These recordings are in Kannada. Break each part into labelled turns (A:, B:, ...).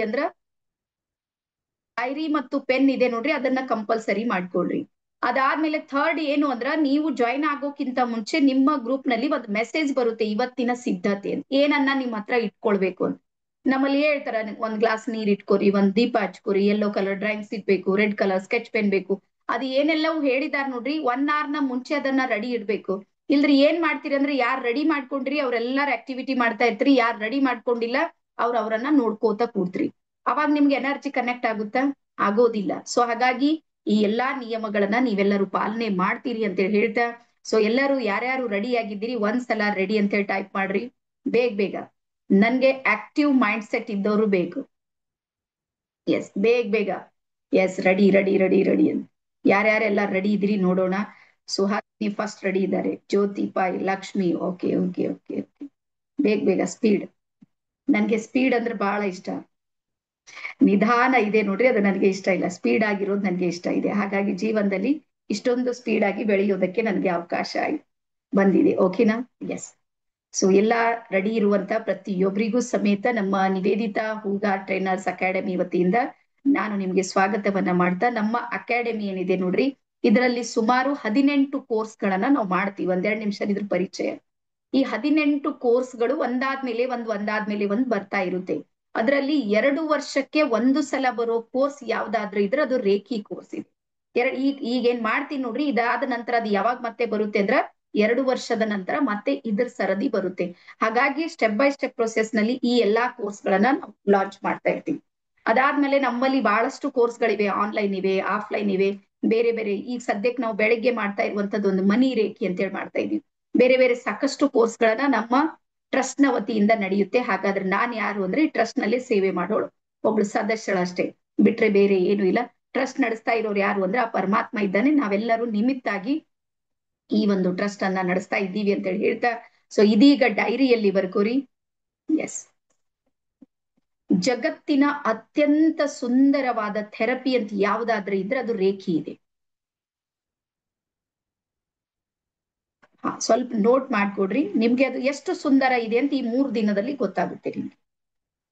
A: ಅಂದ್ರ ಡೈರಿ ಮತ್ತು ಪೆನ್ ಇದೆ ನೋಡ್ರಿ, ಅದನ್ನ ಕಂಪಲ್ಸರಿ ಮಾಡ್ಕೊಳ್ರಿ. ಅದಾದ್ಮೇಲೆ ಥರ್ಡ್ ಏನು ಅಂದ್ರ, ನೀವು ಜಾಯಿನ್ ಆಗೋಕ್ಕಿಂತ ಮುಂಚೆ ನಿಮ್ಮ ಗ್ರೂಪ್ ನಲ್ಲಿ ಒಂದು ಮೆಸೇಜ್ ಬರುತ್ತೆ, ಇವತ್ತಿನ ಸಿದ್ಧತೆ ಅಂತ ಏನನ್ನ ನಿಮ್ ಹತ್ರ ಇಟ್ಕೊಳ್ಬೇಕು ಅಂತ. ನಮ್ಮಲ್ಲಿ ಹೇಳ್ತಾರ, ಒಂದ್ ಗ್ಲಾಸ್ ನೀರ್ ಇಟ್ಕೋರಿ, ಒಂದ್ ದೀಪ ಹಚ್ಕೋರಿ, ಯೆಲ್ಲೋ ಕಲರ್ ಡ್ರಾಯಿಂಗ್ಸ್ ಇಟ್ಬೇಕು, ರೆಡ್ ಕಲರ್ ಸ್ಕೆಚ್ ಪೆನ್ ಬೇಕು. ಅದು ಏನೆಲ್ಲವೂ ಹೇಳಿದಾರ ನೋಡ್ರಿ, 1 hour ಮುಂಚೆ ಅದನ್ನ ರೆಡಿ ಇಡ್ಬೇಕು. ಇಲ್ರಿ ಏನ್ ಮಾಡ್ತೀರಿ ಅಂದ್ರೆ, ಯಾರ್ ರೆಡಿ ಮಾಡ್ಕೊಂಡ್ರಿ ಅವ್ರೆಲ್ಲಾರ ಆಕ್ಟಿವಿಟಿ ಮಾಡ್ತಾ ಇರ್ತೀರಿ, ಯಾರ್ ರೆಡಿ ಮಾಡ್ಕೊಂಡಿಲ್ಲ ಅವ್ರನ್ನ ನೋಡ್ಕೋತ ಕೂತ್ರಿ. ಅವಾಗ ನಿಮ್ಗೆ ಎನರ್ಜಿ ಕನೆಕ್ಟ್ ಆಗುತ್ತಾ? ಆಗೋದಿಲ್ಲ. ಸೊ ಹಾಗಾಗಿ ಈ ಎಲ್ಲಾ ನಿಯಮಗಳನ್ನ ನೀವೆಲ್ಲರೂ ಪಾಲನೆ ಮಾಡ್ತೀರಿ ಅಂತ ಹೇಳಿ ಹೇಳ್ತಾ, ಸೊ ಎಲ್ಲರೂ ಯಾರ್ಯಾರು ರೆಡಿ ಆಗಿದ್ದೀರಿ ಒಂದ್ಸಲ ರೆಡಿ ಅಂತ ಹೇಳಿ ಟೈಪ್ ಮಾಡ್ರಿ ಬೇಗ ಬೇಗ. ನನ್ಗೆ ಆಕ್ಟಿವ್ ಮೈಂಡ್ ಸೆಟ್ ಇದ್ದವರು ಬೇಕು. ಎಸ್, ಬೇಗ ಬೇಗ. Yes, ready ready ready ready ಅಂತ ಯಾರ್ಯಾರೆಲ್ಲ ರೆಡಿ ಇದ್ರಿ ನೋಡೋಣ. ಸುಹಾಸಿನಿ ಫಸ್ಟ್ ರೆಡಿ ಇದ್ದಾರೆ, Jyoti, Pai, Lakshmi. Okay okay okay okay, ಬೇಗ ಬೇಗ ಸ್ಪೀಡ್. ನನ್ಗೆ ಸ್ಪೀಡ್ ಅಂದ್ರೆ ಬಹಳ ಇಷ್ಟ. ನಿಧಾನ ಇದೆ ನೋಡ್ರಿ, ಅದು ನನಗೆ ಇಷ್ಟ ಇಲ್ಲ. ಸ್ಪೀಡ್ ಆಗಿರೋದು ನನಗೆ ಇಷ್ಟ ಇದೆ. ಹಾಗಾಗಿ ಜೀವನದಲ್ಲಿ ಇಷ್ಟೊಂದು ಸ್ಪೀಡ್ ಆಗಿ ಬೆಳೆಯೋದಕ್ಕೆ ನನಗೆ ಅವಕಾಶ ಬಂದಿದೆ. ಓಕೆನಾ? ಎಸ್. ಸೊ ಎಲ್ಲಾ ರೆಡಿ ಇರುವಂತ ಪ್ರತಿಯೊಬ್ಬರಿಗೂ ಸಮೇತ ನಮ್ಮ ನಿವೇದಿತಾ ಹೂಗಾರ್ ಟ್ರೈನರ್ಸ್ ಅಕಾಡೆಮಿ ವತಿಯಿಂದ ನಾನು ನಿಮ್ಗೆ ಸ್ವಾಗತವನ್ನ ಮಾಡ್ತಾ, ನಮ್ಮ ಅಕಾಡೆಮಿ ಏನಿದೆ ನೋಡ್ರಿ, ಇದರಲ್ಲಿ ಸುಮಾರು 18 ಕೋರ್ಸ್ಗಳನ್ನ ನಾವು ಮಾಡ್ತೀವಿ. 1-2 ನಿಮಿಷ ಇದ್ರ ಪರಿಚಯ. ಈ 18 ಕೋರ್ಸ್ಗಳು ಒಂದಾದ್ಮೇಲೆ ಒಂದ್ ಬರ್ತಾ ಇರುತ್ತೆ. ಅದರಲ್ಲಿ 2 ವರ್ಷಕ್ಕೆ ಒಂದು ಸಲ ಬರೋ ಕೋರ್ಸ್ ಯಾವ್ದಾದ್ರೂ ಇದ್ರೆ ಅದು ರೇಖಿ ಕೋರ್ಸ್ ಇದೆ. ಈಗೇನ್ ಮಾಡ್ತೀನಿ ನೋಡ್ರಿ, ಇದಾದ ನಂತರ ಅದು ಯಾವಾಗ ಮತ್ತೆ ಬರುತ್ತೆ ಅಂದ್ರ 2 ವರ್ಷದ ನಂತರ ಮತ್ತೆ ಇದ್ರ ಸರದಿ ಬರುತ್ತೆ. ಹಾಗಾಗಿ ಸ್ಟೆಪ್ ಬೈ ಸ್ಟೆಪ್ ಪ್ರೊಸೆಸ್ ನಲ್ಲಿ ಈ ಎಲ್ಲಾ ಕೋರ್ಸ್ ಗಳನ್ನ ನಾವು ಲಾಂಚ್ ಮಾಡ್ತಾ ಇರ್ತೀವಿ. ಅದಾದ್ಮೇಲೆ ನಮ್ಮಲ್ಲಿ ಬಹಳಷ್ಟು ಕೋರ್ಸ್ಗಳಿವೆ, ಆನ್ಲೈನ್ ಇವೆ, ಆಫ್ಲೈನ್ ಇವೆ, ಬೇರೆ ಬೇರೆ. ಈಗ ಸದ್ಯಕ್ಕೆ ನಾವು ಬೆಳಗ್ಗೆ ಮಾಡ್ತಾ ಇರುವಂತದ್ದು ಒಂದು ಮನಿ ರೇಖಿ ಅಂತ ಹೇಳಿ ಮಾಡ್ತಾ ಇದೀವಿ. ಬೇರೆ ಬೇರೆ ಸಾಕಷ್ಟು ಕೋರ್ಸ್ ಗಳನ್ನ ನಮ್ಮ ಟ್ರಸ್ಟ್ ನ ವತಿಯಿಂದ ನಡೆಯುತ್ತೆ. ಹಾಗಾದ್ರೆ ನಾನ್ ಯಾರು ಅಂದ್ರೆ ಈ ಟ್ರಸ್ಟ್ ನಲ್ಲಿ ಸೇವೆ ಮಾಡೋಳು ಒಬ್ಳು ಸದಸ್ಯಳಷ್ಟೇ, ಬಿಟ್ರೆ ಬೇರೆ ಏನು ಇಲ್ಲ. ಟ್ರಸ್ಟ್ ನಡೆಸ್ತಾ ಇರೋರು ಯಾರು ಅಂದ್ರೆ ಆ ಪರಮಾತ್ಮ ಇದ್ದಾನೆ. ನಾವೆಲ್ಲರೂ ನಿಮಿತ್ತಾಗಿ ಈ ಒಂದು ಟ್ರಸ್ಟ್ ಅನ್ನ ನಡೆಸ್ತಾ ಇದ್ದೀವಿ ಅಂತ ಹೇಳಿ ಹೇಳ್ತಾ, ಸೊ ಇದೀಗ ಡೈರಿಯಲ್ಲಿ ಬರ್ಕೋರಿ. ಎಸ್, ಜಗತ್ತಿನ ಅತ್ಯಂತ ಸುಂದರವಾದ ಥೆರಪಿ ಅಂತ ಯಾವ್ದಾದ್ರೆ ಇದ್ರೆ ಅದು ರೇಖಿ ಇದೆ. ಸ್ವಲ್ಪ ನೋಟ್ ಮಾಡ್ಕೊಡ್ರಿ, ನಿಮ್ಗೆ ಅದು ಎಷ್ಟು ಸುಂದರ ಇದೆ ಅಂತ ಈ 3 ದಿನದಲ್ಲಿ ಗೊತ್ತಾಗುತ್ತೆ ನಿಮ್ಗೆ.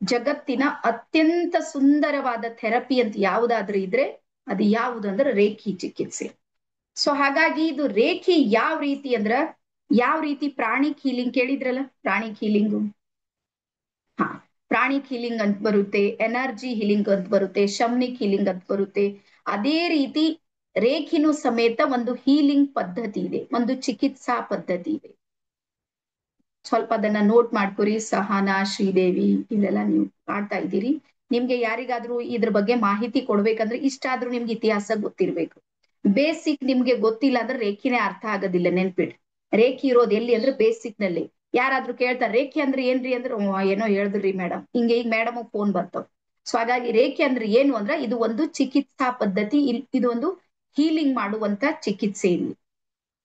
A: ಜಗತ್ತಿನ ಅತ್ಯಂತ ಸುಂದರವಾದ ಥೆರಪಿ ಅಂತ ಯಾವ್ದಾದ್ರೂ ಇದ್ರೆ ಅದು ಯಾವುದು ಅಂದ್ರೆ ರೇಖಿ ಚಿಕಿತ್ಸೆ. ಸೊ ಹಾಗಾಗಿ ಇದು ರೇಖಿ ಯಾವ ರೀತಿ ಅಂದ್ರ, ಯಾವ ರೀತಿ ಪ್ರಾಣಿಕ್ ಹೀಲಿಂಗ್ ಕೇಳಿದ್ರಲ್ಲ, ಪ್ರಾಣಿಕ್ ಹೀಲಿಂಗು. ಪ್ರಾಣಿಕ್ ಹೀಲಿಂಗ್ ಅಂತ ಬರುತ್ತೆ, ಎನರ್ಜಿ ಹೀಲಿಂಗ್ ಅಂತ ಬರುತ್ತೆ, ಶಮ್ನಿಕ್ ಹೀಲಿಂಗ್ ಅಂತ ಬರುತ್ತೆ. ಅದೇ ರೀತಿ ರೇಖಿನೂ ಸಮೇತ ಒಂದು ಹೀಲಿಂಗ್ ಪದ್ಧತಿ ಇದೆ, ಒಂದು ಚಿಕಿತ್ಸಾ ಪದ್ಧತಿ ಇದೆ. ಸ್ವಲ್ಪ ಅದನ್ನ ನೋಟ್ ಮಾಡ್ಕೊರಿ. ಸಹನಾ, ಶ್ರೀದೇವಿ ಇವೆಲ್ಲ ನೀವು ಮಾಡ್ತಾ ಇದ್ದೀರಿ. ನಿಮ್ಗೆ ಯಾರಿಗಾದ್ರೂ ಇದ್ರ ಬಗ್ಗೆ ಮಾಹಿತಿ ಕೊಡ್ಬೇಕಂದ್ರೆ ಇಷ್ಟಾದ್ರೂ ನಿಮ್ಗೆ ಇತಿಹಾಸ ಗೊತ್ತಿರ್ಬೇಕು. ಬೇಸಿಕ್ ನಿಮ್ಗೆ ಗೊತ್ತಿಲ್ಲ ಅಂದ್ರೆ ರೇಖಿನೇ ಅರ್ಥ ಆಗೋದಿಲ್ಲ. ನೆನ್ಪಿಡ್ರಿ, ರೇಖಿ ಇರೋದು ಎಲ್ಲಿ ಅಂದ್ರೆ ಬೇಸಿಕ್ ನಲ್ಲಿ. ಯಾರಾದ್ರೂ ಕೇಳ್ತಾರೆ ರೇಖಿ ಅಂದ್ರೆ ಏನ್ರಿ ಅಂದ್ರೆ, ಏನೋ ಹೇಳಿದ್ರಿ ಮೇಡಮ್, ಹಿಂಗೆ ಈಗ ಮೇಡಮ್ ಫೋನ್ ಬರ್ತಾವ. ಸೊ ಹಾಗಾಗಿ ರೇಖಿ ಅಂದ್ರೆ ಏನು ಅಂದ್ರೆ ಇದು ಒಂದು ಚಿಕಿತ್ಸಾ ಪದ್ಧತಿ, ಇದು ಒಂದು ಹೀಲಿಂಗ್ ಮಾಡುವಂತ ಚಿಕಿತ್ಸೆ ಇಲ್ಲಿ.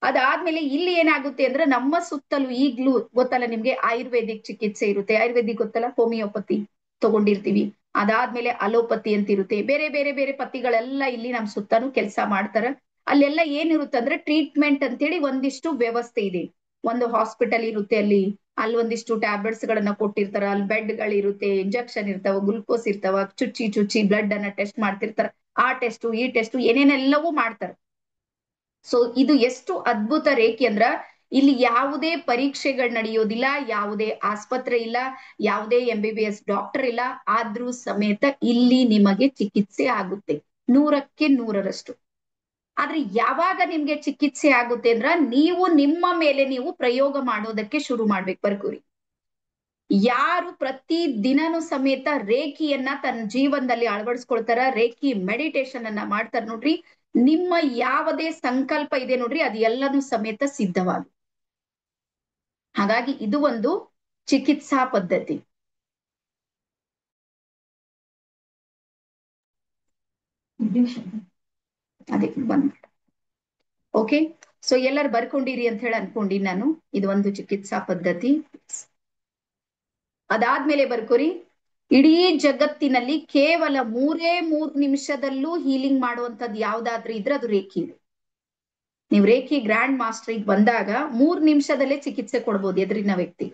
A: ಅದಾದ್ಮೇಲೆ ಇಲ್ಲಿ ಏನಾಗುತ್ತೆ ಅಂದ್ರೆ ನಮ್ಮ ಸುತ್ತಲೂ ಈಗ್ಲೂ ಗೊತ್ತಲ್ಲ ನಿಮ್ಗೆ ಆಯುರ್ವೇದಿಕ್ ಚಿಕಿತ್ಸೆ ಇರುತ್ತೆ. ಆಯುರ್ವೇದಿಕ್ ಗೊತ್ತಲ್ಲ, ಹೋಮಿಯೋಪತಿ ತಗೊಂಡಿರ್ತೀವಿ. ಅದಾದ್ಮೇಲೆ ಅಲೋಪತಿ ಅಂತ ಇರುತ್ತೆ. ಬೇರೆ ಬೇರೆ ಬೇರೆ ಪತಿಗಳೆಲ್ಲ ಇಲ್ಲಿ ನಮ್ ಸುತ್ತನೂ ಕೆಲಸ ಮಾಡ್ತಾರ. ಅಲ್ಲೆಲ್ಲ ಏನಿರುತ್ತೆ ಅಂದ್ರೆ ಟ್ರೀಟ್ಮೆಂಟ್ ಅಂತೇಳಿ ಒಂದಿಷ್ಟು ವ್ಯವಸ್ಥೆ ಇದೆ. ಒಂದು ಹಾಸ್ಪಿಟಲ್ ಇರುತ್ತೆ, ಅಲ್ಲಿ ಒಂದಿಷ್ಟು ಟ್ಯಾಬ್ಲೆಟ್ಸ್ ಗಳನ್ನ ಕೊಟ್ಟಿರ್ತಾರ, ಅಲ್ಲಿ ಬೆಡ್ ಗಳಿರುತ್ತೆ, ಇಂಜೆಕ್ಷನ್ ಇರ್ತಾವ, ಗ್ಲುಕೋಸ್ ಇರ್ತಾವ, ಚುಚ್ಚಿ ಚುಚ್ಚಿ ಬ್ಲಡ್ ಅನ್ನ ಟೆಸ್ಟ್ ಮಾಡ್ತಿರ್ತಾರ. ಆ ಟೆಸ್ಟ್ ಈ ಟೆಸ್ಟ್ ಏನೇನೆಲ್ಲವೂ ಮಾಡ್ತಾರ. ಸೊ ಇದು ಎಷ್ಟು ಅದ್ಭುತ ರೇಖಿ ಅಂದ್ರ, ಇಲ್ಲಿ ಯಾವುದೇ ಪರೀಕ್ಷೆಗಳು ನಡೆಯೋದಿಲ್ಲ, ಯಾವುದೇ ಆಸ್ಪತ್ರೆ ಇಲ್ಲ, ಯಾವುದೇ MBBS ಡಾಕ್ಟರ್ ಇಲ್ಲ. ಆದ್ರೂ ಸಮೇತ ಇಲ್ಲಿ ನಿಮಗೆ ಚಿಕಿತ್ಸೆ ಆಗುತ್ತೆ 100ಕ್ಕೆ 100ರಷ್ಟು. ಆದ್ರೆ ಯಾವಾಗ ನಿಮ್ಗೆ ಚಿಕಿತ್ಸೆ ಆಗುತ್ತೆ ಅಂದ್ರ, ನೀವು ನಿಮ್ಮ ಮೇಲೆ ನೀವು ಪ್ರಯೋಗ ಮಾಡೋದಕ್ಕೆ ಶುರು ಮಾಡ್ಬೇಕು. ಬರ್ಕೋರಿ, ಯಾರು ಪ್ರತಿ ದಿನನೂ ಸಮೇತ ರೇಖಿಯನ್ನ ತನ್ನ ಜೀವನದಲ್ಲಿ ಅಳವಡಿಸ್ಕೊಳ್ತಾರ, ರೇಖಿ ಮೆಡಿಟೇಷನ್ ಅನ್ನ ಮಾಡ್ತಾರ ನೋಡ್ರಿ, ನಿಮ್ಮ ಯಾವುದೇ ಸಂಕಲ್ಪ ಇದೆ ನೋಡ್ರಿ ಅದು ಎಲ್ಲನೂ ಸಮೇತ ಸಿದ್ಧವಾಗಿ. ಹಾಗಾಗಿ ಇದು ಒಂದು ಚಿಕಿತ್ಸಾ ಪದ್ಧತಿ. ಅದಕ್ಕೆ ಬಂದ್ ಓಕೆ. ಸೊ ಎಲ್ಲರೂ ಬರ್ಕೊಂಡಿರಿ ಅಂತ ಹೇಳಿ ಅನ್ಕೊಂಡಿನಿ ನಾನು. ಇದು ಒಂದು ಚಿಕಿತ್ಸಾ ಪದ್ಧತಿ. ಅದಾದ್ಮೇಲೆ ಬರ್ಕೋರಿ, ಇಡೀ ಜಗತ್ತಿನಲ್ಲಿ ಕೇವಲ 3 ನಿಮಿಷದಲ್ಲೂ ಹೀಲಿಂಗ್ ಮಾಡುವಂತದ್ದು ಯಾವ್ದಾದ್ರೂ ಇದ್ರೆ ಅದು ರೇಖಿ ಇದೆ. ನೀವು ರೇಖಿ ಗ್ರ್ಯಾಂಡ್ ಮಾಸ್ಟರ್ಗೆ ಬಂದಾಗ 3 ನಿಮಿಷದಲ್ಲೇ ಚಿಕಿತ್ಸೆ ಕೊಡ್ಬೋದು ಎದುರಿನ ವ್ಯಕ್ತಿ.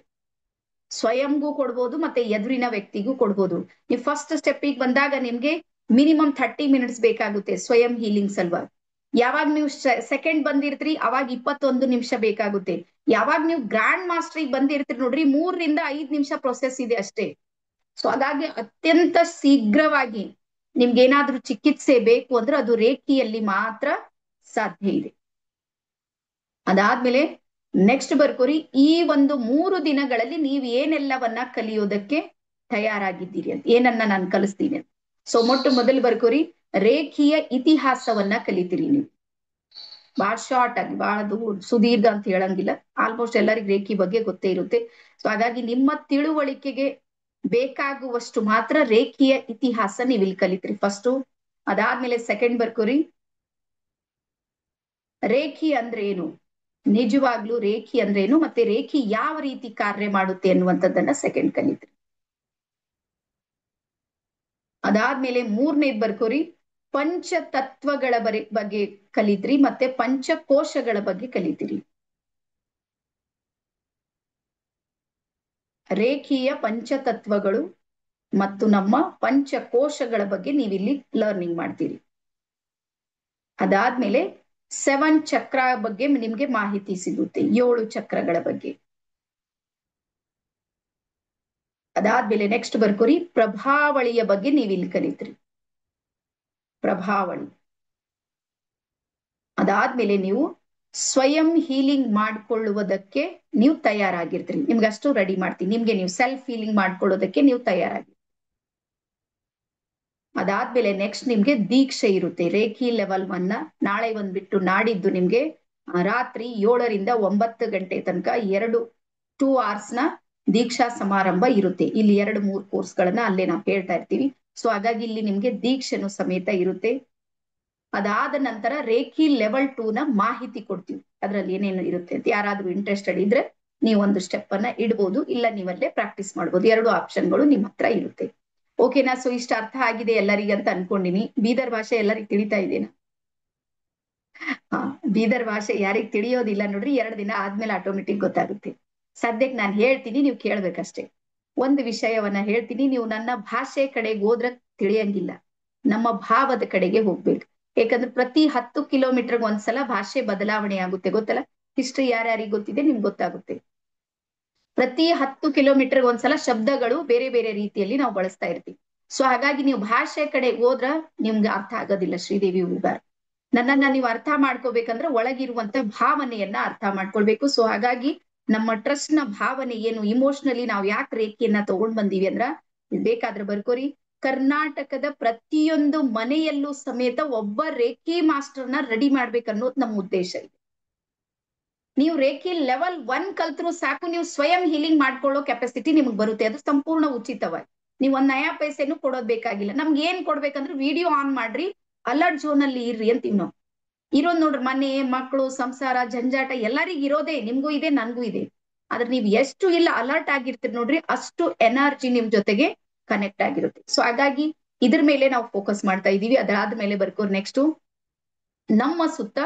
A: ಸ್ವಯಂಗೂ ಕೊಡ್ಬೋದು ಮತ್ತೆ ಎದುರಿನ ವ್ಯಕ್ತಿಗೂ ಕೊಡ್ಬೋದು. ನೀವು ಫಸ್ಟ್ ಸ್ಟೆಪ್ಪಿಗೆ ಬಂದಾಗ ನಿಮ್ಗೆ ಮಿನಿಮಮ್ 30 ಮಿನಿಟ್ಸ್ ಬೇಕಾಗುತ್ತೆ ಸ್ವಯಂ ಹೀಲಿಂಗ್ ಸಲುವಾಗಿ. ಯಾವಾಗ ನೀವು ಸೆಕೆಂಡ್ ಬಂದಿರ್ತೀರಿ ಅವಾಗ 21 ನಿಮಿಷ ಬೇಕಾಗುತ್ತೆ. ಯಾವಾಗ ನೀವು ಗ್ರ್ಯಾಂಡ್ ಮಾಸ್ಟರ್ಗೆ ಬಂದಿರ್ತೀರಿ ನೋಡ್ರಿ 3 ರಿಂದ 5 ನಿಮಿಷ ಪ್ರೊಸೆಸ್ ಇದೆ ಅಷ್ಟೇ. ಸೊ ಹಾಗಾಗಿ ಅತ್ಯಂತ ಶೀಘ್ರವಾಗಿ ನಿಮ್ಗೇನಾದ್ರೂ ಚಿಕಿತ್ಸೆ ಬೇಕು ಅಂದ್ರೆ ಅದು ರೇಖಿಯಲ್ಲಿ ಮಾತ್ರ ಸಾಧ್ಯ ಇದೆ. ಅದಾದ್ಮೇಲೆ ನೆಕ್ಸ್ಟ್ ಬರ್ಕೋರಿ, ಈ ಒಂದು 3 ದಿನಗಳಲ್ಲಿ ನೀವು ಏನೆಲ್ಲವನ್ನ ಕಲಿಯೋದಕ್ಕೆ ತಯಾರಾಗಿದ್ದೀರಿ ಅಂತ, ಏನನ್ನ ನಾನು ಕಲಿಸ್ತೀನಿ ಅಂತ. ಸೊ ಮೊಟ್ಟ ಮೊದಲು ಬರ್ಕೋರಿ, ರೇಖಿಯ ಇತಿಹಾಸವನ್ನ ಕಲಿತೀರಿ ನೀವು. ಬಹಳ ಶಾರ್ಟ್ ಆಗಿ, ಬಹಳ ಸುದೀರ್ಘ ಅಂತ ಹೇಳಂಗಿಲ್ಲ, ಆಲ್ಮೋಸ್ಟ್ ಎಲ್ಲರಿಗೂ ರೇಖಿ ಬಗ್ಗೆ ಗೊತ್ತೇ ಇರುತ್ತೆ. ಸೊ ಹಾಗಾಗಿ ನಿಮ್ಮ ತಿಳುವಳಿಕೆಗೆ ಬೇಕಾಗುವಷ್ಟು ಮಾತ್ರ ರೇಖಿಯ ಇತಿಹಾಸ ನೀವು ಇಲ್ಲಿ ಕಲಿತೀರಿ ಫಸ್ಟ್. ಅದಾದ್ಮೇಲೆ ಸೆಕೆಂಡ್ ಬರ್ಕೋರಿ, ರೇಖಿ ಅಂದ್ರೆ ಏನು, ನಿಜವಾಗ್ಲೂ ರೇಖಿ ಅಂದ್ರೆ ಏನು, ಮತ್ತೆ ರೇಖಿ ಯಾವ ರೀತಿ ಕಾರ್ಯ ಮಾಡುತ್ತೆ ಅನ್ನುವಂಥದ್ದನ್ನ ಸೆಕೆಂಡ್ ಕಲಿತೀರಿ. ಅದಾದ್ಮೇಲೆ ಮೂರನೇದ್ ಬರ್ಕೋರಿ, ಪಂಚತತ್ವಗಳ ಬಗ್ಗೆ ಕಲಿತ್ರಿ ಮತ್ತೆ ಪಂಚಕೋಶಗಳ ಬಗ್ಗೆ ಕಲಿತೀರಿ. ರೇಖೀಯ ಪಂಚತತ್ವಗಳು ಮತ್ತು ನಮ್ಮ ಪಂಚಕೋಶಗಳ ಬಗ್ಗೆ ನೀವಿಲ್ಲಿ ಲರ್ನಿಂಗ್ ಮಾಡ್ತೀರಿ. ಅದಾದ್ಮೇಲೆ 7 ಚಕ್ರ ಬಗ್ಗೆ ನಿಮ್ಗೆ ಮಾಹಿತಿ ಸಿಗುತ್ತೆ, 7 ಚಕ್ರಗಳ ಬಗ್ಗೆ. ಅದಾದ್ಮೇಲೆ ನೆಕ್ಸ್ಟ್ ಬರ್ಕೋರಿ, ಪ್ರಭಾವಳಿಯ ಬಗ್ಗೆ ನೀವಿಲ್ಲಿ ಕಲಿತ್ರಿ, ಪ್ರಭಾವಳಿ. ಅದಾದ್ಮೇಲೆ ನೀವು ಸ್ವಯಂ ಹೀಲಿಂಗ್ ಮಾಡ್ಕೊಳ್ಳುವುದಕ್ಕೆ ನೀವು ತಯಾರಾಗಿರ್ತೀರಿ. ನಿಮ್ಗೆ ಅಷ್ಟು ರೆಡಿ ಮಾಡ್ತೀನಿ, ನಿಮ್ಗೆ ನೀವು ಸೆಲ್ಫ್ ಹೀಲಿಂಗ್ ಮಾಡ್ಕೊಳ್ಳೋದಕ್ಕೆ ನೀವು ತಯಾರಾಗಿ. ಅದಾದ್ಮೇಲೆ ನೆಕ್ಸ್ಟ್ ನಿಮ್ಗೆ ದೀಕ್ಷೆ ಇರುತ್ತೆ, ರೇಖಿ ಲೆವೆಲ್ 1. ನಾಳೆ ಬಂದ್ಬಿಟ್ಟು ನಾಡಿದ್ದು ನಿಮ್ಗೆ ರಾತ್ರಿ 7 ರಿಂದ 9 ಗಂಟೆ ತನಕ 2 hours ದೀಕ್ಷಾ ಸಮಾರಂಭ ಇರುತ್ತೆ. ಇಲ್ಲಿ 2-3 ಕೋರ್ಸ್ಗಳನ್ನ ಅಲ್ಲೇ ನಾವು ಹೇಳ್ತಾ ಇರ್ತೀವಿ. ಸೊ ಹಾಗಾಗಿ ಇಲ್ಲಿ ನಿಮ್ಗೆ ದೀಕ್ಷೆನೂ ಸಮೇತ ಇರುತ್ತೆ. ಅದಾದ ನಂತರ ರೇಖಿ ಲೆವೆಲ್ 2 ಮಾಹಿತಿ ಕೊಡ್ತೀವಿ, ಅದ್ರಲ್ಲಿ ಏನೇನು ಇರುತ್ತೆ ಅಂತ. ಯಾರಾದ್ರೂ ಇಂಟ್ರೆಸ್ಟೆಡ್ ಇದ್ರೆ ನೀವು ಒಂದು ಸ್ಟೆಪ್ ಅನ್ನ ಇಡ್ಬೋದು, ಇಲ್ಲ ನೀವಲ್ಲೇ ಪ್ರಾಕ್ಟೀಸ್ ಮಾಡ್ಬೋದು. 2 ಆಪ್ಷನ್ಗಳು ನಿಮ್ಮ ಹತ್ರ ಇರುತ್ತೆ. ಓಕೆನಾ? ಸೊ ಇಷ್ಟ ಅರ್ಥ ಆಗಿದೆ ಎಲ್ಲರಿಗಂತ ಅನ್ಕೊಂಡಿನಿ. ಬೀದರ್ ಭಾಷೆ ಎಲ್ಲರಿಗೂ ತಿಳಿತಾ ಇದೆನಾ? ಬೀದರ್ ಭಾಷೆ ಯಾರಿಗ್ ತಿಳಿಯೋದಿಲ್ಲ ನೋಡ್ರಿ, 2 ದಿನ ಆದ್ಮೇಲೆ ಆಟೋಮೆಟಿಕ್ ಗೊತ್ತಾಗುತ್ತೆ. ಸದ್ಯಕ್ಕೆ ನಾನು ಹೇಳ್ತೀನಿ, ನೀವು ಕೇಳ್ಬೇಕಷ್ಟೇ. ಒಂದು ವಿಷಯವನ್ನ ಹೇಳ್ತೀನಿ, ನೀವು ನನ್ನ ಭಾಷೆ ಕಡೆಗೆ ಹೋದ್ರ ತಿಳಿಯಂಗಿಲ್ಲ, ನಮ್ಮ ಭಾವದ ಕಡೆಗೆ ಹೋಗ್ಬೇಕು. ಯಾಕಂದ್ರೆ ಪ್ರತಿ 10 ಕಿಲೋಮೀಟರ್ ಒಂದ್ಸಲ ಭಾಷೆ ಬದಲಾವಣೆ ಆಗುತ್ತೆ, ಗೊತ್ತಲ್ಲ? ಹಿಸ್ಟ್ರಿ ಯಾರ್ಯಾರಿಗೆ ಗೊತ್ತಿದೆ ನಿಮ್ಗೆ ಗೊತ್ತಾಗುತ್ತೆ. ಪ್ರತಿ 10 ಕಿಲೋಮೀಟರ್ ಒಂದ್ಸಲ ಶಬ್ದಗಳು ಬೇರೆ ಬೇರೆ ರೀತಿಯಲ್ಲಿ ನಾವು ಬಳಸ್ತಾ ಇರ್ತೀವಿ. ಸೊ ಹಾಗಾಗಿ ನೀವು ಭಾಷೆ ಕಡೆ ಹೋದ್ರ ನಿಮ್ಗೆ ಅರ್ಥ ಆಗೋದಿಲ್ಲ. ಶ್ರೀದೇವಿ ಹೂಗಾರ್, ನನ್ನನ್ನ ನೀವು ಅರ್ಥ ಮಾಡ್ಕೋಬೇಕಂದ್ರೆ ಒಳಗಿರುವಂತ ಭಾವನೆಯನ್ನ ಅರ್ಥ ಮಾಡ್ಕೊಳ್ಬೇಕು. ಸೊ ಹಾಗಾಗಿ ನಮ್ಮ ಟ್ರಸ್ಟ್ ನ ಭಾವನೆ ಏನು, ಇಮೋಷನಲಿ ನಾವು ಯಾಕೆ ರೇಖೆಯನ್ನ ತಗೊಂಡ್ ಬಂದೀವಿ ಅಂದ್ರ, ಬೇಕಾದ್ರೆ ಬರ್ಕೋರಿ, ಕರ್ನಾಟಕದ ಪ್ರತಿಯೊಂದು ಮನೆಯಲ್ಲೂ ಸಮೇತ ಒಬ್ಬ ರೇಖಿ ಮಾಸ್ಟರ್ನ ರೆಡಿ ಮಾಡ್ಬೇಕನ್ನೋದು ನಮ್ಮ ಉದ್ದೇಶ ಇದೆ. ನೀವು ರೇಖಿ ಲೆವೆಲ್ 1 ಕಲ್ತ್ರು ಸಾಕು, ನೀವು ಸ್ವಯಂ ಹೀಲಿಂಗ್ ಮಾಡ್ಕೊಳ್ಳೋ ಕೆಪಾಸಿಟಿ ನಿಮ್ಗೆ ಬರುತ್ತೆ. ಅದು ಸಂಪೂರ್ಣ ಉಚಿತವಾಗಿ, ನೀವು 1 ನಯಾ ಪೈಸೆನೂ ಕೊಡೋದ್ ಬೇಕಾಗಿಲ್ಲ. ನಮ್ಗೆ ಏನ್ ಕೊಡ್ಬೇಕಂದ್ರೆ ವಿಡಿಯೋ ಆನ್ ಮಾಡ್ರಿ, ಅಲರ್ಟ್ ಝೋನ್ ಅಲ್ಲಿ ಇರ್ರಿ ಅಂತೀವಿ ನಾವು. ಇರೋದ್ ನೋಡ್ರಿ, ಮನೆ, ಮಕ್ಕಳು, ಸಂಸಾರ, ಜಂಜಾಟ ಎಲ್ಲರಿಗೂ ಇರೋದೇ, ನಿಮ್ಗೂ ಇದೆ ನನ್ಗೂ ಇದೆ. ಆದ್ರೆ ನೀವು ಎಷ್ಟು ಇಲ್ಲ ಅಲರ್ಟ್ ಆಗಿರ್ತೀರಿ ನೋಡ್ರಿ, ಅಷ್ಟು ಎನರ್ಜಿ ನಿಮ್ ಜೊತೆಗೆ ಕನೆಕ್ಟ್ ಆಗಿರುತ್ತೆ. ಸೊ ಹಾಗಾಗಿ ಇದ್ರ ಮೇಲೆ ನಾವು ಫೋಕಸ್ ಮಾಡ್ತಾ ಇದೀವಿ. ಅದಾದ್ಮೇಲೆ ಬರ್ಕೋರ್ ನೆಕ್ಸ್ಟ್, ನಮ್ಮ ಸುತ್ತ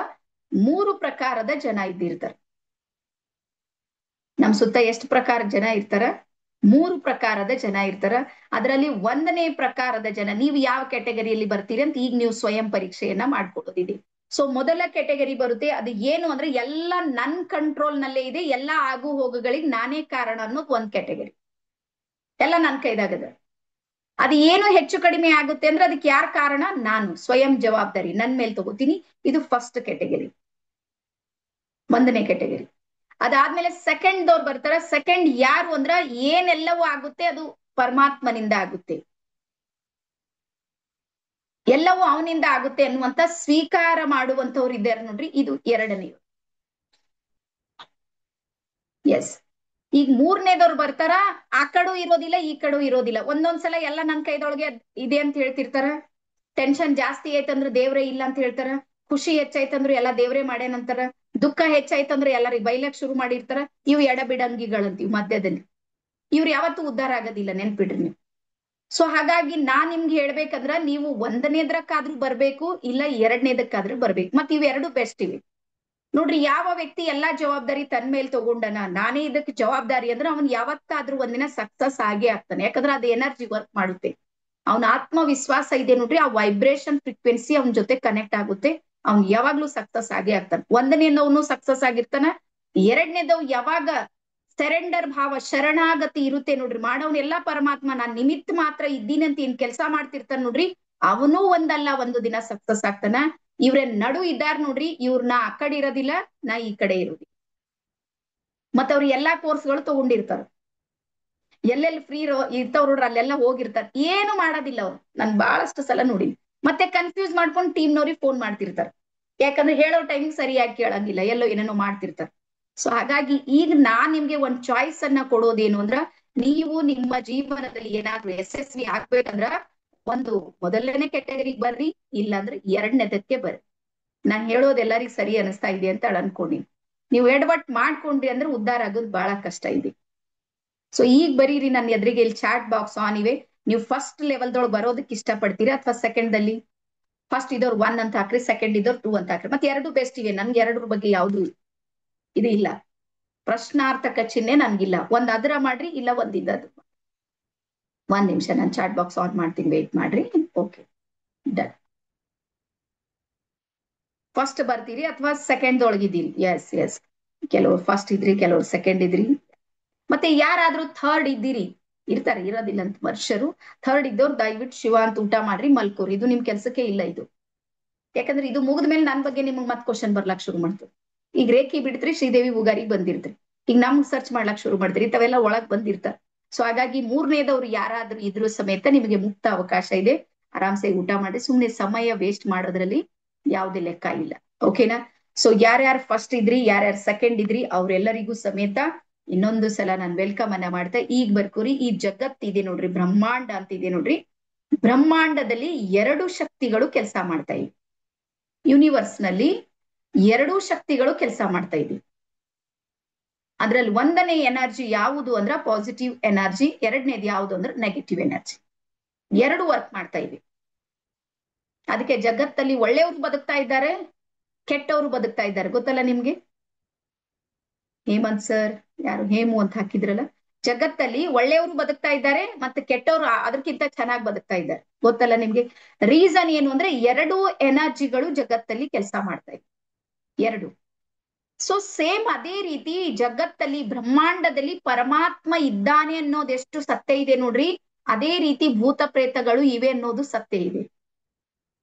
A: 3 ಪ್ರಕಾರದ ಜನ ಇದ್ದಿರ್ತಾರೆ. ನಮ್ ಸುತ್ತ ಎಷ್ಟು ಪ್ರಕಾರ ಜನ ಇರ್ತಾರ? 3 ಪ್ರಕಾರದ ಜನ ಇರ್ತಾರ. ಅದರಲ್ಲಿ 1ನೇ ಪ್ರಕಾರದ ಜನ, ನೀವು ಯಾವ ಕ್ಯಾಟಗರಿಯಲ್ಲಿ ಬರ್ತೀರಿ ಅಂತ ಈಗ ನೀವು ಸ್ವಯಂ ಪರೀಕ್ಷೆಯನ್ನ ಮಾಡ್ಕೊಳ್ಳೋದಿದೆ. ಸೊ ಮೊದಲ ಕ್ಯಾಟಗರಿ ಬರುತ್ತೆ, ಅದು ಏನು ಅಂದ್ರೆ ಎಲ್ಲ ನನ್ ಕಂಟ್ರೋಲ್ ನಲ್ಲೇ ಇದೆ, ಎಲ್ಲಾ ಆಗು ಹೋಗುಗಳಿಗೆ ನಾನೇ ಕಾರಣ ಅನ್ನೋದು ಒಂದ್ ಕ್ಯಾಟಗರಿ. ಎಲ್ಲ ನನ್ ಕೈದಾಗದ, ಅದು ಏನು ಹೆಚ್ಚು ಕಡಿಮೆ ಆಗುತ್ತೆ ಅಂದ್ರೆ ಅದಕ್ಕೆ ಯಾರ ಕಾರಣ? ನಾನು ಸ್ವಯಂ ಜವಾಬ್ದಾರಿ ನನ್ ಮೇಲೆ ತಗೋತೀನಿ. ಇದು ಫಸ್ಟ್ ಕ್ಯಾಟಗರಿ, 1ನೇ ಕ್ಯಾಟಗರಿ. ಅದಾದ್ಮೇಲೆ ಸೆಕೆಂಡ್ ದವ್ರು ಬರ್ತಾರ. ಸೆಕೆಂಡ್ ಯಾರು ಅಂದ್ರ ಏನೆಲ್ಲವೂ ಆಗುತ್ತೆ ಅದು ಪರಮಾತ್ಮನಿಂದ ಆಗುತ್ತೆ, ಎಲ್ಲವೂ ಅವನಿಂದ ಆಗುತ್ತೆ ಅನ್ನುವಂತ ಸ್ವೀಕಾರ ಮಾಡುವಂತವ್ರು ಇದ್ದಾರೆ ನೋಡ್ರಿ, ಇದು 2ನೇ. ಎಸ್. ಈಗ 3ನೇದವ್ರು ಬರ್ತಾರ, ಆ ಕಡು ಇರೋದಿಲ್ಲ ಈ ಕಡು ಇರೋದಿಲ್ಲ. ಒಂದೊಂದ್ಸಲ ಎಲ್ಲ ನನ್ ಕೈದೊಳಗೆ ಇದೆ ಅಂತ ಹೇಳ್ತಿರ್ತಾರ. ಟೆನ್ಷನ್ ಜಾಸ್ತಿ ಆಯ್ತಂದ್ರೆ ದೇವ್ರೇ ಇಲ್ಲ ಅಂತ ಹೇಳ್ತಾರ. ಖುಷಿ ಹೆಚ್ಚಾಯ್ತಂದ್ರೆ ಎಲ್ಲ ದೇವ್ರೇ ಮಾಡ್ಯಾನಂತಾರ. ದುಃಖ ಹೆಚ್ಚಾಯ್ತಂದ್ರೆ ಎಲ್ಲರಿಗೂ ಬೈಲಕ್ ಶುರು ಮಾಡಿರ್ತಾರ. ಇವು ಎಡಬಿಡಂಗಿಗಳಂತೀವಿ ಮಧ್ಯದಲ್ಲಿ. ಇವ್ರು ಯಾವತ್ತೂ ಉದ್ಧಾರ ಆಗೋದಿಲ್ಲ, ನೆನ್ಪಿಡ್ರಿ ನೀವು. ಸೊ ಹಾಗಾಗಿ ನಾನ್ ನಿಮ್ಗೆ ಹೇಳ್ಬೇಕಂದ್ರ, ನೀವು 1ನೇದಕ್ಕಾದ್ರೂ ಬರ್ಬೇಕು, ಇಲ್ಲ 2ನೇದಕ್ಕಾದ್ರೂ ಬರ್ಬೇಕು. ಮತ್ ಇವೆರಡು ಬೆಸ್ಟ್ ಇವೆ. ನೋಡ್ರಿ, ಯಾವ ವ್ಯಕ್ತಿ ಎಲ್ಲಾ ಜವಾಬ್ದಾರಿ ತನ್ ಮೇಲೆ ತಗೊಂಡನ, ನಾನೇ ಇದಕ್ಕೆ ಜವಾಬ್ದಾರಿ ಅಂದ್ರೆ ಅವನ್ ಯಾವತ್ತಾದ್ರೂ ಒಂದಿನ ಸಕ್ಸಸ್ ಆಗೇ ಆಗ್ತಾನೆ. ಯಾಕಂದ್ರೆ ಅದು ಎನರ್ಜಿ ವರ್ಕ್ ಮಾಡುತ್ತೆ. ಅವನ ಆತ್ಮವಿಶ್ವಾಸ ಇದೆ ನೋಡ್ರಿ, ಆ ವೈಬ್ರೇಷನ್ ಫ್ರೀಕ್ವೆನ್ಸಿ ಅವನ ಜೊತೆ ಕನೆಕ್ಟ್ ಆಗುತ್ತೆ. ಅವ್ನ್ ಯಾವಾಗ್ಲೂ ಸಕ್ಸಸ್ ಆಗೇ ಆಗ್ತಾನೆ. ಒಂದನೇದವನು ಸಕ್ಸಸ್ ಆಗಿರ್ತಾನ. ಎರಡನೇದವ್ ಯಾವಾಗ ಸೆರೆಂಡರ್ ಭಾವ, ಶರಣಾಗತಿ ಇರುತ್ತೆ ನೋಡ್ರಿ, ಮಾಡೋನೆಲ್ಲಾ ಪರಮಾತ್ಮ ನಾನ್ ನಿಮಿತ್ತ ಮಾತ್ರ ಇದ್ದೀನಂತ ಏನ್ ಕೆಲಸ ಮಾಡ್ತಿರ್ತಾನ ನೋಡ್ರಿ, ಅವನು ಒಂದಲ್ಲ ಒಂದು ದಿನ ಸಕ್ಸಸ್ ಆಗ್ತಾನ. ಇವ್ರ ನಡು ಇದ್ದಾರ ನೋಡ್ರಿ, ಇವ್ರನ್ನ ಆ ಕಡೆ ಇರೋದಿಲ್ಲ, ನಾ ಈ ಕಡೆ ಇರೋದಿಲ್ಲ. ಮತ್ತ ಅವ್ರು ಎಲ್ಲಾ ಕೋರ್ಸ್ಗಳು ತಗೊಂಡಿರ್ತಾರ, ಎಲ್ಲೆಲ್ಲಿ ಫ್ರೀ ಇರ್ತಾವ್ ನೋಡ್ರಿ ಅಲ್ಲೆಲ್ಲ ಹೋಗಿರ್ತಾರ, ಏನು ಮಾಡೋದಿಲ್ಲ ಅವ್ರು. ನಾನ್ ಬಹಳಷ್ಟು ಸಲ ನೋಡಿನಿ. ಮತ್ತೆ ಕನ್ಫ್ಯೂಸ್ ಮಾಡ್ಕೊಂಡು ಟೀಮ್ನವ್ರಿಗೆ ಫೋನ್ ಮಾಡ್ತಿರ್ತಾರ. ಯಾಕಂದ್ರೆ ಹೇಳೋ ಟೈಮಿಂಗ್ ಸರಿಯಾಗಿ ಕೇಳಂಗಿಲ್ಲ, ಎಲ್ಲೋ ಏನೇನೋ ಮಾಡ್ತಿರ್ತಾರ. ಸೊ ಹಾಗಾಗಿ ಈಗ ನಾನ್ ನಿಮ್ಗೆ ಒಂದ್ ಚಾಯ್ಸ್ ಅನ್ನ ಕೊಡೋದೇನು ಅಂದ್ರ, ನೀವು ನಿಮ್ಮ ಜೀವನದಲ್ಲಿ ಏನಾದ್ರೂ ಯಶಸ್ವಿ ಆಗ್ಬೇಕಂದ್ರ ಒಂದು ಮೊದಲನೇ ಕೆಟಗರಿಗೆ ಬರ್ರಿ, ಇಲ್ಲಾಂದ್ರೆ ಎರಡನೇದಕ್ಕೆ ಬರ್ರಿ. ನಾನ್ ಹೇಳೋದು ಎಲ್ಲರಿಗೂ ಸರಿ ಅನಿಸ್ತಾ ಇದೆ ಅಂತ ಅನ್ಕೊಂಡಿ. ನೀವು ಎಡವಟ್ ಮಾಡ್ಕೊಂಡ್ರಿ ಅಂದ್ರೆ ಉದ್ಧಾರ ಆಗೋದು ಬಹಳ ಕಷ್ಟ ಇದೆ. ಸೊ ಈಗ ಬರೀರಿ, ನನ್ನ ಎದುರಿಗೆ ಇಲ್ಲಿ ಚಾಟ್ ಬಾಕ್ಸ್ ಆನ್ ಇವೆ. ನೀವು ಫಸ್ಟ್ ಲೆವೆಲ್ದೊಳಗೆ ಬರೋದಕ್ಕೆ ಇಷ್ಟ ಪಡ್ತೀರಾ ಅಥವಾ ಸೆಕೆಂಡ್ ಅಲ್ಲಿ? ಫಸ್ಟ್ ಇದ್ದವ್ರು 1 ಅಂತ ಹಾಕ್ರಿ, ಸೆಕೆಂಡ್ ಇದ್ದವ್ರು 2 ಅಂತ ಹಾಕ್ರಿ. ಮತ್ತೆ ಎರಡು ಬೆಸ್ಟ್ ಇವೆ, ನನ್ಗೆ ಎರಡರ ಬಗ್ಗೆ ಯಾವ್ದು ಇದು ಇಲ್ಲ, ಪ್ರಶ್ನಾರ್ಥಕ ಚಿಹ್ನೆ ನನ್ಗಿಲ್ಲ. ಒಂದ್ ಅದರ ಮಾಡ್ರಿ, ಇಲ್ಲ ಒಂದಿದ್ದದು. ಒಂದ್ ನಿಮಿಷ ನಾನು ಚಾಟ್ ಬಾಕ್ಸ್ ಆನ್ ಮಾಡ್ತೀನಿ, ವೇಟ್ ಮಾಡ್ರಿ. Okay, done. ಫಸ್ಟ್ ಬರ್ತೀರಿ ಅಥವಾ ಸೆಕೆಂಡ್ ಒಳಗಿದ್ದೀರಿ? ಎಸ್ ಎಸ್, ಕೆಲವ್ರು ಫಸ್ಟ್ ಇದ್ರಿ, ಕೆಲವ್ರು ಸೆಕೆಂಡ್ ಇದ್ರಿ. ಮತ್ತೆ ಯಾರಾದ್ರೂ ಥರ್ಡ್ ಇದ್ದೀರಿ? ಇರ್ತಾರೆ, ಇರೋದಿಲ್ಲ ಅಂತ ಮನುಷ್ಯರು. ಥರ್ಡ್ ಇದ್ದವ್ರು ದಯವಿಟ್ಟು ಶಿವ ಅಂತ ಊಟ ಮಾಡ್ರಿ, ಮಲ್ಕೋರಿ. ಇದು ನಿಮ್ ಕೆಲ್ಸಕ್ಕೆ ಇಲ್ಲ ಇದು. ಯಾಕಂದ್ರೆ ಇದು ಮುಗಿದ ಮೇಲೆ ನನ್ ಬಗ್ಗೆ ನಿಮ್ಗೆ ಮತ್ ಕ್ವಶನ್ ಬರ್ಲಾಕ್ ಶುರು ಮಾಡ್ತದೆ. ಈಗ ರೇಖಿ ಬಿಡ್ತ್ರಿ, ಶ್ರೀದೇವಿ ಉಗಾರಿಗೆ ಬಂದಿರ್ತ್ರಿ, ಈಗ ನಮ್ಗ್ ಸರ್ಚ್ ಮಾಡ್ಲಾಕ್ ಶುರು ಮಾಡ್ತೀರಿ, ಇಂಥವೆಲ್ಲ ಒಳಗ್ ಬಂದಿರ್ತಾರ. ಸೊ ಹಾಗಾಗಿ ಮೂರನೇದವ್ರು ಯಾರಾದ್ರೂ ಇದ್ರೂ ಸಮೇತ ನಿಮಗೆ ಮುಕ್ತ ಅವಕಾಶ ಇದೆ. ಆರಾಮ್ಸೆ ಊಟ ಮಾಡಿ, ಸುಮ್ನೆ ಸಮಯ ವೇಸ್ಟ್ ಮಾಡೋದ್ರಲ್ಲಿ ಯಾವುದೇ ಲೆಕ್ಕ ಇಲ್ಲ. ಓಕೆನಾ? ಸೊ ಯಾರ್ಯಾರು ಫಸ್ಟ್ ಇದ್ರಿ, ಯಾರ್ಯಾರು ಸೆಕೆಂಡ್ ಇದ್ರಿ, ಅವ್ರೆಲ್ಲರಿಗೂ ಸಮೇತ ಇನ್ನೊಂದು ಸಲ ನಾನು ವೆಲ್ಕಮ್ ಅನ್ನ ಮಾಡ್ತಾ, ಈಗ ಬರ್ಕೋರಿ. ಈ ಜಗತ್ತಿದೆ ನೋಡ್ರಿ, ಬ್ರಹ್ಮಾಂಡ ಅಂತ ಇದೆ ನೋಡ್ರಿ, ಬ್ರಹ್ಮಾಂಡದಲ್ಲಿ 2 ಶಕ್ತಿಗಳು ಕೆಲಸ ಮಾಡ್ತಾ ಇವೆ. ಯೂನಿವರ್ಸ್ ನಲ್ಲಿ 2 ಶಕ್ತಿಗಳು ಕೆಲಸ ಮಾಡ್ತಾ ಇವೆ. ಅದ್ರಲ್ಲಿ ಒಂದನೇ ಎನರ್ಜಿ ಯಾವುದು ಅಂದ್ರ ಪಾಸಿಟಿವ್ ಎನರ್ಜಿ, ಎರಡನೇದು ಯಾವುದು ಅಂದ್ರೆ ನೆಗೆಟಿವ್ ಎನರ್ಜಿ. 2 ವರ್ಕ್ ಮಾಡ್ತಾ ಇವೆ. ಅದಕ್ಕೆ ಜಗತ್ತಲ್ಲಿ ಒಳ್ಳೆಯವರು ಬದುಕ್ತಾ ಇದ್ದಾರೆ, ಕೆಟ್ಟವರು ಬದುಕ್ತಾ ಇದ್ದಾರೆ. ಗೊತ್ತಲ್ಲ ನಿಮ್ಗೆ? ಹೇಮಂತ್ ಸರ್, ಯಾರು ಹೇಮು ಅಂತ ಹಾಕಿದ್ರಲ್ಲ, ಜಗತ್ತಲ್ಲಿ ಒಳ್ಳೆಯವರು ಬದುಕ್ತಾ ಇದ್ದಾರೆ ಮತ್ತೆ ಕೆಟ್ಟವರು ಅದಕ್ಕಿಂತ ಚೆನ್ನಾಗಿ ಬದುಕ್ತಾ ಇದ್ದಾರೆ. ಗೊತ್ತಲ್ಲ ನಿಮ್ಗೆ? ರೀಸನ್ ಏನು ಅಂದ್ರೆ 2 ಎನರ್ಜಿಗಳು ಜಗತ್ತಲ್ಲಿ ಕೆಲಸ ಮಾಡ್ತಾ ಇವೆ, 2. ಸೊ ಸೇಮ್ ಅದೇ ರೀತಿ ಜಗತ್ತಲ್ಲಿ ಬ್ರಹ್ಮಾಂಡದಲ್ಲಿ ಪರಮಾತ್ಮ ಇದ್ದಾನೆ ಅನ್ನೋದೆಷ್ಟು ಸತ್ಯ ಇದೆ ನೋಡ್ರಿ, ಅದೇ ರೀತಿ ಭೂತ ಪ್ರೇತಗಳು ಇವೆ ಅನ್ನೋದು ಸತ್ಯ ಇದೆ.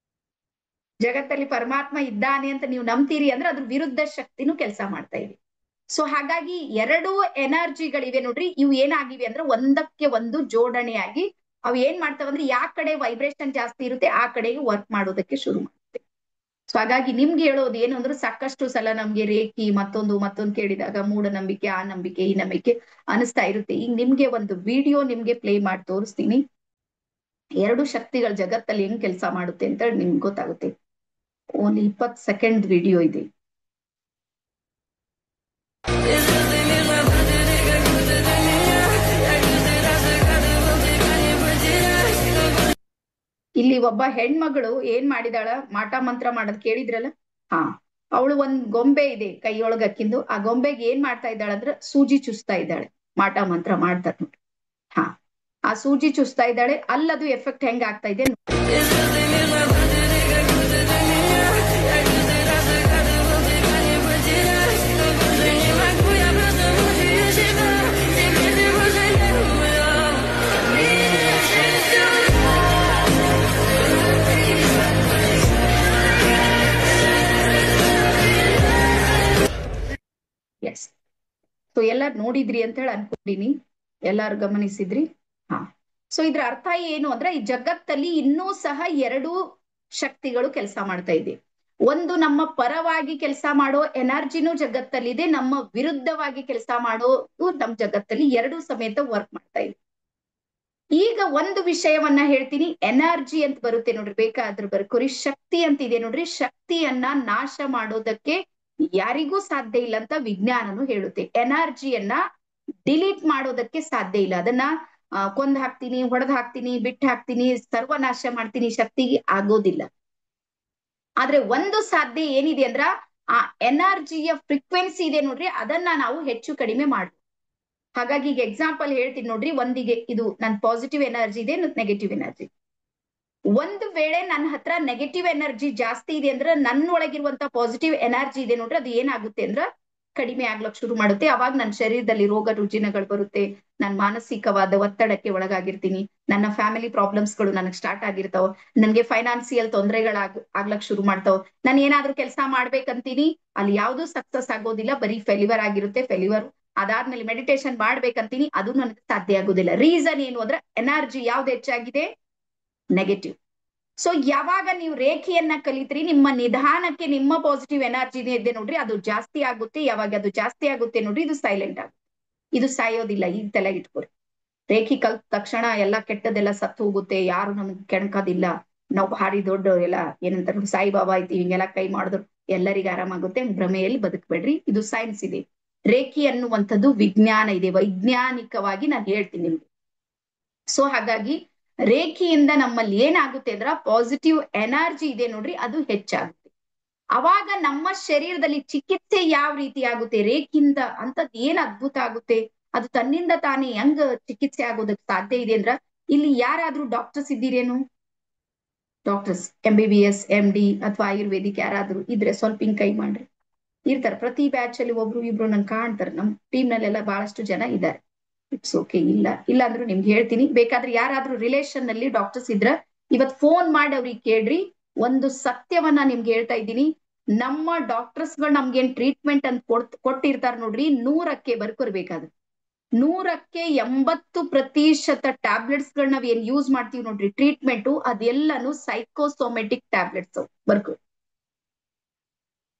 A: ಜಗತ್ತಲ್ಲಿ ಪರಮಾತ್ಮ ಇದ್ದಾನೆ ಅಂತ ನೀವು ನಂಬ್ತೀರಿ ಅಂದ್ರೆ ಅದ್ರ ವಿರುದ್ಧ ಶಕ್ತಿನೂ ಕೆಲಸ ಮಾಡ್ತಾ ಇದೆ. ಸೊ ಹಾಗಾಗಿ 2 ಎನರ್ಜಿಗಳಿವೆ ನೋಡ್ರಿ, ಇವು ಏನಾಗಿವೆ ಅಂದ್ರೆ ಒಂದಕ್ಕೆ ಒಂದು ಜೋಡಣೆಯಾಗಿ ಅವು ಏನ್ ಮಾಡ್ತಾವಂದ್ರೆ ಯಾ ಕಡೆ ವೈಬ್ರೇಷನ್ ಜಾಸ್ತಿ ಇರುತ್ತೆ ಆ ಕಡೆಗೆ ವರ್ಕ್ ಮಾಡೋದಕ್ಕೆ ಶುರು ಮಾಡುತ್ತೆ. ಸೊ ಹಾಗಾಗಿ ನಿಮ್ಗೆ ಹೇಳೋದು ಏನು ಅಂದ್ರೆ, ಸಾಕಷ್ಟು ಸಲ ನಮ್ಗೆ ರೇಖಿ ಮತ್ತೊಂದು ಕೇಳಿದಾಗ ಮೂಢನಂಬಿಕೆ, ಆ ನಂಬಿಕೆ, ಈ ನಂಬಿಕೆ ಅನಿಸ್ತಾ ಇರುತ್ತೆ. ಈಗ ನಿಮ್ಗೆ ಒಂದು ವಿಡಿಯೋ ನಿಮ್ಗೆ ಪ್ಲೇ ಮಾಡಿ ತೋರಿಸ್ತೀನಿ, 2 ಶಕ್ತಿಗಳ ಜಗತ್ತಲ್ಲಿ ಹೆಂಗ್ ಕೆಲಸ ಮಾಡುತ್ತೆ ಅಂತ ನಿಮ್ಗೆ ಗೊತ್ತಾಗುತ್ತೆ. ಓನ್ಲಿ 20 ಸೆಕೆಂಡ್ ವಿಡಿಯೋ ಇದೆ. ಇಲ್ಲಿ ಒಬ್ಬ ಹೆಣ್ಮಗಳು ಏನ್ ಮಾಡಿದಾಳ, ಮಾಟ ಮಂತ್ರ ಮಾಡೋದ್ ಕೇಳಿದ್ರಲ್ಲ? ಹಾ, ಅವಳು ಒಂದ್ ಗೊಂಬೆ ಇದೆ ಕೈಯೊಳಗ ಅಕ್ಕಿಂದು, ಆ ಗೊಂಬೆಗೆ ಏನ್ ಮಾಡ್ತಾ ಇದ್ದಾಳ ಅಂದ್ರೆ ಸೂಜಿ ಚುಸ್ತಾ ಇದ್ದಾಳೆ. ಮಾಟ ಮಂತ್ರ ಮಾಡ್ತಾರ ನೋಡ್ರಿ. ಹಾ, ಆ ಸೂಜಿ ಚುಸ್ತಾ ಇದ್ದಾಳೆ, ಅಲ್ಲದು ಎಫೆಕ್ಟ್ ಹೆಂಗ್ ಆಗ್ತಾ ಇದೆ. ಎಸ್, ಸೊ ಎಲ್ಲಾರು ನೋಡಿದ್ರಿ ಅಂತ ಹೇಳಿ ಅನ್ಕೊಂಡಿನಿ, ಎಲ್ಲಾರು ಗಮನಿಸಿದ್ರಿ. ಹಾ, ಸೊ ಇದ್ರ ಅರ್ಥ ಏನು ಅಂದ್ರೆ, ಈ ಜಗತ್ತಲ್ಲಿ ಇನ್ನೂ ಸಹ 2 ಶಕ್ತಿಗಳು ಕೆಲಸ ಮಾಡ್ತಾ ಇದೆ. ಒಂದು ನಮ್ಮ ಪರವಾಗಿ ಕೆಲಸ ಮಾಡೋ ಎನರ್ಜಿನೂ ಜಗತ್ತಲ್ಲಿದೆ, ನಮ್ಮ ವಿರುದ್ಧವಾಗಿ ಕೆಲಸ ಮಾಡೋದು ನಮ್ ಜಗತ್ತಲ್ಲಿ 2 ಸಮೇತ ವರ್ಕ್ ಮಾಡ್ತಾ ಇದೆ. ಈಗ ಒಂದು ವಿಷಯವನ್ನ ಹೇಳ್ತೀನಿ, ಎನರ್ಜಿ ಅಂತ ಬರುತ್ತೆ ನೋಡ್ರಿ, ಬೇಕಾದ್ರೂ ಬರ್ಕೋರಿ. ಶಕ್ತಿ ಅಂತ ಇದೆ ನೋಡ್ರಿ, ಶಕ್ತಿಯನ್ನ ನಾಶ ಮಾಡೋದಕ್ಕೆ ಯಾರಿಗೂ ಸಾಧ್ಯ ಇಲ್ಲ ಅಂತ ವಿಜ್ಞಾನನು ಹೇಳುತ್ತೆ. ಎನರ್ಜಿಯನ್ನ ಡಿಲೀಟ್ ಮಾಡೋದಕ್ಕೆ ಸಾಧ್ಯ ಇಲ್ಲ, ಅದನ್ನ ಕೊಂದ್ ಹಾಕ್ತೀನಿ, ಹೊಡೆದ್ ಹಾಕ್ತೀನಿ, ಬಿಟ್ಟು ಹಾಕ್ತೀನಿ, ಸರ್ವನಾಶ ಮಾಡ್ತೀನಿ, ಶಕ್ತಿಗೆ ಆಗೋದಿಲ್ಲ. ಆದ್ರೆ ಒಂದು ಸಾಧ್ಯ ಏನಿದೆ ಅಂದ್ರ, ಆ ಎನರ್ಜಿಯ ಫ್ರೀಕ್ವೆನ್ಸಿ ಇದೆ ನೋಡ್ರಿ, ಅದನ್ನ ನಾವು ಹೆಚ್ಚು ಕಡಿಮೆ ಮಾಡ್ತೀವಿ. ಹಾಗಾಗಿ ಈಗ ಎಕ್ಸಾಂಪಲ್ ಹೇಳ್ತೀನಿ ನೋಡ್ರಿ, ಒಂದಿಗೆ ಇದು ನನ್ ಪಾಸಿಟಿವ್ ಎನರ್ಜಿ ಇದೆ, ನೆಗೆಟಿವ್ ಎನರ್ಜಿ. ಒಂದು ವೇಳೆ ನನ್ನ ಹತ್ರ ನೆಗೆಟಿವ್ ಎನರ್ಜಿ ಜಾಸ್ತಿ ಇದೆ ಅಂದ್ರೆ ನನ್ನ ಒಳಗಿರುವಂತ ಪಾಸಿಟಿವ್ ಎನರ್ಜಿ ಇದೆ ನೋಡ್ರಿ, ಅದು ಏನಾಗುತ್ತೆ ಅಂದ್ರ ಕಡಿಮೆ ಆಗ್ಲಕ್ ಶುರು ಮಾಡುತ್ತೆ. ಅವಾಗ ನನ್ನ ಶರೀರದಲ್ಲಿ ರೋಗ ರುಜಿನಗಳು ಬರುತ್ತೆ, ನಾನು ಮಾನಸಿಕವಾದ ಒತ್ತಡಕ್ಕೆ ಒಳಗಾಗಿರ್ತೀನಿ, ನನ್ನ ಫ್ಯಾಮಿಲಿ ಪ್ರಾಬ್ಲಮ್ಸ್ ಗಳು ನನಗೆ ಸ್ಟಾರ್ಟ್ ಆಗಿರ್ತಾವ, ನನ್ಗೆ ಫೈನಾನ್ಸಿಯಲ್ ಆಗ್ಲಕ್ ಶುರು ಮಾಡ್ತಾವ. ನಾನು ಏನಾದ್ರೂ ಕೆಲಸ ಮಾಡ್ಬೇಕಂತೀನಿ, ಅಲ್ಲಿ ಯಾವ್ದು ಸಕ್ಸಸ್ ಆಗೋದಿಲ್ಲ, ಬರೀ ಫೆಲ್ಯೂರ್ ಆಗಿರುತ್ತೆ, ಫೆಲ್ಯೂರ್. ಅದಾದ್ಮೇಲೆ ಮೆಡಿಟೇಷನ್ ಮಾಡ್ಬೇಕಂತೀನಿ, ಅದು ನನಗೆ ಸಾಧ್ಯ ಆಗೋದಿಲ್ಲ. ರೀಸನ್ ಏನು ಅಂದ್ರೆ ಎನರ್ಜಿ ಯಾವ್ದು ಹೆಚ್ಚಾಗಿದೆ, ನೆಗೆಟಿವ್. ಸೊ ಯಾವಾಗ ನೀವು ರೇಖೆಯನ್ನ ಕಲಿತ್ರಿ, ನಿಮ್ಮ ನಿಧಾನಕ್ಕೆ ನಿಮ್ಮ ಪಾಸಿಟಿವ್ ಎನರ್ಜಿ ಇದೆ ನೋಡ್ರಿ, ಅದು ಜಾಸ್ತಿ ಆಗುತ್ತೆ. ಯಾವಾಗ ಅದು ಜಾಸ್ತಿ ಆಗುತ್ತೆ ನೋಡ್ರಿ, ಇದು ಸೈಲೆಂಟ್ ಆಗುತ್ತೆ, ಇದು ಸಾಯೋದಿಲ್ಲ. ಈಗ ತಲೆ ಇಟ್ಕೊರಿ, ರೇಖೆ ಕಲ್ತ ತಕ್ಷಣ ಎಲ್ಲ ಕೆಟ್ಟದೆಲ್ಲ ಸತ್ತು ಹೋಗುತ್ತೆ, ಯಾರು ನಮ್ಗೆ ಕೆಣಕೋದಿಲ್ಲ, ನಾವು ಭಾರಿ ದೊಡ್ಡ ಎಲ್ಲ ಏನಂತಾರ ಸಾಯಿಬಾಬಾ ಐತಿ ಹಿಂಗೆಲ್ಲ ಕೈ ಮಾಡಿದ್ರು ಎಲ್ಲರಿಗೂ ಆರಾಮಾಗುತ್ತೆ, ಭ್ರಮೆಯಲ್ಲಿ ಬದುಕಬೇಡ್ರಿ. ಇದು ಸೈನ್ಸ್ ಇದೆ. ರೇಖೆ ಅನ್ನುವಂಥದ್ದು ವಿಜ್ಞಾನ ಇದೆ, ವೈಜ್ಞಾನಿಕವಾಗಿ ನಾನು ಹೇಳ್ತೀನಿ ನಿಮ್ಗೆ. ಸೊ ಹಾಗಾಗಿ ರೇಖೆಯಿಂದ ನಮ್ಮಲ್ಲಿ ಏನಾಗುತ್ತೆ ಅಂದ್ರ ಪಾಸಿಟಿವ್ ಎನರ್ಜಿ ಇದೆ ನೋಡ್ರಿ, ಅದು ಹೆಚ್ಚಾಗುತ್ತೆ. ಅವಾಗ ನಮ್ಮ ಶರೀರದಲ್ಲಿ ಚಿಕಿತ್ಸೆ ಯಾವ ರೀತಿ ಆಗುತ್ತೆ ರೇಖೆಯಿಂದ ಅಂತದ್ ಏನ್ ಅದ್ಭುತ ಆಗುತ್ತೆ, ಅದು ತನ್ನಿಂದ ತಾನೇ ಹೆಂಗ್ ಚಿಕಿತ್ಸೆ ಆಗೋದಕ್ಕೆ ಸಾಧ್ಯ ಇದೆ ಅಂದ್ರ, ಇಲ್ಲಿ ಯಾರಾದ್ರೂ ಡಾಕ್ಟರ್ಸ್ ಇದ್ದೀರೇನು? ಡಾಕ್ಟರ್ಸ್ MBBS MD ಅಥವಾ ಆಯುರ್ವೇದಿಕ್ ಯಾರಾದ್ರೂ ಇದ್ರೆ ಸ್ವಲ್ಪ ಹಿಂಗ್ ಕೈ ಮಾಡ್ರಿ. ಇರ್ತಾರೆ ಪ್ರತಿ ಬ್ಯಾಚ್ ಅಲ್ಲಿ ಒಬ್ರು ಇಬ್ರು ನನ್ ಕಾಣ್ತಾರೆ, ನಮ್ ಟೀಮ್ ನಲ್ಲೆಲ್ಲ ಬಹಳಷ್ಟು ಜನ ಇದ್ದಾರೆ. ಇಟ್ಸ್ ಓಕೆ, ಇಲ್ಲ ಅಂದ್ರೂ ನಿಮ್ಗೆ ಹೇಳ್ತೀನಿ. ಬೇಕಾದ್ರೆ ಯಾರಾದ್ರೂ ರಿಲೇಷನ್ ನಲ್ಲಿ ಡಾಕ್ಟರ್ಸ್ ಇದ್ರ ಇವತ್ ಫೋನ್ ಮಾಡಿ ಅವ್ರಿಗೆ ಕೇಳ್ರಿ. ಒಂದು ಸತ್ಯವನ್ನ ನಿಮ್ಗೆ ಹೇಳ್ತಾ ಇದ್ದೀನಿ, ನಮ್ಮ ಡಾಕ್ಟರ್ಸ್ ಗಳು ನಮ್ಗೇನ್ ಟ್ರೀಟ್ಮೆಂಟ್ ಅಂತ ಕೊಟ್ಟಿರ್ತಾರ ನೋಡ್ರಿ, 100ಕ್ಕೆ ಬರ್ಕೊರ್ಬೇಕಾದ್ರೆ 100ಕ್ಕೆ 80% ಟ್ಯಾಬ್ಲೆಟ್ಸ್ ಗಳನ್ನ ನಾವ್ ಏನ್ ಯೂಸ್ ಮಾಡ್ತೀವಿ ನೋಡ್ರಿ ಟ್ರೀಟ್ಮೆಂಟ್, ಅದೆಲ್ಲಾನು ಸೈಕೋಸೊಮೆಟಿಕ್ ಟ್ಯಾಬ್ಲೆಟ್ಸ್ ಬರ್ಕೊ.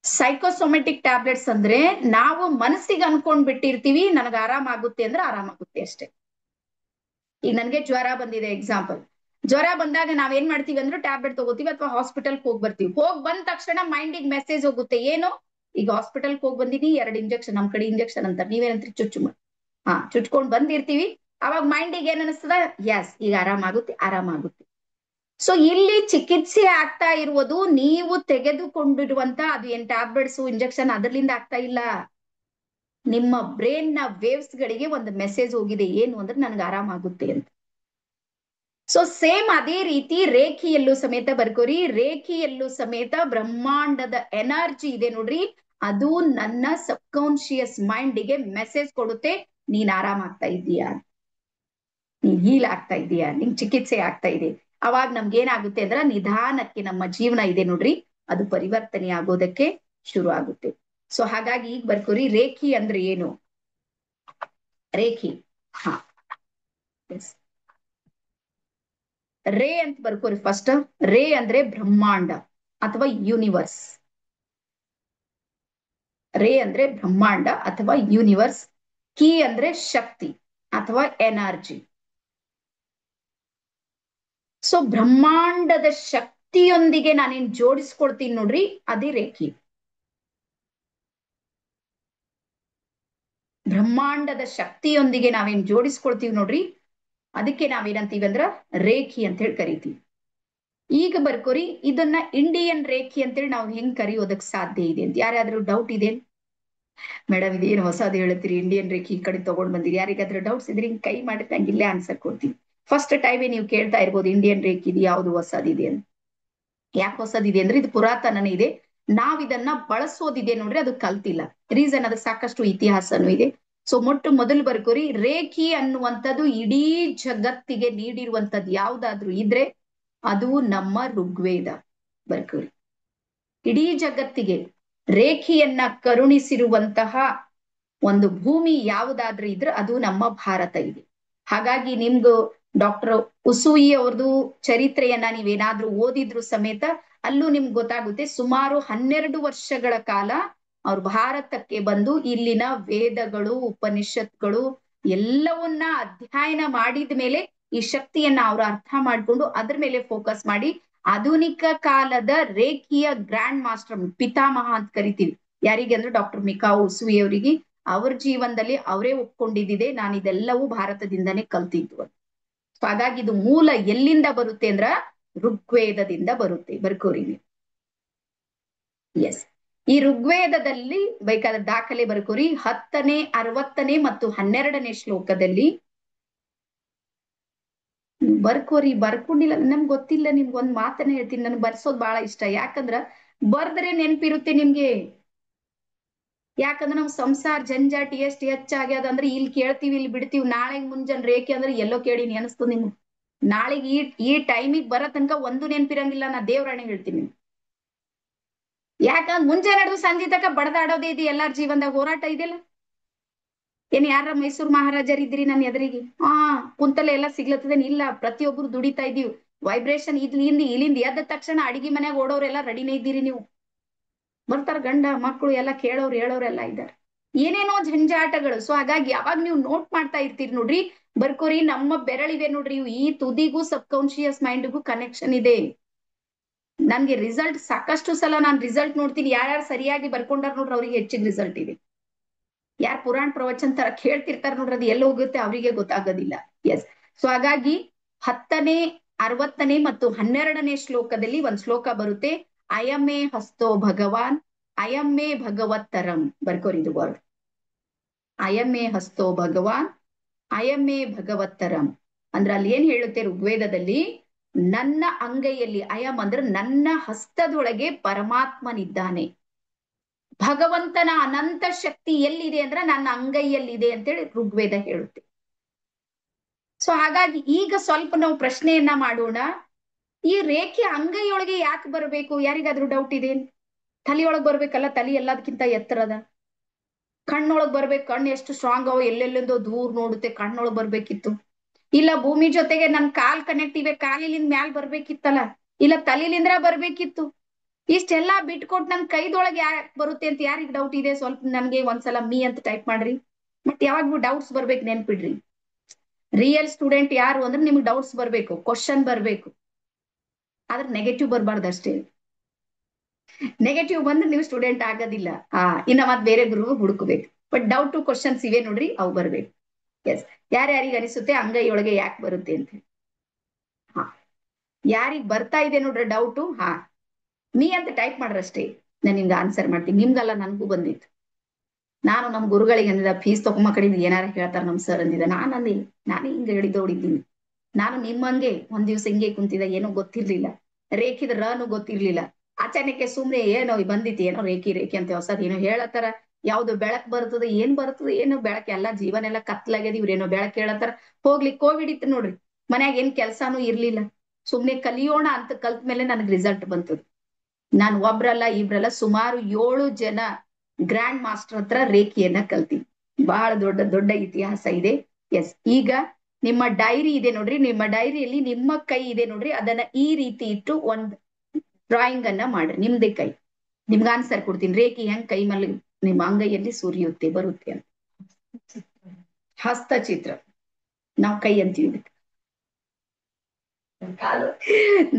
A: ಸೈಕೋಸೊಮೆಟಿಕ್ ಟ್ಯಾಬ್ಲೆಟ್ಸ್ ಅಂದ್ರೆ ನಾವು ಮನಸ್ಸಿಗೆ ಅನ್ಕೊಂಡ್ ಬಿಟ್ಟಿರ್ತೀವಿ ನನಗ ಆರಾಮಾಗುತ್ತೆ ಅಂದ್ರೆ ಆರಾಮಾಗುತ್ತೆ ಅಷ್ಟೇ. ಈಗ ನನ್ಗೆ ಜ್ವರ ಬಂದಿದೆ ಎಕ್ಸಾಂಪಲ್, ಜ್ವರ ಬಂದಾಗ ನಾವೇನ್ ಮಾಡ್ತೀವಿ ಅಂದ್ರೆ ಟ್ಯಾಬ್ಲೆಟ್ ತಗೋತೀವಿ ಅಥವಾ ಹಾಸ್ಪಿಟಲ್ ಹೋಗಿ ಬರ್ತೀವಿ. ಹೋಗ್ ಬಂದ ತಕ್ಷಣ ಮೈಂಡಿಗೆ ಮೆಸೇಜ್ ಹೋಗುತ್ತೆ, ಏನು ಈಗ ಹಾಸ್ಪಿಟಲ್ ಹೋಗಿ ಬಂದಿನಿ 2 ಇಂಜೆಕ್ಷನ್, ನಮ್ ಕಡೆ ಇಂಜೆಕ್ಷನ್ ಅಂತಾರೆ, ನೀವೇನಂತ್ರಿ ಚುಚ್ಕೊಂಡ್ ಬಂದಿರ್ತೀವಿ. ಅವಾಗ ಮೈಂಡಿಗೆ ಏನ್ ಅನಿಸ್ತದ, ಎಸ್ ಈಗ ಆರಾಮಾಗುತ್ತೆ. ಸೊ ಇಲ್ಲಿ ಚಿಕಿತ್ಸೆ ಆಗ್ತಾ ಇರುವುದು ನೀವು ತೆಗೆದುಕೊಂಡಿರುವಂತ ಅದು ಏನ್ ಟ್ಯಾಬ್ಲೆಟ್ಸ್ ಇಂಜೆಕ್ಷನ್ ಅದರ್ಲಿಂದ ಆಗ್ತಾ ಇಲ್ಲ, ನಿಮ್ಮ ಬ್ರೈನ್ ನ ವೇವ್ಸ್ ಗಳಿಗೆ ಒಂದು ಮೆಸೇಜ್ ಹೋಗಿದೆ, ಏನು ಅಂದ್ರೆ ನನ್ಗೆ ಆರಾಮಾಗುತ್ತೆ ಅಂತ. ಸೊ ಸೇಮ್ ಅದೇ ರೀತಿ ರೇಖೆಯಲ್ಲೂ ಸಮೇತ ಬರ್ಕೋರಿ, ರೇಖೆಯಲ್ಲೂ ಸಮೇತ ಬ್ರಹ್ಮಾಂಡದ ಎನರ್ಜಿ ಇದೆ ನೋಡ್ರಿ, ಅದು ನನ್ನ ಸಬ್ ಕಾನ್ಶಿಯಸ್ ಮೈಂಡ್ಗೆ ಮೆಸೇಜ್ ಕೊಡುತ್ತೆ, ನೀನ್ ಆರಾಮಾಗ್ತಾ ಇದ್ದೀಯಾ, ನೀನ್ ಹೀಲ್ ಆಗ್ತಾ ಇದೀಯಾ, ನಿಂಗ್ ಚಿಕಿತ್ಸೆ ಆಗ್ತಾ ಇದೆ. ಅವಾಗ ನಮ್ಗೆ ಏನಾಗುತ್ತೆ ಅಂದ್ರ ನಿಧಾನಕ್ಕೆ ನಮ್ಮ ಜೀವನ ಇದೆ ನೋಡ್ರಿ, ಅದು ಪರಿವರ್ತನೆ ಆಗೋದಕ್ಕೆ ಶುರು ಆಗುತ್ತೆ. ಸೊ ಹಾಗಾಗಿ ಈಗ ಬರ್ಕೋರಿ, ರೇಖಿ ಅಂದ್ರೆ ಏನು? ರೇಖಿ, ಹಾ ರೇ ಅಂತ ಬರ್ಕೋರಿ ಫಸ್ಟ್. ರೇ ಅಂದ್ರೆ ಬ್ರಹ್ಮಾಂಡ ಅಥವಾ ಯೂನಿವರ್ಸ್. ರೇ ಅಂದ್ರೆ ಬ್ರಹ್ಮಾಂಡ ಅಥವಾ ಯೂನಿವರ್ಸ್. ಕೀ ಅಂದ್ರೆ ಶಕ್ತಿ ಅಥವಾ ಎನರ್ಜಿ. ಸೊ ಬ್ರಹ್ಮಾಂಡದ ಶಕ್ತಿಯೊಂದಿಗೆ ನಾನೇನ್ ಜೋಡಿಸ್ಕೊಳ್ತೀನಿ ನೋಡ್ರಿ, ಅದೇ ರೇಖಿ. ಬ್ರಹ್ಮಾಂಡದ ಶಕ್ತಿಯೊಂದಿಗೆ ನಾವೇನ್ ಜೋಡಿಸ್ಕೊಳ್ತೀವಿ ನೋಡ್ರಿ, ಅದಕ್ಕೆ ನಾವೇನಂತೀವಿ ಅಂದ್ರ ರೇಖಿ ಅಂತ ಹೇಳಿ ಕರಿತೀವಿ. ಈಗ ಬರ್ಕೋರಿ, ಇದನ್ನ ಇಂಡಿಯನ್ ರೇಖಿ ಅಂತೇಳಿ ನಾವು ಹೆಂಗ್ ಕರೆಯೋದಕ್ ಸಾಧ್ಯ ಇದೆ ಅಂತ ಯಾರಾದ್ರೂ ಡೌಟ್ ಇದೆ? ಮೇಡಮ್ ಇದೇನು ಹೊಸದು ಹೇಳ್ತೀರಿ, ಇಂಡಿಯನ್ ರೇಖಿ ಈ ಕಡೆ ತಗೊಂಡ್ ಬಂದಿರಿ, ಯಾರಿಗಾದ್ರೂ ಡೌಟ್ಸ್ ಇದ್ರೆ ಹಿಂಗ್ ಕೈ ಮಾಡಿ ನಂಗೆ ಇಲ್ಲೇ ಆನ್ಸರ್ ಕೊಡ್ತೀನಿ. ಫಸ್ಟ್ ಟೈಮೇ ನೀವು ಕೇಳ್ತಾ ಇರ್ಬೋದು ಇಂಡಿಯನ್ ರೇಖಿ ಇದು ಯಾವ್ದು ಹೊಸದಿದೆ ಅಂತ. ಯಾಕೆ ಹೊಸದಿದೆ ಅಂದ್ರೆ ಇದು ಪುರಾತನನೇ ಇದೆ, ನಾವ್ ಇದನ್ನ ಬಳಸೋದಿದೆ ನೋಡ್ರಿ, ಅದು ಕಲ್ತಿಲ್ಲ. ರೀಸನ್ ಅದಕ್ಕೆ ಸಾಕಷ್ಟು ಇತಿಹಾಸನೂ ಇದೆ. ಸೊ ಮೊದಲು ಬರ್ಕೋರಿ, ರೇಖಿ ಅನ್ನುವಂಥದ್ದು ಇಡೀ ಜಗತ್ತಿಗೆ ನೀಡಿರುವಂತದ್ದು ಯಾವ್ದಾದ್ರು ಇದ್ರೆ ಅದು ನಮ್ಮ ಋಗ್ವೇದ. ಬರ್ಕೋರಿ, ಇಡೀ ಜಗತ್ತಿಗೆ ರೇಖೆಯನ್ನ ಕರುಣಿಸಿರುವಂತಹ ಒಂದು ಭೂಮಿ ಯಾವುದಾದ್ರೂ ಇದ್ರೆ ಅದು ನಮ್ಮ ಭಾರತ ಇದೆ. ಹಾಗಾಗಿ ನಿಮ್ದು ಡಾಕ್ಟರ್ ಉಸೂಯಿ ಅವ್ರದ್ದು ಚರಿತ್ರೆಯನ್ನ ನೀವೇನಾದ್ರೂ ಓದಿದ್ರು ಸಮೇತ ಅಲ್ಲೂ ನಿಮ್ಗೆ ಗೊತ್ತಾಗುತ್ತೆ, ಸುಮಾರು 12 ವರ್ಷಗಳ ಕಾಲ ಅವ್ರು ಭಾರತಕ್ಕೆ ಬಂದು ಇಲ್ಲಿನ ವೇದಗಳು ಉಪನಿಷತ್ಗಳು ಎಲ್ಲವನ್ನ ಅಧ್ಯಯನ ಮಾಡಿದ ಮೇಲೆ ಈ ಶಕ್ತಿಯನ್ನ ಅವ್ರು ಅರ್ಥ ಮಾಡ್ಕೊಂಡು ಅದ್ರ ಮೇಲೆ ಫೋಕಸ್ ಮಾಡಿ ಆಧುನಿಕ ಕಾಲದ ರೇಖಿಯ ಗ್ರ್ಯಾಂಡ್ ಮಾಸ್ಟರ್ ಪಿತಾಮಹ ಅಂತ ಕರಿತೀವಿ. ಯಾರಿಗೆ ಅಂದ್ರೆ ಡಾಕ್ಟರ್ ಮಿಕಾವ್ ಉಸುಯಿ ಅವರಿಗೆ, ಅವ್ರ ಜೀವನದಲ್ಲಿ ಅವರೇ ಒಪ್ಕೊಂಡಿದ್ದಿದೆ ನಾನು ಇದೆಲ್ಲವೂ ಭಾರತದಿಂದನೇ ಕಲ್ತಿದ್ದು. ಹಾಗಾಗಿ ಇದು ಮೂಲ ಎಲ್ಲಿಂದ ಬರುತ್ತೆ ಅಂದ್ರ ಋಗ್ವೇದದಿಂದ ಬರುತ್ತೆ. ಬರ್ಕೋರಿ. ಎಸ್, ಈ ಋಗ್ವೇದದಲ್ಲಿ ಬೇಕಾದ್ರೆ ದಾಖಲೆ ಬರ್ಕೋರಿ 10ನೇ 60ನೇ ಮತ್ತು 12ನೇ ಶ್ಲೋಕದಲ್ಲಿ ಬರ್ಕೋರಿ. ಬರ್ಕೊಂಡಿಲ್ಲ ನಮ್ಗೆ ಗೊತ್ತಿಲ್ಲ. ನಿಮ್ಗೊಂದ್ ಮಾತನ್ನ ಹೇಳ್ತೀನಿ, ನನ್ಗೆ ಬರ್ಸೋದ್ ಬಹಳ ಇಷ್ಟ. ಯಾಕಂದ್ರ ಬರ್ದ್ರೆ ನೆನ್ಪಿರುತ್ತೆ ನಿಮ್ಗೆ. ಯಾಕಂದ್ರೆ ನಮ್ ಸಂಸಾರ ಜಂಜಾಟಿ ಎಷ್ಟ್ ಹೆಚ್ಚಾಗ್ಯದ ಅಂದ್ರೆ ಇಲ್ಲಿ ಕೇಳ್ತೀವಿ ಇಲ್ಲಿ ಬಿಡ್ತೀವಿ. ನಾಳೆಗ್ ಮುಂಜಾನೆ ರೇಖೆ ಅಂದ್ರೆ ಎಲ್ಲೋ ಕೇಳಿನಿ ಅನಿಸ್ತು ನಿಮ್ಗೆ. ನಾಳೆಗ್ ಈ ಟೈಮಿಗೆ ಬರೋ ತನಕ ಒಂದು ನೆನ್ಪಿರಂಗಿಲ್ಲ. ನಾ ದೇವ್ರಾಣೆ ಹೇಳ್ತೀನಿ. ಯಾಕಂದ್ರೆ ಮುಂಜಾನೆ ನಡೆದು ಸಂಜೆ ತನಕ ಬಡದಾಡೋದೇ ಇದೆ. ಎಲ್ಲಾರ ಜೀವನದಾಗ ಹೋರಾಟ ಇದೆಯಲ್ಲ. ಏನ್ ಯಾರ ಮೈಸೂರು ಮಹಾರಾಜರ್ ಇದ್ರಿ ನನ್ನ ಎದುರಿಗೆ? ಕುಂತಲೆ ಎಲ್ಲ ಸಿಗ್ಲತ್ತದೇನ್? ಇಲ್ಲ, ಪ್ರತಿಯೊಬ್ರು ದುಡಿತಾ ಇದೀವಿ. ವೈಬ್ರೇಷನ್ ಇಲ್ಲಿಂದ ಎದ್ದ ತಕ್ಷಣ ಅಡಿಗೆ ಮನ್ಯಾಗ ಓಡೋರೆಲ್ಲ ರೆಡಿನೇ ಇದ್ದೀರಿ ನೀವು. ಬರ್ತಾರ ಗಂಡ ಮಕ್ಕಳು ಎಲ್ಲ ಕೇಳೋರು ಹೇಳೋರೆಲ್ಲ ಇದ್ದಾರೆ. ಏನೇನೋ ಜಂಜಾಟಗಳು. ಸೊ ಹಾಗಾಗಿ ಯಾವಾಗ ನೀವು ನೋಟ್ ಮಾಡ್ತಾ ಇರ್ತೀರಿ ನೋಡ್ರಿ, ಬರ್ಕೋರಿ. ನಮ್ಮ ಬೆರಳಿವೆ ನೋಡ್ರಿ, ಈ ತುದಿಗೂ ಸಬ್ ಕಾನ್ಶಿಯಸ್ ಮೈಂಡ್ಗೂ ಕನೆಕ್ಷನ್ ಇದೆ. ನನ್ಗೆ ರಿಸಲ್ಟ್ ಸಾಕಷ್ಟು ಸಲ ನಾನು ರಿಸಲ್ಟ್ ನೋಡ್ತೀನಿ. ಯಾರ್ಯಾರು ಸರಿಯಾಗಿ ಬರ್ಕೊಂಡಾರ ನೋಡ್ರಿ ಅವ್ರಿಗೆ ಹೆಚ್ಚಿಗೆ ರಿಸಲ್ಟ್ ಇದೆ. ಯಾರು ಪುರಾಣ ಪ್ರವಚನ ತರ ಕೇಳ್ತಿರ್ತಾರ ನೋಡ್ರಿ, ಅದು ಎಲ್ಲಿ ಹೋಗುತ್ತೆ ಅವರಿಗೆ ಗೊತ್ತಾಗೋದಿಲ್ಲ. ಎಸ್. ಸೊ ಹಾಗಾಗಿ 10ನೇ 60ನೇ ಮತ್ತು 12ನೇ ಶ್ಲೋಕದಲ್ಲಿ ಒಂದ್ ಶ್ಲೋಕ ಬರುತ್ತೆ. ಅಯಮೇ ಹಸ್ತೋ ಭಗವಾನ್ ಅಯಮ್ಮೇ ಭಗವತ್ತರಂ. ಬರ್ಕೋರಿ ಇದು ವರ್ಡ್. ಅಯಮೇ ಹಸ್ತೋ ಭಗವಾನ್ ಅಯಮ್ಮೇ ಭಗವತ್ತರಂ ಅಂದ್ರೆ ಅಲ್ಲಿ ಏನ್ ಹೇಳುತ್ತೆ ಋಗ್ವೇದದಲ್ಲಿ, ನನ್ನ ಅಂಗೈಯಲ್ಲಿ, ಅಯಂ ಅಂದ್ರೆ ನನ್ನ ಹಸ್ತದೊಳಗೆ ಪರಮಾತ್ಮನಿದ್ದಾನೆ. ಭಗವಂತನ ಅನಂತ ಶಕ್ತಿ ಎಲ್ಲಿದೆ ಅಂದ್ರೆ ನನ್ನ ಅಂಗೈಯಲ್ಲಿದೆ ಅಂತೇಳಿ ಋಗ್ವೇದ ಹೇಳುತ್ತೆ. ಸೊ ಹಾಗಾಗಿ ಈಗ ಸ್ವಲ್ಪ ನಾವು ಪ್ರಶ್ನೆಯನ್ನ ಮಾಡೋಣ. ಈ ರೇಖೆ ಅಂಗೈಯೊಳಗೆ ಯಾಕೆ ಬರಬೇಕು? ಯಾರಿಗಾದ್ರೂ ಡೌಟ್ ಇದೆ? ತಲೆಯೊಳಗ್ ಬರ್ಬೇಕಲ್ಲ, ತಲೆ ಎಲ್ಲದಕ್ಕಿಂತ ಎತ್ತರದ. ಕಣ್ಣೊಳಗ್ ಬರ್ಬೇಕು, ಕಣ್ಣು ಎಷ್ಟು ಸ್ಟ್ರಾಂಗ್ ಅವ, ಎಲ್ಲೆಲ್ಲಿಂದೋ ದೂರ್ ನೋಡುತ್ತೆ, ಕಣ್ಣೊಳಗ್ ಬರ್ಬೇಕಿತ್ತು. ಇಲ್ಲ ಭೂಮಿ ಜೊತೆಗೆ ನನ್ ಕಾಲ್ ಕನೆಕ್ಟ್ ಇವೆ, ಕಾಲಿಲಿಂದ ಮ್ಯಾಲ್ ಬರ್ಬೇಕಿತ್ತಲ್ಲ. ಇಲ್ಲ ತಲೆಲಿಂದ್ರ ಬರ್ಬೇಕಿತ್ತು. ಇಷ್ಟೆಲ್ಲಾ ಬಿಟ್ಕೊಟ್ ನನ್ ಕೈದೊಳಗೆ ಯಾಕೆ ಬರುತ್ತೆ ಅಂತ ಯಾರಿಗ್ ಡೌಟ್ ಇದೆ? ಸ್ವಲ್ಪ ನನ್ಗೆ ಒಂದ್ಸಲ ಮೀ ಅಂತ ಟೈಪ್ ಮಾಡ್ರಿ. ಬಟ್ ಯಾವಾಗ್ಲೂ ಡೌಟ್ಸ್ ಬರ್ಬೇಕು, ನೆನ್ಪಿಡ್ರಿ. ರಿಯಲ್ ಸ್ಟೂಡೆಂಟ್ ಯಾರು ಅಂದ್ರೆ ನಿಮ್ಗೆ ಡೌಟ್ಸ್ ಬರ್ಬೇಕು, ಕ್ವಶನ್ ಬರ್ಬೇಕು. ಆದ್ರೆ ನೆಗೆಟಿವ್ ಬರ್ಬಾರ್ದು ಅಷ್ಟೇ. ನೆಗೆಟಿವ್ ಬಂದ್ರೆ ನೀವು ಸ್ಟೂಡೆಂಟ್ ಆಗೋದಿಲ್ಲ. ಇನ್ನ ಮತ್ ಬೇರೆ ಗುರು ಹುಡುಕ್ಬೇಕು. ಬಟ್ ಡೌಟ್ ಟು ಕ್ವಶನ್ಸ್ ಇವೆ ನೋಡ್ರಿ, ಅವು ಬರ್ಬೇಕು. ಎಸ್. ಯಾರ್ಯಾರಿಗೆ ಅನಿಸುತ್ತೆ ಅಂಗೈಯೊಳಗೆ ಯಾಕೆ ಬರುತ್ತೆ ಅಂತ? ಹಾ, ಯಾರಿಗ್ ಬರ್ತಾ ಇದೆ ನೋಡ್ರಿ ಡೌಟು, ಮೀ ಅಂತ ಟೈಪ್ ಮಾಡ್ರಷ್ಟೇ. ನಾನು ನಿಮ್ಗೆ ಆನ್ಸರ್ ಮಾಡ್ತೀನಿ. ನಿಮ್ಗಲ್ಲ, ನನ್ಗೂ ಬಂದಿತ್ತು. ನಾನು ನಮ್ ಗುರುಗಳಿಗೆ ಅಂದಿದ್ದ, ಫೀಸ್ ತಗೊಂಬ ಕಡೆ ಏನಾರ ಹೇಳ್ತಾರ ನಮ್ ಸರ್ ಅಂದಿದ್ದ. ನಾನೇ ಹಿಂಗ ಹಿಡಿದೋಡಿದ್ದೀನಿ. ನಾನು ನಿಮ್ಮಂಗೆ ಒಂದ್ ದಿವ್ಸ ಹಿಂಗೆ ಕುಂತಿದ್ದ, ಏನೋ ಗೊತ್ತಿರ್ಲಿಲ್ಲ. ರೇಖಿದ ರನು ಗೊತ್ತಿರ್ಲಿಲ್ಲ. ಅಚಾನಕ್ಕೆ ಸುಮ್ನೆ ಏನೋ ಬಂದಿತ್ತು, ಏನೋ ರೇಖಿ ರೇಖಿ ಅಂತ ಹೊಸದ್ ಏನೋ ಹೇಳತ್ತಾರ. ಯಾವ್ದು ಬೆಳಕ್ ಬರ್ತದ, ಏನ್ ಬರ್ತದ, ಏನೋ ಬೆಳಕ್, ಎಲ್ಲಾ ಜೀವನ ಎಲ್ಲ ಕತ್ಲಾಗ್ಯದ, ಇವ್ರೇನೋ ಬೆಳಕ್ ಹೇಳತ್ತಾರ. ಹೋಗ್ಲಿ, ಕೋವಿಡ್ ಇತ್ತು ನೋಡ್ರಿ, ಮನ್ಯಾಗ ಏನ್ ಕೆಲ್ಸಾನು ಇರ್ಲಿಲ್ಲ. ಸುಮ್ನೆ ಕಲಿಯೋಣ ಅಂತ ಕಲ್ತ್ ಮೇಲೆ ನನಗ್ ರಿಸಲ್ಟ್ ಬಂತು. ನಾನು ಒಬ್ರಲ್ಲ ಇಬ್ರಲ್ಲ ಸುಮಾರು 7 ಜನ ಗ್ರ್ಯಾಂಡ್ ಮಾಸ್ಟರ್ ಹತ್ರ ರೇಖಿಯನ್ನ ಕಲ್ತೀನಿ. ಬಹಳ ದೊಡ್ಡ ದೊಡ್ಡ ಇತಿಹಾಸ ಇದೆ. ಎಸ್. ಈಗ ನಿಮ್ಮ ಡೈರಿ ಇದೆ ನೋಡ್ರಿ, ನಿಮ್ಮ ಡೈರಿಯಲ್ಲಿ ನಿಮ್ಮ ಕೈ ಇದೆ ನೋಡ್ರಿ, ಅದನ್ನ ಈ ರೀತಿ ಇಟ್ಟು ಒಂದ್ ಡ್ರಾಯಿಂಗ್ ಅನ್ನ ಮಾಡ್ರಿ. ನಿಮ್ದೇ ಕೈ. ನಿಮ್ಗೆ ಆನ್ಸರ್ ಕೊಡ್ತೀನಿ, ರೇಖಿ ಹೆಂಗ್ ಕೈ ಮೇಲೆ ನಿಮ್ಮ ಅಂಗೈಯಲ್ಲಿ ಸುರಿಯುತ್ತೆ ಬರುತ್ತೆ ಅಂತ. ಹಸ್ತಚಿತ್ರ ನಾವ್ ಕೈ ಅಂತೀವಿ.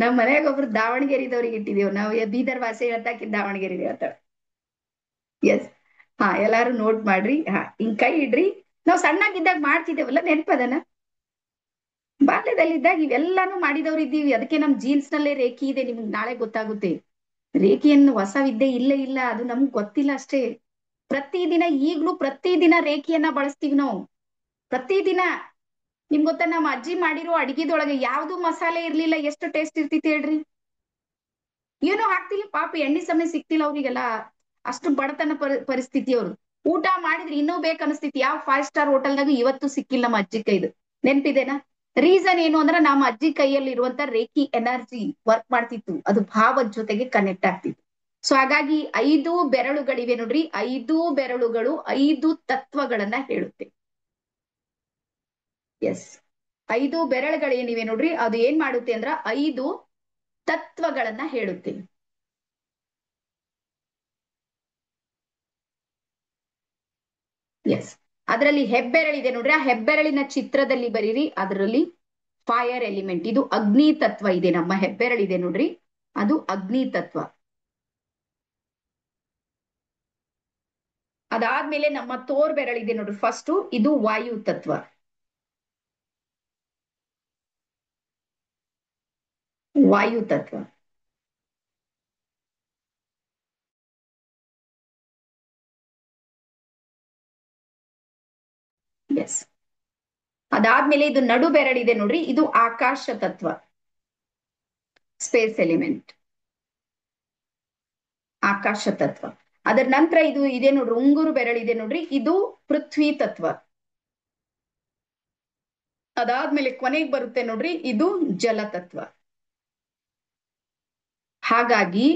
A: ನಮ್ ಮನ್ಯಾಗ ಒಬ್ರು ದಾವಣಗೆರೆದವ್ರಿಗೆ ಇಟ್ಟಿದೇವ್ ನಾವು. ಬೀದರ್ ಭಾಷೆ ಹೇಳ್ತಾಕಿ ದಾವಣಗೆರೆ ಹೇಳ್ತಾಳ. ಎಸ್. ಎಲ್ಲಾರು ನೋಟ್ ಮಾಡ್ರಿ. ಹಿಂಗ್ ಕೈ ಇಡ್ರಿ. ನಾವ್ ಸಣ್ಣಾಗಿದ್ದಾಗ ಮಾಡ್ತಿದ್ದೇವಲ್ಲ, ನೆನ್ಪದನ? ಬಾಲ್ಯದಲ್ಲಿದ್ದಾಗ ಇವೆಲ್ಲಾನು ಮಾಡಿದವ್ರು ಇದ್ದೀವಿ. ಅದಕ್ಕೆ ನಮ್ ಜೀನ್ಸ್ ನಲ್ಲೇ ರೇಖಿ ಇದೆ. ನಿಮ್ಗೆ ನಾಳೆ ಗೊತ್ತಾಗುತ್ತೆ. ರೇಖಿಯನ್ನು ಹೊಸ ವಿದ್ಯೆ ಇಲ್ಲೇ ಇಲ್ಲ, ಅದು ನಮ್ಗ್ ಗೊತ್ತಿಲ್ಲ ಅಷ್ಟೇ. ಪ್ರತಿದಿನ ಈಗ್ಲೂ ಪ್ರತಿದಿನ ರೇಖಿಯನ್ನ ಬಳಸ್ತೀವಿ ನಾವು. ಪ್ರತಿದಿನ. ನಿಮ್ ಗೊತ್ತಾ, ನಮ್ಮ ಅಜ್ಜಿ ಮಾಡಿರೋ ಅಡಿಗೆದೊಳಗೆ ಯಾವ್ದು ಮಸಾಲೆ ಇರ್ಲಿಲ್ಲ, ಎಷ್ಟು ಟೇಸ್ಟ್ ಇರ್ತಿತ್ತು ಹೇಳ್ರಿ. ಏನೋ ಹಾಕ್ತಿಲ್ಲ ಪಾಪ, ಎಣ್ಣೆ ಸಮಯ ಸಿಕ್ತಿಲ್ಲ ಅವ್ರಿಗೆಲ್ಲ. ಅಷ್ಟು ಬಡತನ ಪರಿಸ್ಥಿತಿ ಅವ್ರು. ಊಟ ಮಾಡಿದ್ರೆ ಇನ್ನೂ ಬೇಕನ್ನಿಸ್ತಿತ್ತು. ಯಾವ 5 ಸ್ಟಾರ್ ಹೋಟೆಲ್ನಾಗ ಇವತ್ತು ಸಿಕ್ಕಿಲ್ಲ ನಮ್ಮ ಅಜ್ಜಿ ಕೈದು. ನೆನ್ಪಿದೇನಾ? ರೀಸನ್ ಏನು ಅಂದ್ರೆ ನಮ್ಮ ಅಜ್ಜಿ ಕೈಯಲ್ಲಿ ಇರುವಂತ ರೇಖಿ ಎನರ್ಜಿ ವರ್ಕ್ ಮಾಡ್ತಿತ್ತು. ಅದು ಭಾವದ ಜೊತೆಗೆ ಕನೆಕ್ಟ್ ಆಗ್ತಿತ್ತು. ಸೊ ಹಾಗಾಗಿ 5 ಬೆರಳುಗಳಿವೆ ನೋಡ್ರಿ, 5 ಬೆರಳುಗಳು 5 ತತ್ವಗಳನ್ನ ಹೇಳುತ್ತೆ. ಎಸ್. 5 ಬೆರಳುಗಳೇನಿವೆ ನೋಡ್ರಿ, ಅದು ಏನ್ ಮಾಡುತ್ತೆ ಅಂದ್ರ 5 ತತ್ವಗಳನ್ನ ಹೇಳುತ್ತೆ. ಎಸ್. ಅದರಲ್ಲಿ ಹೆಬ್ಬೆರಳಿದೆ ನೋಡ್ರಿ, ಆ ಹೆಬ್ಬೆರಳಿನ ಚಿತ್ರದಲ್ಲಿ ಬರೀರಿ. ಅದರಲ್ಲಿ ಫೈರ್ ಎಲಿಮೆಂಟ್, ಇದು ಅಗ್ನಿ ತತ್ವ ಇದೆ. ನಮ್ಮ ಹೆಬ್ಬೆರಳಿದೆ ನೋಡ್ರಿ, ಅದು ಅಗ್ನಿ ತತ್ವ. ಅದಾದ್ಮೇಲೆ ನಮ್ಮ ತೋರ್ ಬೆರಳಿದೆ ನೋಡ್ರಿ, ಫಸ್ಟ್ ಇದು ವಾಯು ತತ್ವ. ವಾಯು ತತ್ವ. ಎಸ್. ಅದಾದ್ಮೇಲೆ ಇದು ನಡು ಬೆರಳಿದೆ ನೋಡ್ರಿ, ಇದು ಆಕಾಶ ತತ್ವ, ಸ್ಪೇಸ್ ಎಲಿಮೆಂಟ್, ಆಕಾಶ ತತ್ವ. ಅದರ ನಂತರ ಇದು ಇದೆ ನೋಡ್ರಿ, ಉಂಗುರು ಬೆರಳಿದೆ ನೋಡ್ರಿ, ಇದು ಪೃಥ್ವಿ ತತ್ವ. ಅದಾದ್ಮೇಲೆ ಕೊನೆಗೆ ಬರುತ್ತೆ ನೋಡ್ರಿ, ಇದು ಜಲತತ್ವ. ಹಾಗಾಗಿ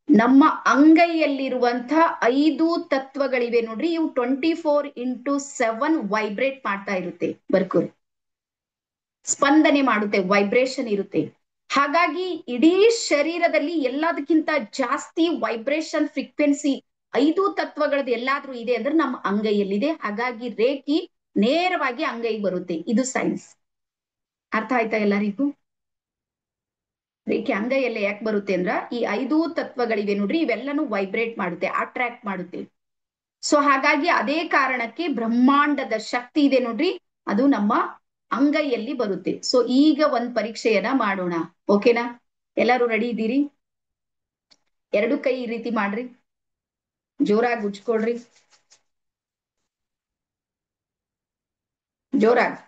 A: ನಮ್ಮ ಅಂಗೈಯಲ್ಲಿರುವಂತ 5 ತತ್ವಗಳಿವೆ ನೋಡ್ರಿ, ಇವು 24x7 ವೈಬ್ರೇಟ್ ಮಾಡ್ತಾ ಇರುತ್ತೆ, ಬರ್ಕೋರಿ, ಸ್ಪಂದನೆ ಮಾಡುತ್ತೆ, ವೈಬ್ರೇಷನ್ ಇರುತ್ತೆ. ಹಾಗಾಗಿ ಇಡೀ ಶರೀರದಲ್ಲಿ ಎಲ್ಲದಕ್ಕಿಂತ ಜಾಸ್ತಿ ವೈಬ್ರೇಷನ್ ಫ್ರೀಕ್ವೆನ್ಸಿ 5 ತತ್ವಗಳದ್ದು ಎಲ್ಲಾದ್ರೂ ಇದೆ ಅಂದ್ರೆ ನಮ್ಮ ಅಂಗೈಯಲ್ಲಿದೆ. ಹಾಗಾಗಿ ರೇಖಿ ನೇರವಾಗಿ ಅಂಗೈಗೆ ಬರುತ್ತೆ. ಇದು ಸೈನ್ಸ್. ಅರ್ಥ ಆಯ್ತಾ ಎಲ್ಲರಿಗೂ? ರೇಖೆ ಅಂಗೈಯಲ್ಲೇ ಯಾಕೆ ಬರುತ್ತೆ ಅಂದ್ರ ಈ 5 ತತ್ವಗಳಿವೆ ನೋಡ್ರಿ, ಇವೆಲ್ಲನೂ ವೈಬ್ರೇಟ್ ಮಾಡುತ್ತೆ, ಅಟ್ರಾಕ್ಟ್ ಮಾಡುತ್ತೆ. ಸೊ ಹಾಗಾಗಿ ಅದೇ ಕಾರಣಕ್ಕೆ ಬ್ರಹ್ಮಾಂಡದ ಶಕ್ತಿ ಇದೆ ನೋಡ್ರಿ, ಅದು ನಮ್ಮ ಅಂಗೈಯಲ್ಲಿ ಬರುತ್ತೆ. ಸೊ ಈಗ ಒಂದ್ ಪರೀಕ್ಷೆಯನ್ನ ಮಾಡೋಣ, ಓಕೆನಾ? ಎಲ್ಲರೂ ರೆಡಿ ಇದ್ದೀರಿ? 2 ಕೈ ಈ ರೀತಿ ಮಾಡ್ರಿ, ಜೋರಾಗಿ ಉಜ್ಕೊಳ್ರಿ, ಜೋರಾಗಿ.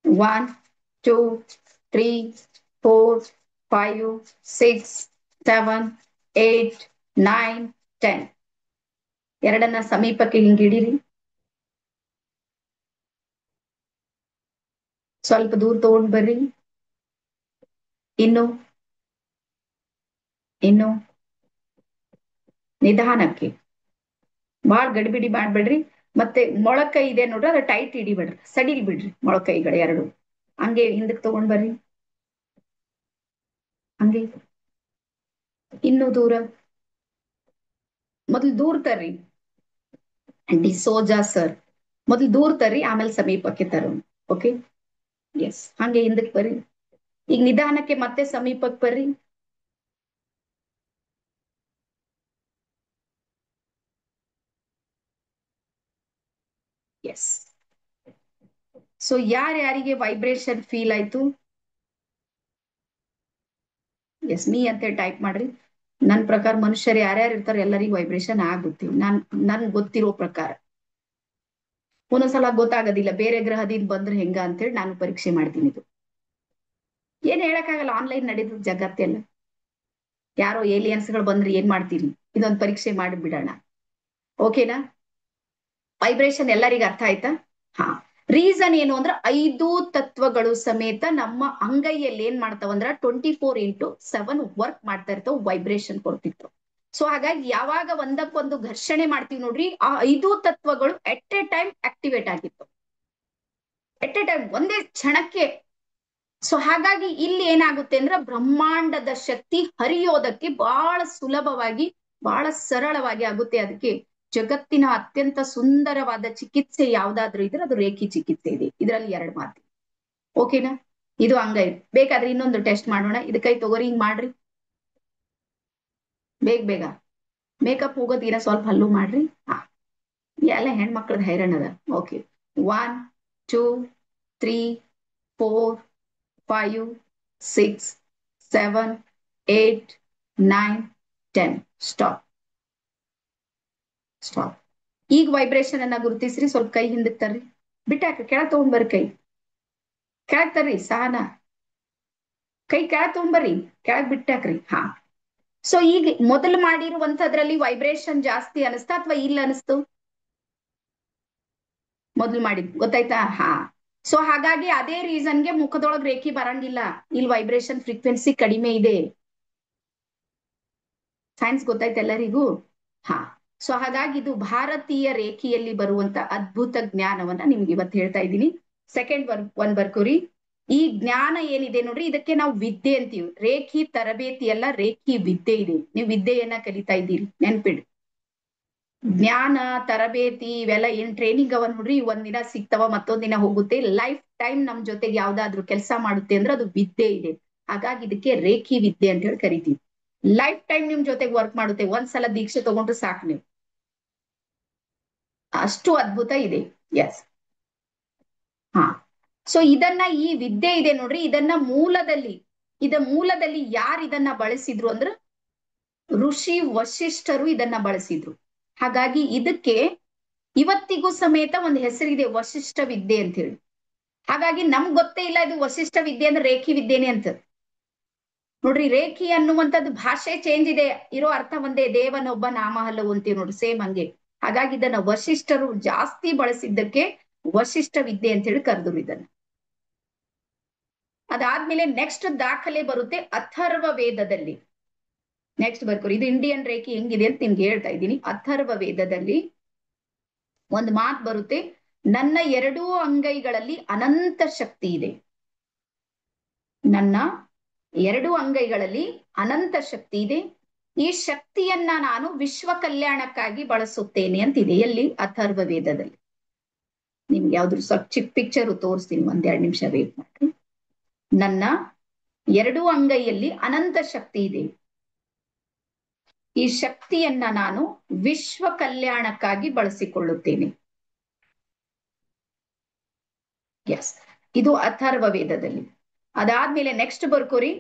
A: 1 2 3 4 5 6 7 8 9 10. ಎರಡನ್ನ ಸಮೀಪಕ್ಕೆ ಹಿಂಗಿಡಿರಿ, ಸ್ವಲ್ಪ ದೂರ ತಗೊಂಡ್ ಬರ್ರಿ. ಇನ್ನು ನಿಧಾನಕ್ಕೆ, ಬಾಳ್ ಗಡಿಬಿಡಿ ಮಾಡ್ಬೇಡ್ರಿ. ಮತ್ತೆ ಮೊಳಕೈ ಇದೆ ನೋಡ್ರಿ, ಅದ್ರ ಟೈಟ್ ಹಿಡಿಬೇಡ್ರಿ, ಸಡಿಲ್ ಬಿಡ್ರಿ ಮೊಳಕೈಗಳು ಎರಡು. ಹಂಗೆ ಹಿಂದಕ್ಕೆ ತಗೊಂಡ್ ಬರ್ರಿ, ಹಂಗೆ ಇನ್ನು ದೂರ. ಮೊದ್ಲು ದೂರ ತರ್ರಿ, ಡಿಸೋಜಾ ಸರ್, ಮೊದ್ಲು ದೂರ ತರ್ರಿ, ಆಮೇಲೆ ಸಮೀಪಕ್ಕೆ ತರೋಣ. Okay, S. ಹಂಗೆ ಹಿಂದಕ್ಕೆ ಬರ್ರಿ, ಈಗ ನಿಧಾನಕ್ಕೆ ಮತ್ತೆ ಸಮೀಪಕ್ಕೆ ಬರ್ರಿ. ಎಸ್. ಸೊ ಯಾರ್ಯಾರಿಗೆ ವೈಬ್ರೇಷನ್ ಫೀಲ್ ಆಯ್ತು? ಎಸ್ ಮೀ ಅಂತ ಟೈಪ್ ಮಾಡ್ರಿ. ನನ್ ಪ್ರಕಾರ ಮನುಷ್ಯರು ಯಾರ್ಯಾರು ಇರ್ತಾರೆ ಎಲ್ಲರಿಗೂ ವೈಬ್ರೇಷನ್ ಆಗುತ್ತೆ, ನನ್ ಗೊತ್ತಿರೋ ಪ್ರಕಾರ. ಒಂದೊಂದ್ಸಲ ಗೊತ್ತಾಗೋದಿಲ್ಲ, ಬೇರೆ ಗ್ರಹದಿಂದ ಬಂದ್ರೆ ಹೆಂಗ ಅಂತೇಳಿ ನಾನು ಪರೀಕ್ಷೆ ಮಾಡ್ತೀನಿ. ಇದು ಏನ್ ಹೇಳಕ್ಕಾಗಲ್ಲ, ಆನ್ಲೈನ್ ನಡೆದ ಜಗತ್ತೆಲ್ಲ. ಯಾರೋ ಏಲಿಯನ್ಸ್ ಗಳು ಬಂದ್ರೆ ಏನ್ ಮಾಡ್ತೀರಿ? ಇದೊಂದು ಪರೀಕ್ಷೆ ಮಾಡಿ ಬಿಡೋಣ, ಓಕೆನಾ? ವೈಬ್ರೇಷನ್ ಎಲ್ಲರಿಗೂ ಅರ್ಥ ಆಯ್ತಾ? ಹಾ. ರೀಸನ್ ಏನು ಅಂದ್ರೆ 5 ತತ್ವಗಳು ಸಮೇತ ನಮ್ಮ ಅಂಗೈಯಲ್ಲಿ ಏನ್ ಮಾಡ್ತಾವಂದ್ರ 24x7 ವರ್ಕ್ ಮಾಡ್ತಾ ಇರ್ತಾವ, ವೈಬ್ರೇಷನ್ ಕೊಡ್ತಿರ್ತಾವ. ಸೊ ಹಾಗಾಗಿ ಯಾವಾಗ ಒಂದಕ್ಕೊಂದು ಘರ್ಷಣೆ ಮಾಡ್ತೀವಿ ನೋಡ್ರಿ, ಆ 5 ತತ್ವಗಳು ಎಟ್ ಎ ಟೈಮ್ ಆಕ್ಟಿವೇಟ್ ಆಗಿತ್ತು, ಎಟ್ ಎ ಟೈಮ್, ಒಂದೇ ಕ್ಷಣಕ್ಕೆ. ಸೊ ಹಾಗಾಗಿ ಇಲ್ಲಿ ಏನಾಗುತ್ತೆ ಅಂದ್ರೆ ಬ್ರಹ್ಮಾಂಡದ ಶಕ್ತಿ ಹರಿಯೋದಕ್ಕೆ ಬಹಳ ಸುಲಭವಾಗಿ, ಬಹಳ ಸರಳವಾಗಿ ಆಗುತ್ತೆ. ಅದಕ್ಕೆ ಜಗತ್ತಿನ ಅತ್ಯಂತ ಸುಂದರವಾದ ಚಿಕಿತ್ಸೆ ಯಾವ್ದಾದ್ರು ಇದ್ರೆ ಅದು ರೇಖಿ ಚಿಕಿತ್ಸೆ ಇದೆ. ಇದರಲ್ಲಿ 2 ಮಾತು, ಓಕೆನಾ? ಇದು ಅಂಗೈ. ಬೇಕಾದ್ರೆ ಇನ್ನೊಂದು ಟೆಸ್ಟ್ ಮಾಡೋಣ. ಇದು ಕೈ ತಗೋರಿ, ಹಿಂಗ್ ಮಾಡ್ರಿ, ಬೇಗ ಬೇಗ. ಮೇಕಪ್ ಹೋಗೋದಿನ ಸ್ವಲ್ಪ ಹಲ್ಲು ಮಾಡ್ರಿ. ಹಾ, ಎಲ್ಲ ಹೆಣ್ಮಕ್ಳದ ಹೈರಾಣ ಅದ. ಓಕೆ, 1 2 3 4 5 6 7 8 9 10. ಸ್ಟಾಪ್. ಸ್ಟಾಪ್. ಈಗ ವೈಬ್ರೇಷನ್ ಅನ್ನ ಗುರುತಿಸ್ರಿ. ಸ್ವಲ್ಪ ಕೈ ಹಿಂದಕ್ಕೆ ತರ್ರಿ, ಬಿಟ್ಟಾಕ ಕೆಳಗ್ ತಗೊಂಡ್ಬರ್ರಿ, ಕೈ ಕೆಳಗ್ ತರ್ರಿ, ಸಹನ ಕೈ ಕೆಳಗ್ ತಗೊಂಡ್ಬರ್ರಿ, ಕೆಳಗ್ ಬಿಟ್ಟಾಕ್ರಿ. ಹಾ. ಸೊ ಈಗ ಮೊದಲು ಮಾಡಿರುವಂತದ್ರಲ್ಲಿ ವೈಬ್ರೇಷನ್ ಜಾಸ್ತಿ ಅನಿಸ್ತಾ ಅಥವಾ ಇಲ್ಲ ಅನಿಸ್ತು? ಮೊದ್ಲು ಮಾಡಿದ್ ಗೊತ್ತಾಯ್ತಾ? ಹಾ. ಸೊ ಹಾಗಾಗಿ ಅದೇ ರೀಸನ್ಗೆ ಮುಖದೊಳಗ್ ರೇಖಿ ಬರಂಗಿಲ್ಲ, ಇಲ್ಲಿ ವೈಬ್ರೇಷನ್ ಫ್ರೀಕ್ವೆನ್ಸಿ ಕಡಿಮೆ ಇದೆ. ಸೈನ್ಸ್ ಗೊತ್ತಾಯ್ತು ಎಲ್ಲರಿಗೂ? ಹಾ. ಸೊ ಹಾಗಾಗಿ ಇದು ಭಾರತೀಯ ರೇಖಿಯಲ್ಲಿ ಬರುವಂತ ಅದ್ಭುತ ಜ್ಞಾನವನ್ನ ನಿಮ್ಗೆ ಇವತ್ತು ಹೇಳ್ತಾ ಇದ್ದೀನಿ. ಸೆಕೆಂಡ್ ಒಂದ್ ಬರ್ಕೋರಿ. ಈ ಜ್ಞಾನ ಏನಿದೆ ನೋಡ್ರಿ, ಇದಕ್ಕೆ ನಾವು ವಿದ್ಯೆ ಅಂತೀವಿ. ರೇಖಿ ತರಬೇತಿ ಅಲ್ಲ, ರೇಖಿ ವಿದ್ಯೆ ಇದೆ. ನೀವು ವಿದ್ಯೆಯನ್ನ ಕಲಿತಾ ಇದ್ದೀರಿ, ನೆನ್ಪಿಡಿ. ಜ್ಞಾನ ತರಬೇತಿ ಇವೆಲ್ಲ ಏನ್ ಟ್ರೈನಿಂಗ್ ಅವ ನೋಡ್ರಿ, ಒಂದಿನ ಸಿಗ್ತವ, ಮತ್ತೊಂದ್ ದಿನ ಹೋಗುತ್ತೆ. ಲೈಫ್ ಟೈಮ್ ನಮ್ ಜೊತೆಗೆ ಯಾವ್ದಾದ್ರು ಕೆಲಸ ಮಾಡುತ್ತೆ ಅಂದ್ರೆ ಅದು ವಿದ್ಯೆ ಇದೆ. ಹಾಗಾಗಿ ಇದಕ್ಕೆ ರೇಖಿ ವಿದ್ಯೆ ಅಂತ ಹೇಳಿ ಕರಿತೀವಿ. ಲೈಫ್ ಟೈಮ್ ನಿಮ್ ಜೊತೆಗೆ ವರ್ಕ್ ಮಾಡುತ್ತೆ. ಒಂದ್ಸಲ ದೀಕ್ಷೆ ತಗೊಂಡ್ರೆ ಸಾಕು ನೀವು, ಅಷ್ಟು ಅದ್ಭುತ ಇದೆ. ಎಸ್. ಹಾ. ಸೊ ಇದನ್ನ, ಈ ವಿದ್ಯೆ ಇದೆ ನೋಡ್ರಿ, ಇದನ್ನ ಮೂಲದಲ್ಲಿ ಯಾರು ಇದನ್ನ ಬಳಸಿದ್ರು ಅಂದ್ರೆ ಋಷಿ ವಶಿಷ್ಠರು ಇದನ್ನ ಬಳಸಿದ್ರು. ಹಾಗಾಗಿ ಇದಕ್ಕೆ ಇವತ್ತಿಗೂ ಸಮೇತ ಒಂದು ಹೆಸರಿದೆ, ವಶಿಷ್ಠ ವಿದ್ಯೆ ಅಂತ ಹೇಳಿ. ಹಾಗಾಗಿ ನಮ್ಗ್ ಗೊತ್ತೇ ಇಲ್ಲ ಇದು ವಶಿಷ್ಠ ವಿದ್ಯೆ ಅಂದ್ರೆ ರೇಖಿ ವಿದ್ಯೆನೆ ಅಂತ. ನೋಡ್ರಿ, ರೇಖಿ ಅನ್ನುವಂಥದ್ದು ಭಾಷೆ ಚೇಂಜ್ ಇದೆ, ಇರೋ ಅರ್ಥ ಒಂದೇ, ದೇವನೊಬ್ಬ ನಾಮ ಹಲವು ಅಂತೀವಿ ನೋಡ್ರಿ, ಸೇಮ್ ಹಂಗೆ. ಹಾಗಾಗಿ ಇದನ್ನ ವಶಿಷ್ಠರು ಜಾಸ್ತಿ ಬಳಸಿದ್ದಕ್ಕೆ ವಶಿಷ್ಠ ವಿದ್ಯೆ ಅಂತ ಹೇಳಿ ಕರೆದ್ರು ಇದನ್ನ. ಅದಾದ್ಮೇಲೆ ನೆಕ್ಸ್ಟ್ ದಾಖಲೆ ಬರುತ್ತೆ ಅಥರ್ವ ವೇದದಲ್ಲಿ. ನೆಕ್ಸ್ಟ್ ಬರ್ಕೋರಿ, ಇದು ಇಂಡಿಯನ್ ರೇಖಿ ಹೆಂಗಿದೆ ಅಂತ ನಿಮ್ಗೆ ಹೇಳ್ತಾ ಇದ್ದೀನಿ. ಅಥರ್ವ ವೇದದಲ್ಲಿ ಒಂದು ಮಾತು ಬರುತ್ತೆ, ನನ್ನ ಎರಡೂ ಅಂಗೈಗಳಲ್ಲಿ ಅನಂತ ಶಕ್ತಿ ಇದೆ. ನನ್ನ ಎರಡು ಅಂಗೈಗಳಲ್ಲಿ ಅನಂತ ಶಕ್ತಿ ಇದೆ, ಈ ಶಕ್ತಿಯನ್ನ ನಾನು ವಿಶ್ವ ಕಲ್ಯಾಣಕ್ಕಾಗಿ ಬಳಸುತ್ತೇನೆ ಅಂತಿದೆ. ಎಲ್ಲಿ? ಅಥರ್ವ ವೇದದಲ್ಲಿ. ನಿಮ್ಗೆ ಯಾವ್ದು ಸ್ವಲ್ಪ ಚಿಕ್ಕ ಪಿಕ್ಚರ್ ತೋರಿಸ್ತೀನಿ, ಒಂದೆರಡು ನಿಮಿಷ ವೇಟ್ ಮಾಡ್ರಿ. ನನ್ನ ಎರಡೂ ಅಂಗೈಯಲ್ಲಿ ಅನಂತ ಶಕ್ತಿ ಇದೆ, ಈ ಶಕ್ತಿಯನ್ನ ನಾನು ವಿಶ್ವ ಕಲ್ಯಾಣಕ್ಕಾಗಿ ಬಳಸಿಕೊಳ್ಳುತ್ತೇನೆ. ಎಸ್, ಇದು ಅಥರ್ವ ವೇದದಲ್ಲಿ. ಅದಾದ್ಮೇಲೆ ನೆಕ್ಸ್ಟ್ ಬರ್ಕೋರಿ,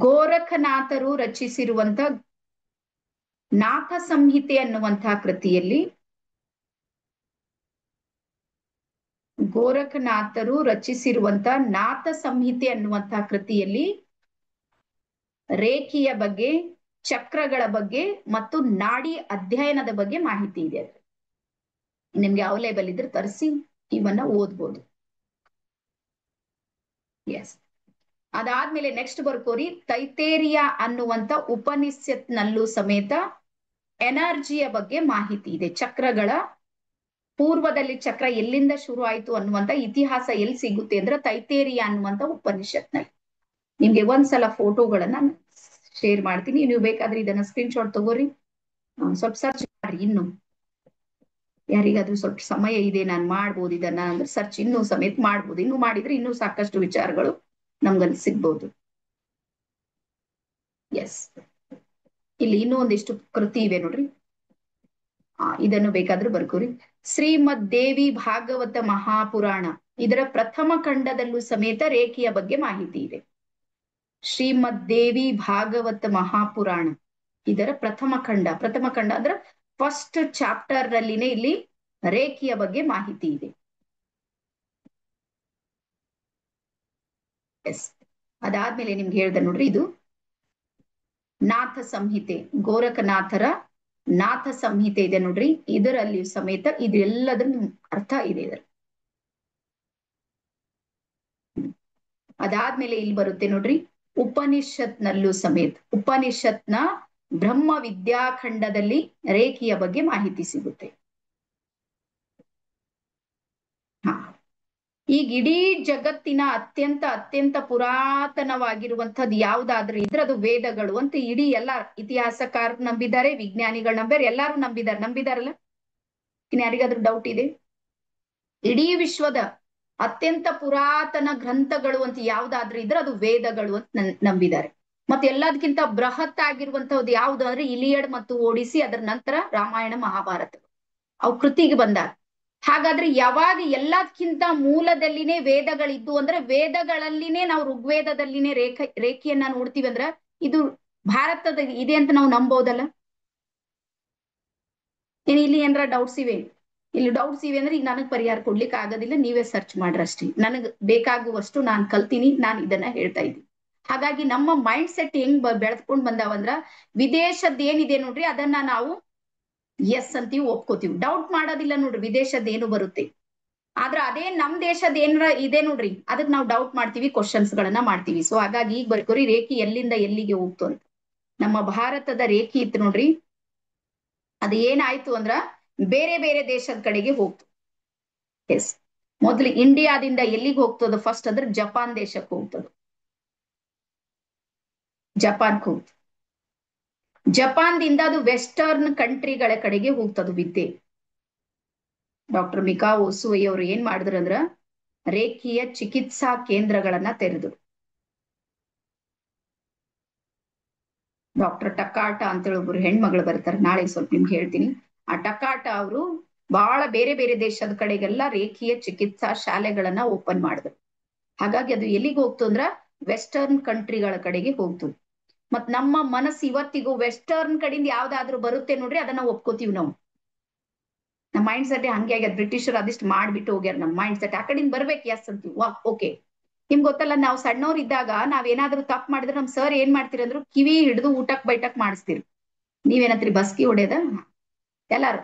A: ಗೋರಖನಾಥರು ರಚಿಸಿರುವಂತ ನಾಥ ಸಂಹಿತೆ ಅನ್ನುವಂತಹ ಕೃತಿಯಲ್ಲಿ, ಗೋರಖನಾಥರು ರಚಿಸಿರುವಂತ ನಾಥ ಸಂಹಿತೆ ಅನ್ನುವಂತಹ ಕೃತಿಯಲ್ಲಿ ರೇಖಿಯ ಬಗ್ಗೆ, ಚಕ್ರಗಳ ಬಗ್ಗೆ ಮತ್ತು ನಾಡಿ ಅಧ್ಯಯನದ ಬಗ್ಗೆ ಮಾಹಿತಿ ಇದೆ. ನಿಮ್ಗೆ ಅವೈಲೇಬಲ್ ಇದ್ರೆ ತರಿಸಿ ಇವನ್ನ ಓದ್ಬೋದು. ಎಸ್, ಅದಾದ್ಮೇಲೆ ನೆಕ್ಸ್ಟ್ ಬರ್ಕೋರಿ, ತೈತೇರಿಯ ಅನ್ನುವಂತ ಉಪನಿಷತ್ನಲ್ಲೂ ಸಮೇತ ಎನರ್ಜಿಯ ಬಗ್ಗೆ ಮಾಹಿತಿ ಇದೆ. ಚಕ್ರಗಳ ಪೂರ್ವದಲ್ಲಿ ಚಕ್ರ ಎಲ್ಲಿಂದ ಶುರು ಆಯ್ತು ಅನ್ನುವಂತ ಇತಿಹಾಸ ಎಲ್ಲಿ ಸಿಗುತ್ತೆ ಅಂದ್ರೆ ತೈತೇರಿಯ ಅನ್ನುವಂತ ಉಪನಿಷತ್ನಲ್ಲಿ. ನಿಮ್ಗೆ ಒಂದ್ಸಲ ಫೋಟೋಗಳನ್ನ ಶೇರ್ ಮಾಡ್ತೀನಿ, ನೀವು ಬೇಕಾದ್ರೆ ಇದನ್ನ ಸ್ಕ್ರೀನ್ ಶಾಟ್ ತಗೋರಿ, ಸ್ವಲ್ಪ ಸರ್ಚ್ ಮಾಡ್ರಿ. ಇನ್ನು ಯಾರಿಗಾದ್ರೂ ಸ್ವಲ್ಪ ಸಮಯ ಇದೆ, ನಾನು ಮಾಡ್ಬೋದು ಇದನ್ನ ಅಂದ್ರೆ ಸರ್ಚ್ ಇನ್ನೂ ಸಮೇತ ಮಾಡ್ಬೋದು. ಇನ್ನು ಮಾಡಿದ್ರೆ ಇನ್ನೂ ಸಾಕಷ್ಟು ವಿಚಾರಗಳು ನಮ್ಗಲ್ಲಿ ಸಿಗ್ಬೋದು. ಎಸ್, ಇಲ್ಲಿ ಇನ್ನೂ ಒಂದಿಷ್ಟು ಕೃತಿ ಇವೆ ನೋಡ್ರಿ, ಇದನ್ನು ಬೇಕಾದ್ರೂ ಬರ್ಕೋರಿ. ಶ್ರೀಮದ್ ದೇವಿ ಭಾಗವತ ಮಹಾಪುರಾಣ, ಇದರ ಪ್ರಥಮ ಖಂಡದಲ್ಲೂ ಸಮೇತ ರೇಖಿಯ ಬಗ್ಗೆ ಮಾಹಿತಿ ಇದೆ. ಶ್ರೀಮದ್ ದೇವಿ ಭಾಗವತ ಮಹಾಪುರಾಣ, ಇದರ ಪ್ರಥಮ ಖಂಡ ಅಂದ್ರೆ ಫಸ್ಟ್ ಚಾಪ್ಟರ್ ನಲ್ಲಿನೇ ಇಲ್ಲಿ ರೇಖಿಯ ಬಗ್ಗೆ ಮಾಹಿತಿ ಇದೆ. ಎಸ್, ಅದಾದ್ಮೇಲೆ ನಿಮ್ಗೆ ಹೇಳ್ದೆ ನೋಡ್ರಿ, ಇದು ನಾಥ ಸಂಹಿತೆ, ಗೋರಖನಾಥರ ನಾಥ ಸಂಹಿತೆ ಇದೆ ನೋಡ್ರಿ, ಇದರಲ್ಲಿ ಸಮೇತ ಇದೆಲ್ಲದ್ರ ಅರ್ಥ ಇದೆ ಇದರ. ಅದಾದ್ಮೇಲೆ ಇಲ್ಲಿ ಬರುತ್ತೆ ನೋಡ್ರಿ, ಉಪನಿಷತ್ನಲ್ಲೂ ಸಮೇತ, ಉಪನಿಷತ್ನ ಬ್ರಹ್ಮ ವಿದ್ಯಾಖಂಡದಲ್ಲಿ ರೇಖಿಯ ಬಗ್ಗೆ ಮಾಹಿತಿ ಸಿಗುತ್ತೆ. ಈಗ ಇಡೀ ಜಗತ್ತಿನ ಅತ್ಯಂತ ಪುರಾತನವಾಗಿರುವಂತದ್ದು ಯಾವ್ದಾದ್ರೂ ಇದ್ರೆ ಅದು ವೇದಗಳು ಅಂತ ಇಡೀ ಎಲ್ಲ ಇತಿಹಾಸಕಾರರು ನಂಬಿದ್ದಾರೆ, ವಿಜ್ಞಾನಿಗಳು ನಂಬಿದ್ದಾರೆ, ಎಲ್ಲಾರು ನಂಬಿದಾರಲ್ಲ. ಇನ್ ಯಾರಿಗಾದ್ರೂ ಡೌಟ್ ಇದೆ? ಇಡೀ ವಿಶ್ವದ ಅತ್ಯಂತ ಪುರಾತನ ಗ್ರಂಥಗಳು ಅಂತ ಯಾವ್ದಾದ್ರೂ ಇದ್ರೆ ಅದು ವೇದಗಳು ಅಂತ ನಂಬಿದ್ದಾರೆ. ಮತ್ತೆ ಎಲ್ಲದಕ್ಕಿಂತ ಬೃಹತ್ ಆಗಿರುವಂತಹದ್ದು ಯಾವ್ದು ಅಂದ್ರೆ ಇಲಿಯಡ್ ಮತ್ತು ಓಡಿಸಿ, ಅದರ ನಂತರ ರಾಮಾಯಣ ಮಹಾಭಾರತ ಅವು ಕೃತಿಗೆ ಬಂದಾಗ. ಹಾಗಾದ್ರೆ ಯಾವಾಗ ಎಲ್ಲದಕ್ಕಿಂತ ಮೂಲದಲ್ಲಿನೇ ವೇದಗಳಿದ್ದು ಅಂದ್ರೆ ವೇದಗಳಲ್ಲಿನೇ ನಾವು ಋಗ್ವೇದದಲ್ಲಿನೇ ರೇಖೆಯನ್ನ ನೋಡ್ತೀವಿ ಅಂದ್ರ ಇದು ಭಾರತದ ಇದೆ ಅಂತ ನಾವು ನಂಬೋದಲ್ಲ. ಏನ್ ಇಲ್ಲಿ ಏನಾರ ಡೌಟ್ಸ್ ಇವೆ? ಇಲ್ಲಿ ಡೌಟ್ಸ್ ಇವೆ ಅಂದ್ರೆ ಈಗ ನನಗ್ ಪರಿಹಾರ ಕೊಡ್ಲಿಕ್ಕೆ ಆಗೋದಿಲ್ಲ, ನೀವೇ ಸರ್ಚ್ ಮಾಡ್ರಷ್ಟೇ. ನನಗ್ ಬೇಕಾಗುವಷ್ಟು ನಾನ್ ಕಲ್ತೀನಿ, ನಾನು ಇದನ್ನ ಹೇಳ್ತಾ ಇದ್ದೀನಿ. ಹಾಗಾಗಿ ನಮ್ಮ ಮೈಂಡ್ ಸೆಟ್ ಹೆಂಗ್ ಬೆಳೆದ್ಕೊಂಡ್ ಬಂದಾವಂದ್ರ ವಿದೇಶದ ಏನಿದೆ ನೋಡ್ರಿ ಅದನ್ನ ನಾವು ಎಸ್ ಅಂತೀವಿ, ಒಪ್ಕೋತೀವಿ, ಡೌಟ್ ಮಾಡೋದಿಲ್ಲ ನೋಡ್ರಿ. ವಿದೇಶದ ಏನು ಬರುತ್ತೆ, ಆದ್ರ ಅದೇ ನಮ್ ದೇಶದ ಏನಾರ ಇದೆ ನೋಡ್ರಿ ಅದಕ್ ನಾವು ಡೌಟ್ ಮಾಡ್ತೀವಿ, ಕ್ವಶನ್ಸ್ ಗಳನ್ನ ಮಾಡ್ತೀವಿ. ಸೊ ಹಾಗಾಗಿ ಈಗ ಬರ್ಕೋರಿ, ರೇಖಿ ಎಲ್ಲಿಂದ ಎಲ್ಲಿಗೆ ಹೋಗ್ತು ಅಂತ. ನಮ್ಮ ಭಾರತದ ರೇಖಿ ಇತ್ತು ನೋಡ್ರಿ, ಅದ ಏನಾಯ್ತು ಅಂದ್ರ ಬೇರೆ ಬೇರೆ ದೇಶದ ಕಡೆಗೆ ಹೋಗ್ತು. ಎಸ್, ಮೊದ್ಲು ಇಂಡಿಯಾದಿಂದ ಎಲ್ಲಿಗೆ ಹೋಗ್ತದ ಫಸ್ಟ್ ಅಂದ್ರೆ ಜಪಾನ್ ದೇಶಕ್ಕೆ ಹೋಗ್ತದ. ಜಪಾನ್ಗೆ ಹೋಗ್ತದೆ, ಜಪಾನ್ದಿಂದ ಅದು ವೆಸ್ಟರ್ನ್ ಕಂಟ್ರಿಗಳ ಕಡೆಗೆ ಹೋಗ್ತದ ವಿದ್ಯೆ. ಡಾಕ್ಟರ್ ಮಿಕಾ ಒಸುಯಿ ಅವರು ಏನ್ ಮಾಡಿದ್ರು ಅಂದ್ರ ರೇಖೀಯ ಚಿಕಿತ್ಸಾ ಕೇಂದ್ರಗಳನ್ನ ತೆರೆದ್ರು. ಡಾಕ್ಟರ್ ಟಕಾಟ ಅಂತೇಳಿ ಒಬ್ರು ಹೆಣ್ಮಗಳು ಬರ್ತಾರೆ, ನಾಳೆ ಸ್ವಲ್ಪ ನಿಮ್ಗೆ ಹೇಳ್ತೀನಿ. ಆ ಟಕಾಟ ಅವರು ಬಹಳ ಬೇರೆ ಬೇರೆ ದೇಶದ ಕಡೆಗೆಲ್ಲ ರೇಖೀಯ ಚಿಕಿತ್ಸಾ ಶಾಲೆಗಳನ್ನ ಓಪನ್ ಮಾಡಿದ್ರು. ಹಾಗಾಗಿ ಅದು ಎಲ್ಲಿಗೆ ಹೋಗ್ತು ಅಂದ್ರ ವೆಸ್ಟರ್ನ್ ಕಂಟ್ರಿಗಳ ಕಡೆಗೆ ಹೋಗ್ತು. ಮತ್ ನಮ್ಮ ಮನಸ್ಸು ಇವತ್ತಿಗೂ ವೆಸ್ಟರ್ನ್ ಕಡೆಯಿಂದ ಯಾವ್ದಾದ್ರು ಬರುತ್ತೆ ನೋಡ್ರಿ ಅದನ್ನ ಒಪ್ಕೋತೀವಿ ನಾವು. ನಮ್ಮ ಮೈಂಡ್ ಸೆಟ್ ಹಂಗೆ ಆಗ್ಯದ. ಬ್ರಿಟಿಷರು ಅದಿಷ್ಟು ಮಾಡ್ಬಿಟ್ಟು ಹೋಗ್ಯಾರ ನಮ್ಮ ಮೈಂಡ್ ಸೆಟ್. ಆ ಕಡೆಯಿಂದ ಬರ್ಬೇಕು ಎಸ್ ಅಂತೀವಿ. ವಾ ಓಕೆ. ನಿಮ್ಗೆ ಗೊತ್ತಲ್ಲ, ನಾವು ಸಣ್ಣವ್ರು ಇದ್ದಾಗ ನಾವೇನಾದ್ರೂ ತಪ್ಪು ಮಾಡಿದ್ರೆ ನಮ್ ಸರ್ ಏನ್ ಮಾಡ್ತೀರಂದ್ರು ಕಿವಿ ಹಿಡಿದು ಊಟಕ್ ಬೈಟಕ್ ಮಾಡಿಸ್ತೀರಿ. ನೀವೇನಂತ್ರಿ ಬಸ್ಕಿ ಹೊಡೆಯದ ಎಲ್ಲಾರು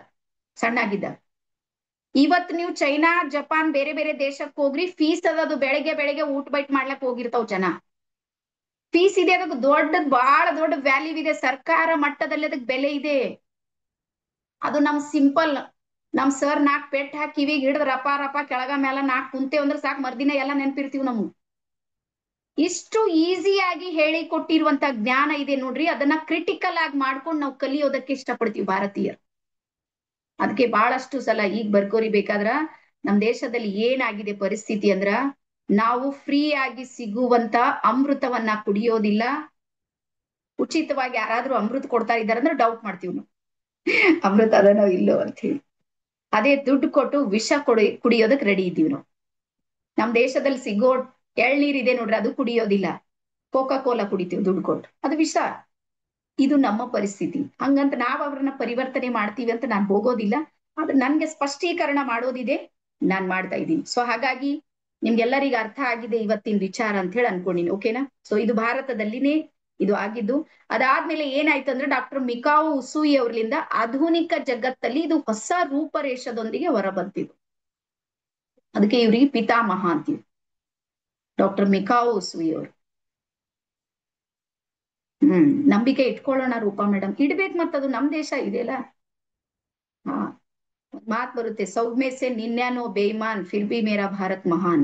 A: ಸಣ್ಣಾಗಿದ್ದ. ಇವತ್ ನೀವು ಚೈನಾ ಜಪಾನ್ ಬೇರೆ ಬೇರೆ ದೇಶಕ್ಕೆ ಹೋಗ್ರಿ, ಫೀಸ್ ಅದದು ಬೆಳಗ್ಗೆ ಬೆಳಗ್ಗೆ ಊಟ ಬೈಟ್ ಮಾಡ್ಲಕ್ ಹೋಗಿರ್ತಾವ್ ಜನ. ಫೀಸ್ ಇದೆ, ಅದಕ್ಕೆ ದೊಡ್ಡ ಬಹಳ ದೊಡ್ಡ ವ್ಯಾಲ್ಯೂ ಇದೆ. ಸರ್ಕಾರ ಮಟ್ಟದಲ್ಲಿ ಅದಕ್ಕೆ ಬೆಲೆ ಇದೆ. ಅದು ನಮ್ ಸಿಂಪಲ್ ನಮ್ ಸರ್ ನಾಕ್ ಪೆಟ್ ಹಾಕಿ ಕಿವಿಗೆ ಹಿಡಿದ್ ರಪ ರಪ ಕೆಳಗ ಮೇಲೆ ನಾಕ್ ಕುಂತೇವ್ ಅಂದ್ರೆ ಸಾಕು, ಮರ್ದಿನ ಎಲ್ಲ ನೆನ್ಪಿರ್ತೀವಿ ನಾವು. ಇಷ್ಟು ಈಸಿಯಾಗಿ ಹೇಳಿ ಕೊಟ್ಟಿರುವಂತ ಜ್ಞಾನ ಇದೆ ನೋಡ್ರಿ, ಅದನ್ನ ಕ್ರಿಟಿಕಲ್ ಆಗಿ ಮಾಡ್ಕೊಂಡು ನಾವು ಕಲಿಯೋದಕ್ಕೆ ಇಷ್ಟಪಡ್ತೀವಿ ಭಾರತೀಯರು. ಅದಕ್ಕೆ ಬಹಳಷ್ಟು ಸಲ ಈಗ ಬರ್ಕೋರಿ ಬೇಕಾದ್ರ ನಮ್ ದೇಶದಲ್ಲಿ ಏನಾಗಿದೆ ಪರಿಸ್ಥಿತಿ ಅಂದ್ರ, ನಾವು ಫ್ರೀ ಆಗಿ ಸಿಗುವಂತ ಅಮೃತವನ್ನ ಕುಡಿಯೋದಿಲ್ಲ. ಉಚಿತವಾಗಿ ಯಾರಾದ್ರೂ ಅಮೃತ ಕೊಡ್ತಾ ಇದಾರೆ ಅಂದ್ರೆ ಡೌಟ್ ಮಾಡ್ತೀವಿ ನಾವು, ಅಮೃತ ಅದನೋ ಇಲ್ಲೋ ಅಂತ ಹೇಳಿ. ಅದೇ ದುಡ್ಡು ಕೊಟ್ಟು ವಿಷ ಕುಡಿಯೋದಕ್ ರೆಡಿ ಇದ್ದೀವಿ ನಾವು. ನಮ್ ದೇಶದಲ್ಲಿ ಸಿಗೋ ಎಳ್ನೀರ್ ಇದೆ ನೋಡ್ರಿ, ಅದು ಕುಡಿಯೋದಿಲ್ಲ. ಕೋಕಾ ಕೋಲಾ ಕುಡಿತೀವಿ ದುಡ್ಡು ಕೊಟ್ಟು, ಅದು ವಿಷ. ಇದು ನಮ್ಮ ಪರಿಸ್ಥಿತಿ. ಹಂಗಂತ ನಾವ್ ಅವ್ರನ್ನ ಪರಿವರ್ತನೆ ಮಾಡ್ತೀವಿ ಅಂತ ನಾನ್ ಹೋಗೋದಿಲ್ಲ. ಆದ್ರೆ ನನ್ಗೆ ಸ್ಪಷ್ಟೀಕರಣ ಮಾಡೋದಿದೆ, ನಾನ್ ಮಾಡ್ತಾ ಇದ್ದೀನಿ. ಸೊ ಹಾಗಾಗಿ ನಿಮ್ಗೆಲ್ಲರಿಗೂ ಅರ್ಥ ಆಗಿದೆ ಇವತ್ತಿನ ವಿಚಾರ ಅಂತ ಹೇಳಿ ಅನ್ಕೊಂಡಿನಿ. ಓಕೆನಾ? ಸೊ ಇದು ಭಾರತದಲ್ಲಿನೇ ಇದು ಆಗಿದ್ದು. ಅದಾದ್ಮೇಲೆ ಏನಾಯ್ತು ಅಂದ್ರೆ ಡಾಕ್ಟರ್ ಮಿಕಾವೊ ಉಸುಯಿ ಅವ್ರಲಿಂದ ಆಧುನಿಕ ಜಗತ್ತಲ್ಲಿ ಇದು ಹೊಸ ರೂಪರೇಷದೊಂದಿಗೆ ಹೊರ ಬಂತಿದ್ದು. ಅದಕ್ಕೆ ಇವ್ರಿಗೆ ಪಿತಾಮಹ ಅಂತೀವಿ, ಡಾಕ್ಟರ್ ಮಿಕಾವೊ ಉಸುಯಿ ಅವರು. ನಂಬಿಕೆ ಇಟ್ಕೊಳ್ಳೋಣ ರೂಪಾ ಮೇಡಮ್, ಇಡ್ಬೇಕು. ಮತ್ತದು ನಮ್ ದೇಶ ಇದೆಯಲ್ಲ. ಹಾ, ಮಾತ್ ಬರುತ್ತೆ, ಸೌಮ್ಯ ಸೆ ನಿನ್ಯಾನೋ ಬೇಯಿಮಾನ್ ಫಿರ್ ಬಿ ಮೇರಾ ಭಾರತ್ ಮಹಾನ್.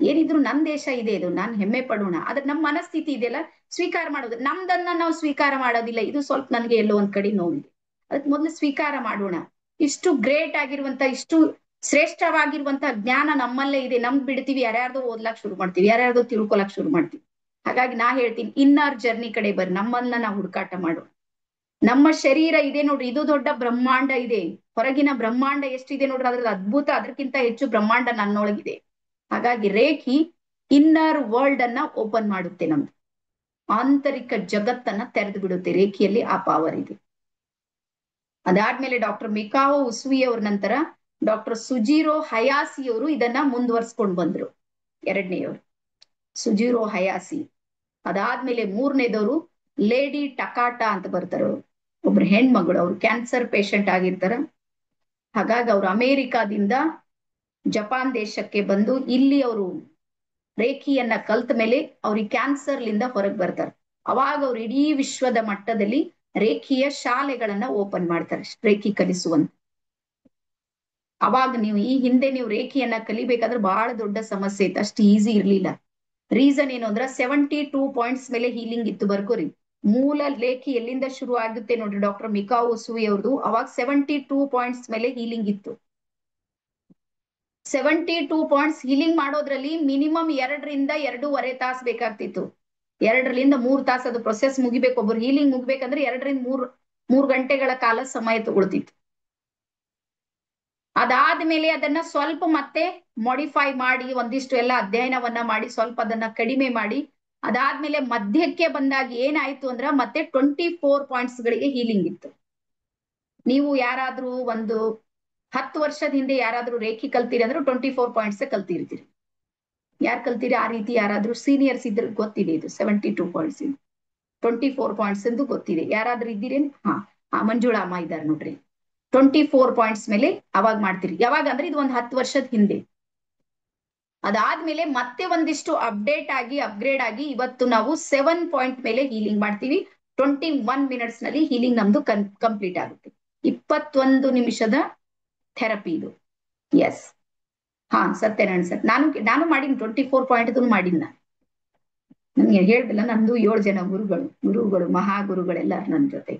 A: ಏನಿದ್ರು ನಮ್ ದೇಶ ಇದೆ, ಇದು ನಾನ್ ಹೆಮ್ಮೆ ಪಡೋಣ. ಆದ್ರೆ ನಮ್ ಮನಸ್ಥಿತಿ ಇದೆಯಲ್ಲ, ಸ್ವೀಕಾರ ಮಾಡೋದು. ನಮ್ದನ್ನ ನಾವು ಸ್ವೀಕಾರ ಮಾಡೋದಿಲ್ಲ, ಇದು ಸ್ವಲ್ಪ ನನ್ಗೆ ಎಲ್ಲೋ ಒಂದ್ ಕಡೆ ನೋವಿದೆ. ಅದಕ್ಕೆ ಮೊದ್ಲು ಸ್ವೀಕಾರ ಮಾಡೋಣ. ಇಷ್ಟು ಗ್ರೇಟ್ ಆಗಿರುವಂತ, ಇಷ್ಟು ಶ್ರೇಷ್ಠವಾಗಿರುವಂತ ಜ್ಞಾನ ನಮ್ಮಲ್ಲೇ ಇದೆ. ನಮ್ ಬಿಡ್ತೀವಿ, ಯಾರ್ಯಾರ್ದೋ ಓದ್ಲಾಕ್ ಶುರು ಮಾಡ್ತೀವಿ, ಯಾರ್ಯಾರ್ದೋ ತಿಳ್ಕೊಳಕ್ ಶುರು ಮಾಡ್ತೀವಿ. ಹಾಗಾಗಿ ನಾ ಹೇಳ್ತೀನಿ, ಇನ್ನರ್ ಜರ್ನಿ ಕಡೆ ಬರ್ರಿ, ನಮ್ಮನ್ನ ನಾವು ಹುಡುಕಾಟ ಮಾಡೋಣ. ನಮ್ಮ ಶರೀರ ಇದೆ ನೋಡ್ರಿ, ಇದು ದೊಡ್ಡ ಬ್ರಹ್ಮಾಂಡ ಇದೆ. ಹೊರಗಿನ ಬ್ರಹ್ಮಾಂಡ ಎಷ್ಟಿದೆ ನೋಡ್ರಿ, ಅದ್ರದ್ದು ಅದ್ಭುತ, ಅದಕ್ಕಿಂತ ಹೆಚ್ಚು ಬ್ರಹ್ಮಾಂಡ ನನ್ನೊಳಗಿದೆ. ಹಾಗಾಗಿ ರೇಖಿ ಇನ್ನರ್ ವರ್ಲ್ಡ್ ಅನ್ನ ಓಪನ್ ಮಾಡುತ್ತೆ, ನಮ್ದು ಆಂತರಿಕ ಜಗತ್ತನ್ನ ತೆರೆದು ಬಿಡುತ್ತೆ. ರೇಖಿಯಲ್ಲಿ ಆ ಪವರ್ ಇದೆ. ಅದಾದ್ಮೇಲೆ ಡಾಕ್ಟರ್ ಮಿಕಾವೊ ಉಸುಯಿ ಅವ್ರ ನಂತರ ಡಾಕ್ಟರ್ ಸುಜಿರೋ ಹಯಾಸಿ ಅವರು ಇದನ್ನ ಮುಂದುವರ್ಸ್ಕೊಂಡ್ ಬಂದ್ರು, ಎರಡನೇಯವರು ಸುಜಿರೋ ಹಯಾಸಿ. ಅದಾದ್ಮೇಲೆ ಮೂರನೇದವರು ಲೇಡಿ ಟಕಾಟಾ ಅಂತ ಬರ್ತಾರ, ಒಬ್ರು ಹೆಣ್ಮಗಳು. ಅವ್ರು ಕ್ಯಾನ್ಸರ್ ಪೇಷಂಟ್ ಆಗಿರ್ತಾರ. ಹಾಗಾಗಿ ಅವ್ರು ಅಮೇರಿಕಾದಿಂದ ಜಪಾನ್ ದೇಶಕ್ಕೆ ಬಂದು ಇಲ್ಲಿ ಅವರು ರೇಖಿಯನ್ನ ಕಲ್ತ ಮೇಲೆ ಅವ್ರಿಗೆ ಕ್ಯಾನ್ಸರ್ಲಿಂದ ಹೊರಗೆ ಬರ್ತಾರೆ. ಅವಾಗ ಅವ್ರು ಇಡೀ ವಿಶ್ವದ ಮಟ್ಟದಲ್ಲಿ ರೇಖಿಯ ಶಾಲೆಗಳನ್ನ ಓಪನ್ ಮಾಡ್ತಾರೆ, ರೇಖಿ ಕಲಿಸುವಂತ. ಅವಾಗ ನೀವು ಈ ಹಿಂದೆ ನೀವು ರೇಖಿಯನ್ನ ಕಲಿಬೇಕಾದ್ರೆ ಬಹಳ ದೊಡ್ಡ ಸಮಸ್ಯೆ ಇತ್ತು, ಅಷ್ಟು ಈಸಿ ಇರ್ಲಿಲ್ಲ. ರೀಸನ್ ಏನು ಅಂದ್ರೆ 72 ಪಾಯಿಂಟ್ಸ್ ಮೇಲೆ ಹೀಲಿಂಗ್ ಇತ್ತು. ಬರ್ಕೋರಿ, ಮೂಲ ಲೇಖಿ ಎಲ್ಲಿಂದ ಶುರು ಆಗುತ್ತೆ ನೋಡ್ರಿ, ಡಾಕ್ಟರ್ ಮಿಕಾವೊ ಉಸುಯಿ ಅವ್ರದ್ದು. ಅವಾಗ 72 ಪಾಯಿಂಟ್ಸ್ ಮೇಲೆ ಹೀಲಿಂಗ್ ಇತ್ತು. 72 ಪಾಯಿಂಟ್ಸ್ ಹೀಲಿಂಗ್ ಮಾಡೋದ್ರಲ್ಲಿ ಮಿನಿಮಮ್ 2 ರಿಂದ 2.5 ತಾಸು ಬೇಕಾಗ್ತಿತ್ತು. 2 ರಿಂದ 3 ತಾಸು ಅದು ಪ್ರೊಸೆಸ್ ಮುಗಿಬೇಕು. ಒಬ್ಬರು ಹೀಲಿಂಗ್ ಮುಗ್ಬೇಕಂದ್ರೆ 2 ರಿಂದ 3 ಗಂಟೆಗಳ ಕಾಲ ಸಮಯ ತಗೊಳ್ತಿತ್ತು. ಅದಾದ್ಮೇಲೆ ಅದನ್ನ ಸ್ವಲ್ಪ ಮತ್ತೆ ಮಾಡಿಫೈ ಮಾಡಿ, ಒಂದಿಷ್ಟು ಎಲ್ಲ ಅಧ್ಯಯನವನ್ನ ಮಾಡಿ ಸ್ವಲ್ಪ ಅದನ್ನ ಕಡಿಮೆ ಮಾಡಿ, ಅದಾದ್ಮೇಲೆ ಮಧ್ಯಕ್ಕೆ ಬಂದಾಗ ಏನಾಯ್ತು ಅಂದ್ರ ಮತ್ತೆ 24 ಪಾಯಿಂಟ್ಸ್ ಗಳಿಗೆ ಹೀಲಿಂಗ್ ಇತ್ತು. ನೀವು ಯಾರಾದ್ರೂ ಒಂದು 10 ವರ್ಷದ ಹಿಂದೆ ಯಾರಾದ್ರೂ ರೇಖಿ ಕಲ್ತೀರಿ ಅಂದ್ರೆ 24 ಪಾಯಿಂಟ್ಸ್ ಕಲ್ತಿರ್ತೀರಿ. ಯಾರು ಕಲ್ತೀರಿ ಆ ರೀತಿ? ಯಾರಾದ್ರೂ ಸೀನಿಯರ್ಸ್ ಇದ್ರೆ ಗೊತ್ತಿದೆ ಇದು 72 ಪಾಯಿಂಟ್ಸ್ 24 ಪಾಯಿಂಟ್ಸ್ ಎಂದು ಗೊತ್ತಿದೆ. ಯಾರಾದ್ರೂ ಇದ್ದೀರೇನು? ಹಾ, ಮಂಜುಳಾ ಅಮ್ಮ ಇದ್ದಾರೆ ನೋಡ್ರಿ. 24 ಪಾಯಿಂಟ್ಸ್ ಮೇಲೆ ಅವಾಗ ಮಾಡ್ತೀರಿ. ಯಾವಾಗ ಅಂದ್ರೆ ಇದು ಒಂದು 10 ವರ್ಷದ ಹಿಂದೆ. ಅದಾದ್ಮೇಲೆ ಮತ್ತೆ ಒಂದಿಷ್ಟು ಅಪ್ಡೇಟ್ ಆಗಿ ಅಪ್ಗ್ರೇಡ್ ಆಗಿ ಇವತ್ತು ನಾವು 7 ಪಾಯಿಂಟ್ ಮೇಲೆ ಹೀಲಿಂಗ್ ಮಾಡ್ತೀವಿ. 21 ಮಿನಿಟ್ಸ್ ನಲ್ಲಿ ಹೀಲಿಂಗ್ ನಮ್ದು ಕಂಪ್ಲೀಟ್ ಆಗುತ್ತೆ. 21 ನಿಮಿಷದ ಥೆರಪಿ ಇದು. ಎಸ್, ಸತ್ಯನಾರಾಯಣ ಸರ್, ನಾನು ಮಾಡೀನಿ 24 ಪಾಯಿಂಟ್ ಮಾಡೀನಿ. ನನ್ಗೆ ಹೇಳ್ಬಿಲ್ಲ, ನಂದು 7 ಜನ ಗುರುಗಳು ಮಹಾಗುರುಗಳೆಲ್ಲ ನನ್ನ ಜೊತೆ.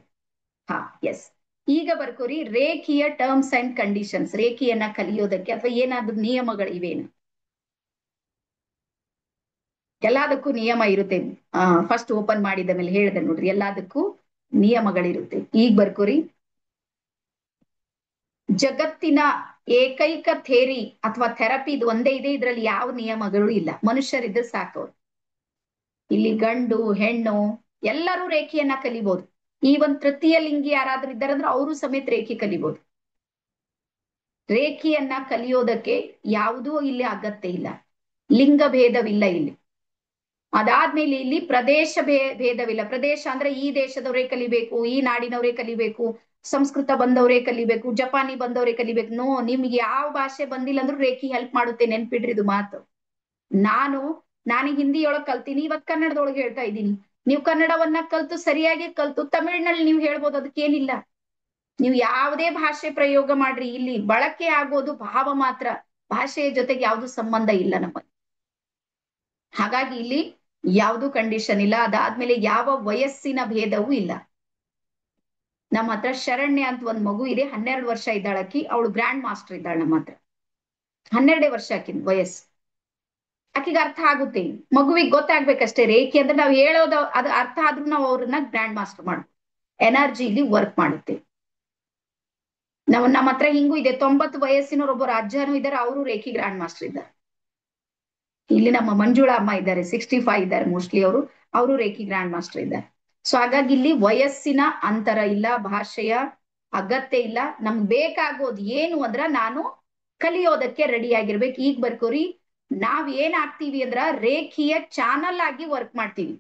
A: ಎಸ್. ಈಗ ಬರ್ಕೋರಿ ರೇಖಿಯ ಟರ್ಮ್ಸ್ ಅಂಡ್ ಕಂಡೀಷನ್ಸ್. ರೇಖಿಯನ್ನ ಕಲಿಯೋದಕ್ಕೆ ಅಥವಾ ಏನಾದ್ರೂ ನಿಯಮಗಳಿವೇನು? ಎಲ್ಲದಕ್ಕೂ ನಿಯಮ ಇರುತ್ತೆ. ಫಸ್ಟ್ ಓಪನ್ ಮಾಡಿದ ಮೇಲೆ ಹೇಳಿದೆ ನೋಡ್ರಿ, ಎಲ್ಲದಕ್ಕೂ ನಿಯಮಗಳಿರುತ್ತೆ. ಈಗ ಬರ್ಕೋರಿ, ಜಗತ್ತಿನ ಏಕೈಕ ಥೇರಿ ಅಥವಾ ಥೆರಪಿ ಇದು ಒಂದೇ ಇದೆ, ಇದ್ರಲ್ಲಿ ಯಾವ ನಿಯಮಗಳು ಇಲ್ಲ. ಮನುಷ್ಯರಿದ್ರೆ ಸಾಕು. ಇಲ್ಲಿ ಗಂಡು ಹೆಣ್ಣು ಎಲ್ಲರೂ ರೇಖೆಯನ್ನ ಕಲಿಬಹುದು. ಈ ಒಂದ್ ತೃತೀಯ ಲಿಂಗಿ ಯಾರಾದ್ರೂ ಇದ್ದಾರಂದ್ರೆ ಅವರು ಸಮೇತ ರೇಖೆ ಕಲಿಬಹುದು. ರೇಖೆಯನ್ನ ಕಲಿಯೋದಕ್ಕೆ ಯಾವುದೂ ಇಲ್ಲಿ ಅಗತ್ಯ ಇಲ್ಲ, ಲಿಂಗ ಭೇದವಿಲ್ಲ ಇಲ್ಲಿ. ಅದಾದ್ಮೇಲೆ ಇಲ್ಲಿ ಪ್ರದೇಶ ಭೇದವಿಲ್ಲ. ಪ್ರದೇಶ ಅಂದ್ರೆ ಈ ದೇಶದವರೇ ಕಲಿಬೇಕು, ಈ ನಾಡಿನವರೇ ಕಲಿಬೇಕು, ಸಂಸ್ಕೃತ ಬಂದವರೇ ಕಲಿಬೇಕು, ಜಪಾನಿ ಬಂದವರೇ ಕಲಿಬೇಕು. ನೋ, ನಿಮ್ಗೆ ಯಾವ ಭಾಷೆ ಬಂದಿಲ್ಲ ಅಂದ್ರೂ ರೇಖಿ ಹೆಲ್ಪ್ ಮಾಡುತ್ತೆ, ನೆನ್ಪಿಡ್ರಿ ಇದು ಮಾತು. ನಾನು ಹಿಂದಿಯೊಳಗ್ ಕಲ್ತೀನಿ, ಇವತ್ ಕನ್ನಡದೊಳಗೆ ಹೇಳ್ತಾ ಇದ್ದೀನಿ. ನೀವು ಕನ್ನಡವನ್ನ ಕಲ್ತು ಸರಿಯಾಗಿ ಕಲ್ತು ತಮಿಳ್ನಲ್ಲಿ ನೀವು ಹೇಳ್ಬೋದು, ಅದಕ್ಕೇನಿಲ್ಲ. ನೀವು ಯಾವುದೇ ಭಾಷೆ ಪ್ರಯೋಗ ಮಾಡ್ರಿ, ಇಲ್ಲಿ ಬಳಕೆ ಆಗೋದು ಭಾವ ಮಾತ್ರ, ಭಾಷೆಯ ಜೊತೆಗೆ ಯಾವ್ದು ಸಂಬಂಧ ಇಲ್ಲ ನಮಗೆ. ಹಾಗಾಗಿ ಇಲ್ಲಿ ಯಾವ್ದು ಕಂಡೀಷನ್ ಇಲ್ಲ. ಅದಾದ್ಮೇಲೆ ಯಾವ ವಯಸ್ಸಿನ ಭೇದವೂ ಇಲ್ಲ. ನಮ್ಮ ಹತ್ರ ಶರಣ್ಯ ಅಂತ ಒಂದ್ ಮಗು ಇದೆ, 12 ವರ್ಷ ಇದ್ದಾಳಕಿ, ಅವಳು ಗ್ರ್ಯಾಂಡ್ ಮಾಸ್ಟರ್ ಇದ್ದಾಳೆ ನಮ್ಮ ಹತ್ರ. 12 ವರ್ಷ ಆಕಿನ ವಯಸ್ಸು. ಆಕಿಗೆ ಅರ್ಥ ಆಗುತ್ತೆ, ಮಗುವಿಗೆ ಗೊತ್ತಾಗ್ಬೇಕಷ್ಟೇ. ರೇಖೆ ಅಂದ್ರೆ ನಾವು ಹೇಳೋದು ಅದು ಅರ್ಥ ಆದ್ರೂ ನಾವು ಅವ್ರನ್ನ ಗ್ರ್ಯಾಂಡ್ ಮಾಸ್ಟರ್ ಮಾಡ್ತೀವಿ. ಎನರ್ಜಿ ಇಲ್ಲಿ ವರ್ಕ್ ಮಾಡುತ್ತೆ. ನಮ್ಮ ಹತ್ರ ಹಿಂಗೂ ಇದೆ, 90 ವಯಸ್ಸಿನವ್ರು ಒಬ್ಬರು ಅಜ್ಜನೂ ಇದ್ದಾರೆ, ಅವರು ರೇಖಿ ಗ್ರ್ಯಾಂಡ್ ಮಾಸ್ಟರ್ ಇದ್ದಾರೆ. ಇಲ್ಲಿ ನಮ್ಮ ಮಂಜುಳಾ ಅಮ್ಮ ಇದ್ದಾರೆ, 65 ಇದ್ದಾರೆ ಮೋಸ್ಟ್ಲಿ, ಅವರು ರೇಖಿ ಗ್ರ್ಯಾಂಡ್ ಮಾಸ್ಟರ್ ಇದ್ದಾರೆ. ಸೊ ಹಾಗಾಗಿ ಇಲ್ಲಿ ವಯಸ್ಸಿನ ಅಂತರ ಇಲ್ಲ, ಭಾಷೆಯ ಅಗತ್ಯ ಇಲ್ಲ. ನಮ್ಗೆ ಬೇಕಾಗೋದು ಏನು ಅಂದ್ರ ನಾನು ಕಲಿಯೋದಕ್ಕೆ ರೆಡಿ ಆಗಿರ್ಬೇಕು. ಈಗ ಬರ್ಕೋರಿ, ನಾವ್ ಏನ್ ಆಗ್ತೀವಿ ಅಂದ್ರ ರೇಖಿಯ ಚಾನಲ್ ಆಗಿ ವರ್ಕ್ ಮಾಡ್ತೀವಿ.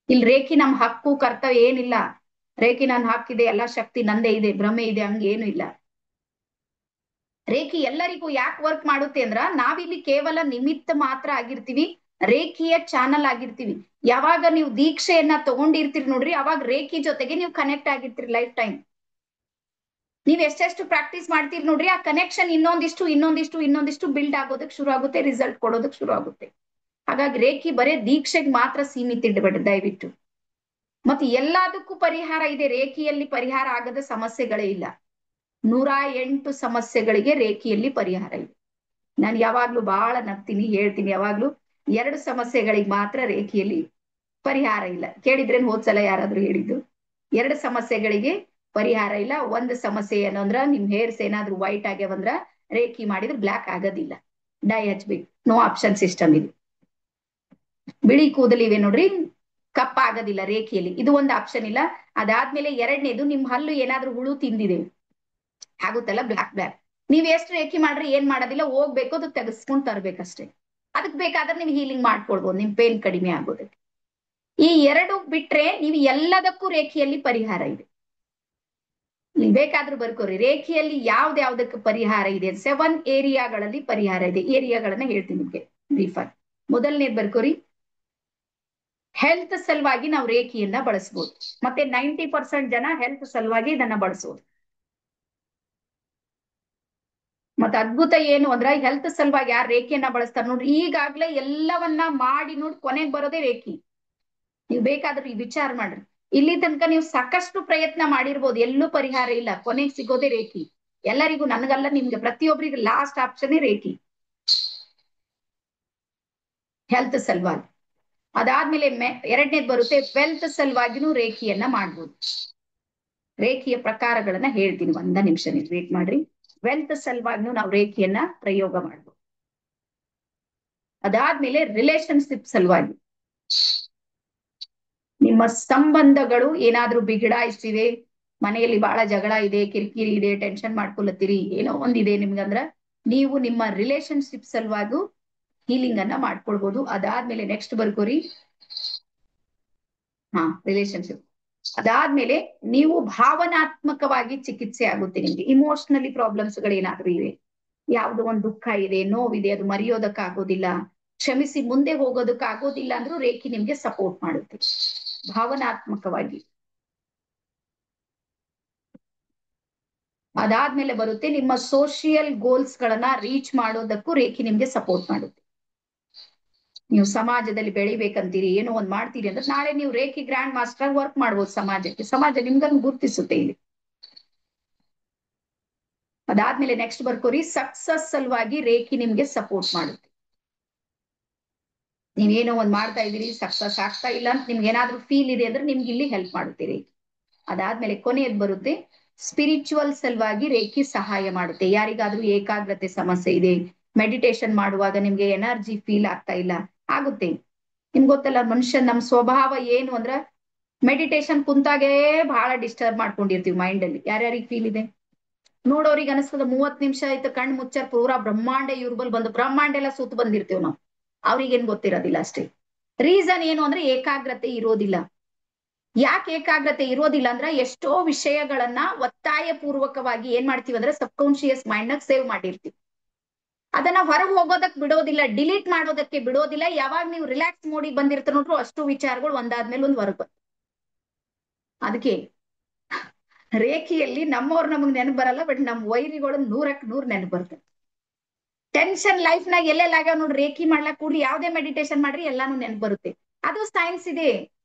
A: ಇಲ್ಲಿ ರೇಖಿ ನಮ್ ಹಕ್ಕು ಕರ್ತವ್ಯ ಏನಿಲ್ಲ. ರೇಖಿ ನನ್ ಹಕ್ಕಿದೆ, ಎಲ್ಲಾ ಶಕ್ತಿ ನಂದೇ ಇದೆ, ಭ್ರಮೆ ಇದೆ, ಹಂಗೇನು ಇಲ್ಲ. ರೇಖಿ ಎಲ್ಲರಿಗೂ ಯಾಕೆ ವರ್ಕ್ ಮಾಡುತ್ತೆ ಅಂದ್ರ ನಾವಿಲ್ಲಿ ಕೇವಲ ನಿಮಿತ್ತ ಮಾತ್ರ ಆಗಿರ್ತೀವಿ, ರೇಖಿಯ ಚಾನಲ್ ಆಗಿರ್ತೀವಿ. ಯಾವಾಗ ನೀವು ದೀಕ್ಷೆಯನ್ನ ತಗೊಂಡಿರ್ತೀರಿ ನೋಡ್ರಿ, ಅವಾಗ ರೇಖಿ ಜೊತೆಗೆ ನೀವು ಕನೆಕ್ಟ್ ಆಗಿರ್ತೀರಿ ಲೈಫ್ ಟೈಮ್. ನೀವ್ ಎಷ್ಟೆಷ್ಟು ಪ್ರಾಕ್ಟೀಸ್ ಮಾಡ್ತೀರಿ ನೋಡ್ರಿ, ಆ ಕನೆಕ್ಷನ್ ಇನ್ನೊಂದಿಷ್ಟು ಬಿಲ್ಡ್ ಆಗೋದಕ್ಕೆ ಶುರು ಆಗುತ್ತೆ, ರಿಸಲ್ಟ್ ಕೊಡೋದಕ್ಕೆ ಶುರು ಆಗುತ್ತೆ. ಹಾಗಾಗಿ ರೇಖಿ ಬರೇ ದೀಕ್ಷೆಗೆ ಮಾತ್ರ ಸೀಮಿತ ಇಡಬೇಡಿ ದಯವಿಟ್ಟು. ಮತ್ತೆ ಎಲ್ಲದಕ್ಕೂ ಪರಿಹಾರ ಇದೆ, ರೇಖಿಯಲ್ಲಿ ಪರಿಹಾರ ಆಗದ ಸಮಸ್ಯೆಗಳೇ ಇಲ್ಲ. 108 ಸಮಸ್ಯೆಗಳಿಗೆ ರೇಖಿಯಲ್ಲಿ ಪರಿಹಾರ ಇದೆ. ನಾನು ಯಾವಾಗ್ಲೂ ಬಹಳ ನಗ್ತೀನಿ, ಹೇಳ್ತೀನಿ ಯಾವಾಗ್ಲೂ, 2 ಸಮಸ್ಯೆಗಳಿಗೆ ಮಾತ್ರ ರೇಖಿಯಲ್ಲಿ ಪರಿಹಾರ ಇಲ್ಲ. ಕೇಳಿದ್ರೇನ್ ಹೋದ್ಸಲ ಯಾರಾದ್ರೂ ಹೇಳಿದ್ದು? 2 ಸಮಸ್ಯೆಗಳಿಗೆ ಪರಿಹಾರ ಇಲ್ಲ. ಒಂದು ಸಮಸ್ಯೆ ಏನು ಅಂದ್ರ ನಿಮ್ ಹೇರ್ಸ್ ಏನಾದ್ರೂ ವೈಟ್ ಆಗ್ಯಾವಂದ್ರ ರೇಖಿ ಮಾಡಿದ್ರೆ ಬ್ಲಾಕ್ ಆಗೋದಿಲ್ಲ, ಡೈ ಹಚ್ಬೇಕು, ನೋ ಆಪ್ಷನ್ ಸಿಸ್ಟಮ್ ಇದೆ. ಬಿಳಿ ಕೂದಲಿವೆ ನೋಡ್ರಿ, ಕಪ್ಪ ಆಗೋದಿಲ್ಲ ರೇಖಿಯಲ್ಲಿ, ಇದು ಒಂದು ಆಪ್ಷನ್ ಇಲ್ಲ. ಅದಾದ್ಮೇಲೆ ಎರಡನೇದು, ನಿಮ್ ಹಲ್ಲು ಏನಾದ್ರೂ ಹುಳು ತಿಂದಿದೆ ಆಗುತ್ತಲ್ಲ ಬ್ಲಾಕ್. ನೀವ್ ಎಷ್ಟು ರೇಖಿ ಮಾಡ್ರಿ ಏನ್ ಮಾಡೋದಿಲ್ಲ, ಹೋಗ್ಬೇಕು, ಅದು ತೆಗೆಸ್ಕೊಂಡ್ ತರ್ಬೇಕಷ್ಟೇ. ಅದಕ್ ಬೇಕಾದ್ರೆ ನೀವು ಹೀಲಿಂಗ್ ಮಾಡ್ಕೊಳ್ಬಹುದು, ನಿಮ್ ಪೇನ್ ಕಡಿಮೆ ಆಗೋದಕ್ಕೆ. ಈ 2 ಬಿಟ್ರೆ ನೀವು ಎಲ್ಲದಕ್ಕೂ ರೇಖಿಯಲ್ಲಿ ಪರಿಹಾರ ಇದೆ. ನೀವು ಬೇಕಾದ್ರೂ ಬರ್ಕೋರಿ, ರೇಖಿಯಲ್ಲಿ ಯಾವ್ದಕ್ಕೆ ಪರಿಹಾರ ಇದೆ. 7 ಏರಿಯಾಗಳಲ್ಲಿ ಪರಿಹಾರ ಇದೆ. ಏರಿಯಾಗಳನ್ನ ಹೇಳ್ತೀನಿ ನಿಮ್ಗೆ ಬ್ರೀಫ್ ಆಗಿ. ಮೊದಲನೇದ್ ಬರ್ಕೋರಿ, ಹೆಲ್ತ್ ಸಲುವಾಗಿ ನಾವು ರೇಖಿಯನ್ನ ಬಳಸಬಹುದು. ಮತ್ತೆ 90% ಜನ ಹೆಲ್ತ್ ಸಲುವಾಗಿ ಇದನ್ನ ಬಳಸಬಹುದು. ಮತ್ತೆ ಅದ್ಭುತ ಏನು ಅಂದ್ರ ಹೆಲ್ತ್ ಸಲುವಾಗಿ ಯಾರು ರೇಖಿಯನ್ನ ಬಳಸ್ತಾರೆ ನೋಡ್ರಿ, ಈಗಾಗ್ಲೇ ಎಲ್ಲವನ್ನ ಮಾಡಿ ನೋಡಿ ಕೊನೆಗೆ ಬರೋದೇ ರೇಖಿ. ನೀವು ಬೇಕಾದ್ರೂ ಈ ವಿಚಾರ ಮಾಡ್ರಿ, ಇಲ್ಲಿ ತನಕ ನೀವು ಸಾಕಷ್ಟು ಪ್ರಯತ್ನ ಮಾಡಿರ್ಬೋದು, ಎಲ್ಲೂ ಪರಿಹಾರ ಇಲ್ಲ, ಕೊನೆಗೆ ಸಿಗೋದೇ ರೇಖಿ. ಎಲ್ಲರಿಗೂ, ನನಗಲ್ಲ ನಿಮ್ಗೆ, ಪ್ರತಿಯೊಬ್ಬರಿಗೆ ಲಾಸ್ಟ್ ಆಪ್ಷನ್ ರೇಖಿ, ಹೆಲ್ತ್ ಸಲುವಾಗಿ. ಅದಾದ್ಮೇಲೆ ಎರಡನೇದು ಬರುತ್ತೆ, ವೆಲ್ತ್ ಸಲುವಾಗಿನೂ ರೇಖಿಯನ್ನ ಮಾಡ್ಬೋದು. ರೇಖಿಯ ಪ್ರಕಾರಗಳನ್ನ ಹೇಳ್ತೀನಿ, 1 ನಿಮಿಷ ನೀವು ವೇಟ್ ಮಾಡ್ರಿ. ವೆಲ್ತ್ ಸಲುವಾಗಿನೂ ನಾವು ರೇಖಿಯನ್ನ ಪ್ರಯೋಗ ಮಾಡ್ಬೋದು. ಅದಾದ್ಮೇಲೆ ರಿಲೇಶನ್ಶಿಪ್ ಸಲುವಾಗಿ, ನಿಮ್ಮ ಸಂಬಂಧಗಳು ಏನಾದ್ರೂ ಬಿಗಡಾಯಿಸಿವೆ, ಮನೆಯಲ್ಲಿ ಬಹಳ ಜಗಳ ಇದೆ, ಕಿರಿಕಿರಿ ಇದೆ, ಟೆನ್ಷನ್ ಮಾಡ್ಕೊಳತ್ತೀರಿ, ಏನೋ ಒಂದಿದೆ ನಿಮ್ಗಂದ್ರ ನೀವು ನಿಮ್ಮ ರಿಲೇಶನ್ಶಿಪ್ ಸಲುವಾಗಿ ಹೀಲಿಂಗ್ ಅನ್ನ ಮಾಡ್ಕೊಳ್ಬಹುದು. ಅದಾದ್ಮೇಲೆ ನೆಕ್ಸ್ಟ್ ಬರ್ಕೋರಿ, ರಿಲೇಶನ್ಶಿಪ್. ಅದಾದ್ಮೇಲೆ ನೀವು ಭಾವನಾತ್ಮಕವಾಗಿ ಚಿಕಿತ್ಸೆ ಆಗುತ್ತೆ ನಿಮ್ಗೆ. ಇಮೋಷನಲಿ ಪ್ರಾಬ್ಲಮ್ಸ್ ಗಳೇನಾದ್ರೂ ಇವೆ, ಯಾವ್ದೋ ಒಂದು ದುಃಖ ಇದೆ, ನೋವಿದೆ, ಅದು ಮರೆಯೋದಕ್ಕಾಗೋದಿಲ್ಲ, ಕ್ಷಮಿಸಿ ಮುಂದೆ ಹೋಗೋದಕ್ಕಾಗೋದಿಲ್ಲ ಅಂದ್ರೂ ರೇಖಿ ನಿಮ್ಗೆ ಸಪೋರ್ಟ್ ಮಾಡುತ್ತೆ ಭಾವನಾತ್ಮಕವಾಗಿ. ಅದಾದ್ಮೇಲೆ ಬರುತ್ತೆ, ನಿಮ್ಮ ಸೋಷಿಯಲ್ ಗೋಲ್ಸ್ ಗಳನ್ನ ರೀಚ್ ಮಾಡೋದಕ್ಕೂ ರೇಖಿ ನಿಮ್ಗೆ ಸಪೋರ್ಟ್ ಮಾಡುತ್ತೆ. ನೀವು ಸಮಾಜದಲ್ಲಿ ಬೆಳಿಬೇಕಂತೀರಿ, ಏನೋ ಒಂದ್ ಮಾಡ್ತೀರಿ ಅಂದ್ರೆ ನಾಳೆ ನೀವು ರೇಖಿ ಗ್ರ್ಯಾಂಡ್ ಮಾಸ್ಟರ್ ವರ್ಕ್ ಮಾಡ್ಬೋದು ಸಮಾಜಕ್ಕೆ, ಸಮಾಜ ನಿಮ್ಗನ್ನು ಗುರುತಿಸುತ್ತೆ ಇಲ್ಲಿ. ಅದಾದ್ಮೇಲೆ ನೆಕ್ಸ್ಟ್ ಬರ್ಕೋರಿ, ಸಕ್ಸಸ್ ಸಲುವಾಗಿ ರೇಖಿ ನಿಮ್ಗೆ ಸಪೋರ್ಟ್ ಮಾಡುತ್ತೆ. ನೀವೇನೋ ಒಂದ್ ಮಾಡ್ತಾ ಇದೀರಿ, ಸಕ್ಸಸ್ ಆಗ್ತಾ ಇಲ್ಲ ಅಂತ ನಿಮ್ಗೆ ಏನಾದ್ರೂ ಫೀಲ್ ಇದೆ ಅಂದ್ರೆ ನಿಮ್ಗೆ ಇಲ್ಲಿ ಹೆಲ್ಪ್ ಮಾಡುತ್ತೆ ರೇಖಿ. ಅದಾದ್ಮೇಲೆ ಕೊನೆಯದ್ ಬರುತ್ತೆ, ಸ್ಪಿರಿಚುವಲ್ ಸಲುವಾಗಿ ರೇಖಿ ಸಹಾಯ ಮಾಡುತ್ತೆ. ಯಾರಿಗಾದ್ರೂ ಏಕಾಗ್ರತೆ ಸಮಸ್ಯೆ ಇದೆ, ಮೆಡಿಟೇಷನ್ ಮಾಡುವಾಗ ನಿಮ್ಗೆ ಎನರ್ಜಿ ಫೀಲ್ ಆಗ್ತಾ ಇಲ್ಲ, ಆಗುತ್ತೆ. ನಿಮ್ಗೆ ಗೊತ್ತಲ್ಲ, ಮನುಷ್ಯ ನಮ್ ಸ್ವಭಾವ ಏನು ಅಂದ್ರ ಮೆಡಿಟೇಷನ್ ಕುಂತಾಗೆ ಬಹಳ ಡಿಸ್ಟರ್ಬ್ ಮಾಡ್ಕೊಂಡಿರ್ತೀವಿ ಮೈಂಡ್ ಅಲ್ಲಿ. ಯಾರ್ಯಾರಿಗೆ ಫೀಲ್ ಇದೆ? ನೋಡೋರಿಗೆ ಅನಿಸ್ತದ 30 ನಿಮಿಷ ಆಯ್ತು ಕಣ್ ಮುಚ್ಚಾರ್ ಪೂರಾ ಬ್ರಹ್ಮಾಂಡ ಇವ್ರ ಬಲ್ ಬಂದು ಬ್ರಹ್ಮಾಂಡ ಎಲ್ಲ ಸುತ್ತ ಬಂದಿರ್ತೇವ್ ನಾವು. ಅವ್ರಿಗೇನ್ ಗೊತ್ತಿರೋದಿಲ್ಲ ಅಷ್ಟೇ. ರೀಸನ್ ಏನು ಅಂದ್ರೆ ಏಕಾಗ್ರತೆ ಇರೋದಿಲ್ಲ. ಯಾಕೆ ಏಕಾಗ್ರತೆ ಇರೋದಿಲ್ಲ ಅಂದ್ರೆ ಎಷ್ಟೋ ವಿಷಯಗಳನ್ನ ಒತ್ತಾಯ ಪೂರ್ವಕವಾಗಿ ಏನ್ ಮಾಡ್ತೀವಿ ಅಂದ್ರೆ ಸಬ್ ಕಾನ್ಶಿಯಸ್ ಮೈಂಡ್ ನಾಗ ಸೇವ್ ಮಾಡಿರ್ತೀವಿ. ಅದನ್ನ ಹೊರಗೆ ಹೋಗೋದಕ್ ಬಿಡೋದಿಲ್ಲ, ಡಿಲೀಟ್ ಮಾಡೋದಕ್ಕೆ ಬಿಡೋದಿಲ್ಲ. ಯಾವಾಗ ನೀವು ರಿಲ್ಯಾಕ್ಸ್ ಮೋಡಿಗೆ ಬಂದಿರ್ತ ನೋಡ್ರು ಅಷ್ಟು ವಿಚಾರಗಳು ಒಂದಾದ್ಮೇಲೆ ಒಂದ್ ಹೊರಗ್ ಬಂದ. ಅದಕ್ಕೆ ರೇಖೆಯಲ್ಲಿ ನಮ್ಮವ್ರು ನಮಗ್ ನೆನಪು ಬರಲ್ಲ, ಬಟ್ ನಮ್ ವೈರಿಗಳು 100ಕ್ಕೆ 100 ನೆನಪು ಬರ್ತದೆ. ಟೆನ್ಷನ್ ಲೈಫ್ ನಾಗ ಎಲ್ಲೆಲ್ಲಾಗ ನೋಡ್ರಿ, ರೇಖಿ ಮಾಡ್ಲಾಕ್ ಕೂಡ್ರಿ, ಯಾವ್ದೇ ಮೆಡಿಟೇಷನ್ ಮಾಡ್ರಿ ಎಲ್ಲಾನು ನೆನಪು ಬರುತ್ತೆ. ಅದು ಸೈನ್ಸ್ ಇದೆ.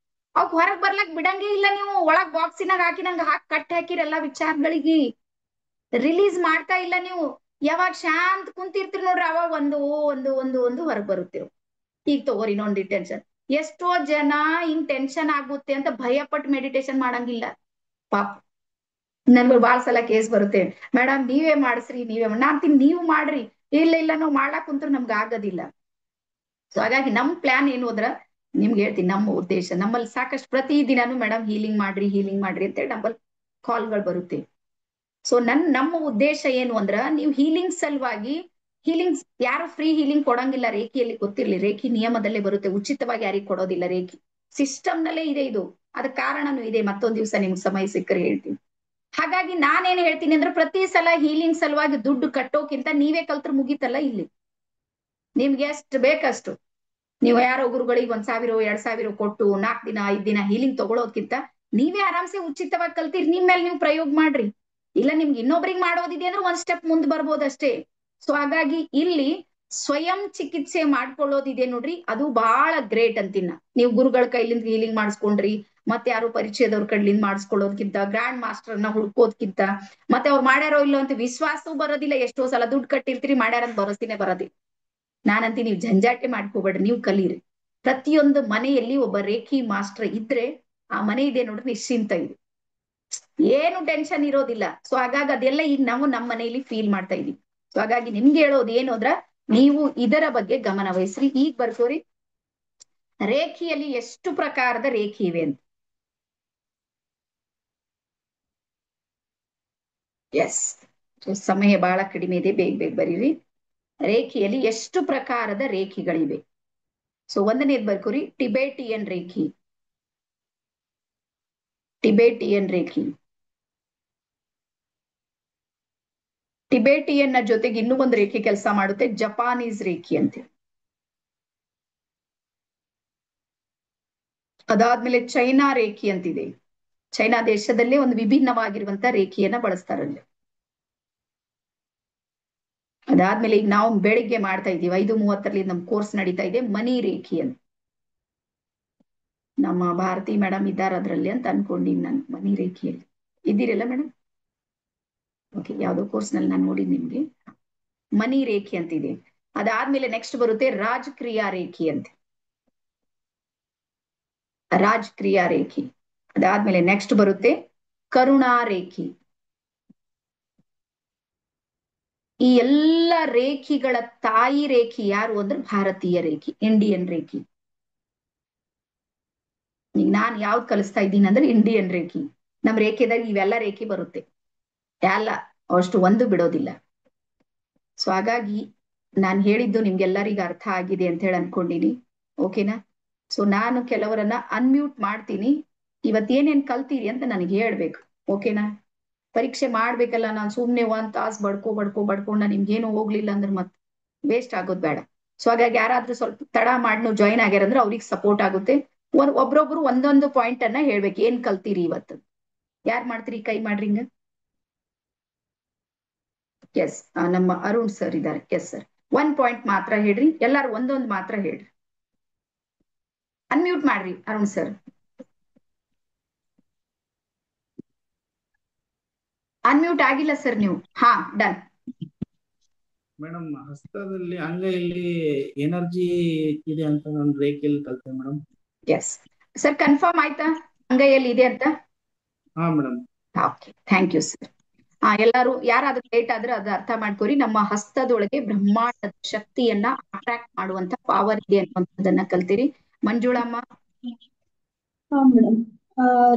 A: ಅವ್ ಹೊರಗ್ ಬರ್ಲಕ್ ಬಿಡಂಗೇ ಇಲ್ಲ. ನೀವು ಒಳಗ್ ಬಾಕ್ಸಿನಾಗ ಹಾಕಿ ನಂಗೆ ಕಟ್ಟಿ ಹಾಕಿರ ಎಲ್ಲಾ ವಿಚಾರಗಳಿಗೆ ರಿಲೀಸ್ ಮಾಡ್ತಾ ಇಲ್ಲ ನೀವು. ಯಾವಾಗ ಶಾಂತ್ ಕುಂತಿರ್ತೀರಿ ನೋಡ್ರಿ ಅವಾಗ ಒಂದು ಹೊರಗ್ ಬರುತ್ತೇವ್. ಈಗ ತಗೋರಿ ಇನ್ನೊಂದು ಟೆನ್ಷನ್. ಎಷ್ಟೋ ಜನ ಹಿಂಗ್ ಟೆನ್ಷನ್ ಆಗುತ್ತೆ ಅಂತ ಭಯ ಪಟ್ಟು ಮೆಡಿಟೇಷನ್ ಮಾಡಂಗಿಲ್ಲ ಪಾಪ. ನನ್ಗಳು ಬಾಳ್ ಸಲ ಕೇಸ್ ಬರುತ್ತೆ, ಮೇಡಮ್ ನೀವೇ ಮಾಡಿಸ್ರಿ ನಾನ್ತೀನಿ ನೀವು ಮಾಡ್ರಿ. ಇಲ್ಲ ಇಲ್ಲ ನಾವು ಮಾಡಾಕ್ ಕುಂತ್ರು ನಮ್ಗೆ ಆಗೋದಿಲ್ಲ. ಸೊ ಹಾಗಾಗಿ ನಮ್ ಪ್ಲಾನ್ ಏನು ಅಂದ್ರ ನಿಮ್ಗೆ ಹೇಳ್ತೀನಿ, ನಮ್ಮ ಉದ್ದೇಶ ನಮ್ಮಲ್ಲಿ ಸಾಕಷ್ಟು ಪ್ರತಿ ದಿನಾನು ಮೇಡಮ್ ಹೀಲಿಂಗ್ ಮಾಡ್ರಿ ಅಂತೇಳಿ ನಮ್ಮಲ್ಲಿ ಕಾಲ್ಗಳು ಬರುತ್ತೆ. ಸೊ ನಮ್ಮ ಉದ್ದೇಶ ಏನು ಅಂದ್ರ ನೀವು ಹೀಲಿಂಗ್ ಸಲುವಾಗಿ ಹೀಲಿಂಗ್ ಯಾರು ಫ್ರೀ ಹೀಲಿಂಗ್ ಕೊಡಂಗಿಲ್ಲ ರೇಖಿಯಲ್ಲಿ, ಗೊತ್ತಿರ್ಲಿ. ರೇಖಿ ನಿಯಮದಲ್ಲೇ ಬರುತ್ತೆ, ಉಚಿತವಾಗಿ ಯಾರಿಗ್ ಕೊಡೋದಿಲ್ಲ. ರೇಖಿ ಸಿಸ್ಟಮ್ ನಲ್ಲೇ ಇದೆ ಇದು. ಅದ ಕಾರಣನೂ ಇದೆ, ಮತ್ತೊಂದ್ ದಿವ್ಸ ನಿಮ್ಗೆ ಸಮಯ ಸಿಕ್ಕರೆ ಹೇಳ್ತೀನಿ. ಹಾಗಾಗಿ ನಾನೇನ್ ಹೇಳ್ತೀನಿ ಅಂದ್ರೆ ಪ್ರತಿ ಸಲ ಹೀಲಿಂಗ್ ಸಲುವಾಗಿ ದುಡ್ಡು ಕಟ್ಟೋಕ್ಕಿಂತ ನೀವೇ ಕಲ್ತ್ರು ಮುಗೀತಲ್ಲ. ಇಲ್ಲಿ ನಿಮ್ಗೆ ಎಷ್ಟು ಬೇಕಷ್ಟು ನೀವು ಯಾರೋ ಗುರುಗಳಿಗೆ 1,000 2,000 ಕೊಟ್ಟು 4 ದಿನ 5 ದಿನ ಹೀಲಿಂಗ್ ತಗೊಳೋದ್ಕಿಂತ ನೀವೇ ಆರಾಮ್ಸೆ ಉಚಿತವಾಗಿ ಕಲ್ತೀರಿ. ನಿಮ್ ಮೇಲೆ ನೀವು ಪ್ರಯೋಗ ಮಾಡ್ರಿ. ಇಲ್ಲ ನಿಮ್ಗೆ ಇನ್ನೊಬ್ರಿಗೆ ಮಾಡೋದಿದೆ ಅಂದ್ರೆ ಒಂದ್ ಸ್ಟೆಪ್ ಮುಂದೆ ಬರ್ಬೋದಷ್ಟೇ. ಸೊ ಹಾಗಾಗಿ ಇಲ್ಲಿ ಸ್ವಯಂ ಚಿಕಿತ್ಸೆ ಮಾಡ್ಕೊಳ್ಳೋದಿದೆ ನೋಡ್ರಿ, ಅದು ಬಹಳ ಗ್ರೇಟ್ ಅಂತಿನ್ನ. ನೀವು ಗುರುಗಳ ಕೈಲಿಂದ ಹೀಲಿಂಗ್ ಮಾಡಿಸ್ಕೊಂಡ್ರಿ, ಮತ್ತೆ ಯಾರು ಪರಿಚಯದವ್ರ ಕೈಲಿಂದ ಮಾಡಿಸ್ಕೊಳ್ಳೋದ್ಕಿಂತ, ಗ್ರ್ಯಾಂಡ್ ಮಾಸ್ಟರ್ನ ಹುಡ್ಕೋದ್ಕಿಂತ, ಮತ್ತೆ ಅವ್ರು ಮಾಡ್ಯಾರೋ ಇಲ್ಲೋ ಅಂತ ವಿಶ್ವಾಸವೂ ಬರೋದಿಲ್ಲ. ಎಷ್ಟೋ ಸಲ ದುಡ್ಡು ಕಟ್ಟಿರ್ತೀರಿ, ಮಾಡ್ಯಾರಂತ ಭರೋಸಿನೇ ಬರೋದಿಲ್ಲ. ನಾನಂತಿ ನೀವು ಜಂಜಾಟೆ ಮಾಡ್ಕೋಬೇಡ್ರಿ, ನೀವು ಕಲೀರಿ. ಪ್ರತಿಯೊಂದು ಮನೆಯಲ್ಲಿ ಒಬ್ಬ ರೇಖಿ ಮಾಸ್ಟರ್ ಇದ್ರೆ ಆ ಮನೆ ಇದೆ ನೋಡ್ರಿ ನಿಶ್ಚಿಂತ ಇದೆ, ಏನು ಟೆನ್ಷನ್ ಇರೋದಿಲ್ಲ. ಸೊ ಹಾಗಾಗಿ ಅದೆಲ್ಲ ಈಗ ನಾವು ನಮ್ಮ ಮನೆಯಲ್ಲಿ ಫೀಲ್ ಮಾಡ್ತಾ ಇದೀವಿ. ಸೊ ಹಾಗಾಗಿ ನಿಮ್ಗೆ ಹೇಳೋದು ಏನು ಅಂದ್ರ ನೀವು ಇದರ ಬಗ್ಗೆ ಗಮನ ವಹಿಸ್ರಿ. ಈಗ ಬರ್ಕೋರಿ ರೇಖಿಯಲ್ಲಿ ಎಷ್ಟು ಪ್ರಕಾರದ ರೇಖಿ ಇವೆ ಅಂತ. ಎಸ್, ಸಮಯ ಬಹಳ ಕಡಿಮೆ ಇದೆ, ಬೇಗ ಬೇಗ ಬರೀರಿ. ರೇಖಿಯಲ್ಲಿ ಎಷ್ಟು ಪ್ರಕಾರದ ರೇಖಿಗಳಿವೆ? ಸೊ ಒಂದನೇದ್ ಬರ್ಕೋರಿ Tibetan reiki. Tibetan reiki, Tibetan ನ ಜೊತೆಗೆ ಇನ್ನೂ ಒಂದು ರೇಖೆ ಕೆಲಸ ಮಾಡುತ್ತೆ, ಜಪಾನೀಸ್ ರೇಖಿ ಅಂತೆ. ಅದಾದ್ಮೇಲೆ ಚೈನಾ ರೇಖಿ ಅಂತಿದೆ. ಚೈನಾ ದೇಶದಲ್ಲೇ ಒಂದು ವಿಭಿನ್ನವಾಗಿರುವಂತ ರೇಖಿಯನ್ನ ಬಳಸ್ತಾರಲ್ಲಿ. ಅದಾದ್ಮೇಲೆ ಈಗ ನಾವು ಬೆಳಿಗ್ಗೆ ಮಾಡ್ತಾ ಇದೀವಿ 5:30 ನಮ್ ಕೋರ್ಸ್ ನಡೀತಾ ಇದೆ, ಮನಿ ರೇಖಿ ಅಂತ. ನಮ್ಮ ಭಾರತಿ ಮೇಡಮ್ ಇದ್ದಾರ ಅದ್ರಲ್ಲಿ ಅಂತ ಅನ್ಕೊಂಡಿನಿ ನಾನು. ಮನಿ ರೇಖಿಯಲ್ಲಿ ಇದ್ದೀರಲ್ಲ ಮೇಡಮ್? ಓಕೆ, ಯಾವ್ದೋ ಕೋರ್ಸ್ ನಲ್ಲಿ ನಾನು ನೋಡಿದ್ ನಿಮ್ಗೆ ಮನಿ ರೇಖಿ ಅಂತಿದೆ. ಅದಾದ್ಮೇಲೆ ನೆಕ್ಸ್ಟ್ ಬರುತ್ತೆ ರಾಜಕ್ರಿಯಾ ರೇಖಿ ಅಂತ. ರಾಜಕ್ರಿಯಾ ರೇಖಿ. ಅದಾದ್ಮೇಲೆ ನೆಕ್ಸ್ಟ್ ಬರುತ್ತೆ ಕರುಣಾ ರೇಖಿ. ಈ ಎಲ್ಲ ರೇಖಿಗಳ ತಾಯಿ ರೇಖಿ ಯಾರು ಅಂದ್ರೆ ಭಾರತೀಯ ರೇಖಿ, ಇಂಡಿಯನ್ ರೇಖಿ. ಈಗ ನಾನ್ ಯಾವ್ದು ಕಲಿಸ್ತಾ ಇದ್ದೀನಿ ಅಂದ್ರೆ ಇಂಡಿಯನ್ ರೇಖಿ. ನಮ್ ರೇಖೆದಾಗ ಇವೆಲ್ಲ ರೇಖಿ ಬರುತ್ತೆ, ಎಲ್ಲ ಅಷ್ಟು ಒಂದು ಬಿಡೋದಿಲ್ಲ. ಸೊ ಹಾಗಾಗಿ ನಾನು ಹೇಳಿದ್ದು ನಿಮ್ಗೆಲ್ಲರಿಗೂ ಅರ್ಥ ಆಗಿದೆ ಅಂತ ಹೇಳಿ ಅನ್ಕೊಂಡಿನಿ. ಓಕೆನಾ? ಸೊ ನಾನು ಕೆಲವರನ್ನ ಅನ್ಮ್ಯೂಟ್ ಮಾಡ್ತೀನಿ. ಇವತ್ತೇನೇನ್ ಕಲ್ತೀರಿ ಅಂತ ನನಗೆ ಹೇಳ್ಬೇಕು. ಓಕೆನಾ? ಪರೀಕ್ಷೆ ಮಾಡ್ಬೇಕಲ್ಲ, ನಾನು ಸುಮ್ನೆ 1 ತಾಸು ಬಡ್ಕೊಂಡ ನಿಮ್ಗೇನು ಹೋಗ್ಲಿಲ್ಲ ಅಂದ್ರೆ ಮತ್ತೆ ವೇಸ್ಟ್ ಆಗೋದ್ ಬೇಡ. ಸೊ ಹಾಗಾಗಿ ಯಾರಾದ್ರೂ ಸ್ವಲ್ಪ ತಡ ಮಾಡಿ ಜಾಯಿನ್ ಆಗ್ಯಾರಂದ್ರೆ ಅವ್ರಿಗೆ ಸಪೋರ್ಟ್ ಆಗುತ್ತೆ. ಒಬ್ರೊಬ್ರು ಒಂದೊಂದು ಪಾಯಿಂಟ್ ಅನ್ನ ಹೇಳ್ಬೇಕು, ಏನ್ ಕಲ್ತೀರಿ ಇವತ್ತು. ಯಾರ್ ಮಾಡ್ತೀರಿ? ಕೈ ಮಾಡ್ರಿ ಹಿಂಗ. ಎಸ್, ನಮ್ಮ ಅರುಣ್ ಸರ್ ಇದ್ದಾರೆ. ಎಸ್ ಸರ್, 1 ಪಾಯಿಂಟ್ ಮಾತ್ರ ಹೇಳ್ರಿ, ಎಲ್ಲಾರು ಒಂದೊಂದು ಮಾತ್ರ ಹೇಳ್ರಿ. ಅನ್ಮ್ಯೂಟ್ ಮಾಡ್ರಿ ಅರುಣ್ ಸರ್. ಅನ್ಮ್ಯೂಟ್ ಆಗಿಲ್ಲ ಸರ್ ನೀವು. ಹಾ, ಡನ್.
B: ಮೇಡಮ್, ಹಸ್ತದಲ್ಲಿ ಅಂಗೈಯಲ್ಲಿ ಎನರ್ಜಿ ಇದೆ ಅಂತ ನಾನು ರೇಖೆಯಲ್ಲಿ ಕಲ್ತೆ ಮೇಡಮ್.
A: ಎಸ್ ಸರ್, ಕನ್ಫರ್ಮ್ ಆಯ್ತಾ ಅಂಗೈಯಲ್ಲಿ ಇದೆ ಅಂತ?
B: ಹಾ madam.
A: Okay, thank you sir. ಎಲ್ಲಾರು ಯಾರಾದ್ರೂ ಲೇಟ್ ಆದ್ರೆ ಅದು ಅರ್ಥ ಮಾಡ್ಕೋರಿ. ನಮ್ಮ ಹಸ್ತದೊಳಗೆ ಬ್ರಹ್ಮಾಂಡದ ಶಕ್ತಿಯನ್ನ ಅಟ್ರಾಕ್ಟ್ ಮಾಡುವಂತ ಪವರ್ ಇದೆ ಅನ್ನುವಂಥದ್ದನ್ನ ಕಲ್ತೀರಿ. ಮಂಜುಳಮ್ಮ?
C: ಹಾ ಮೇಡಮ್.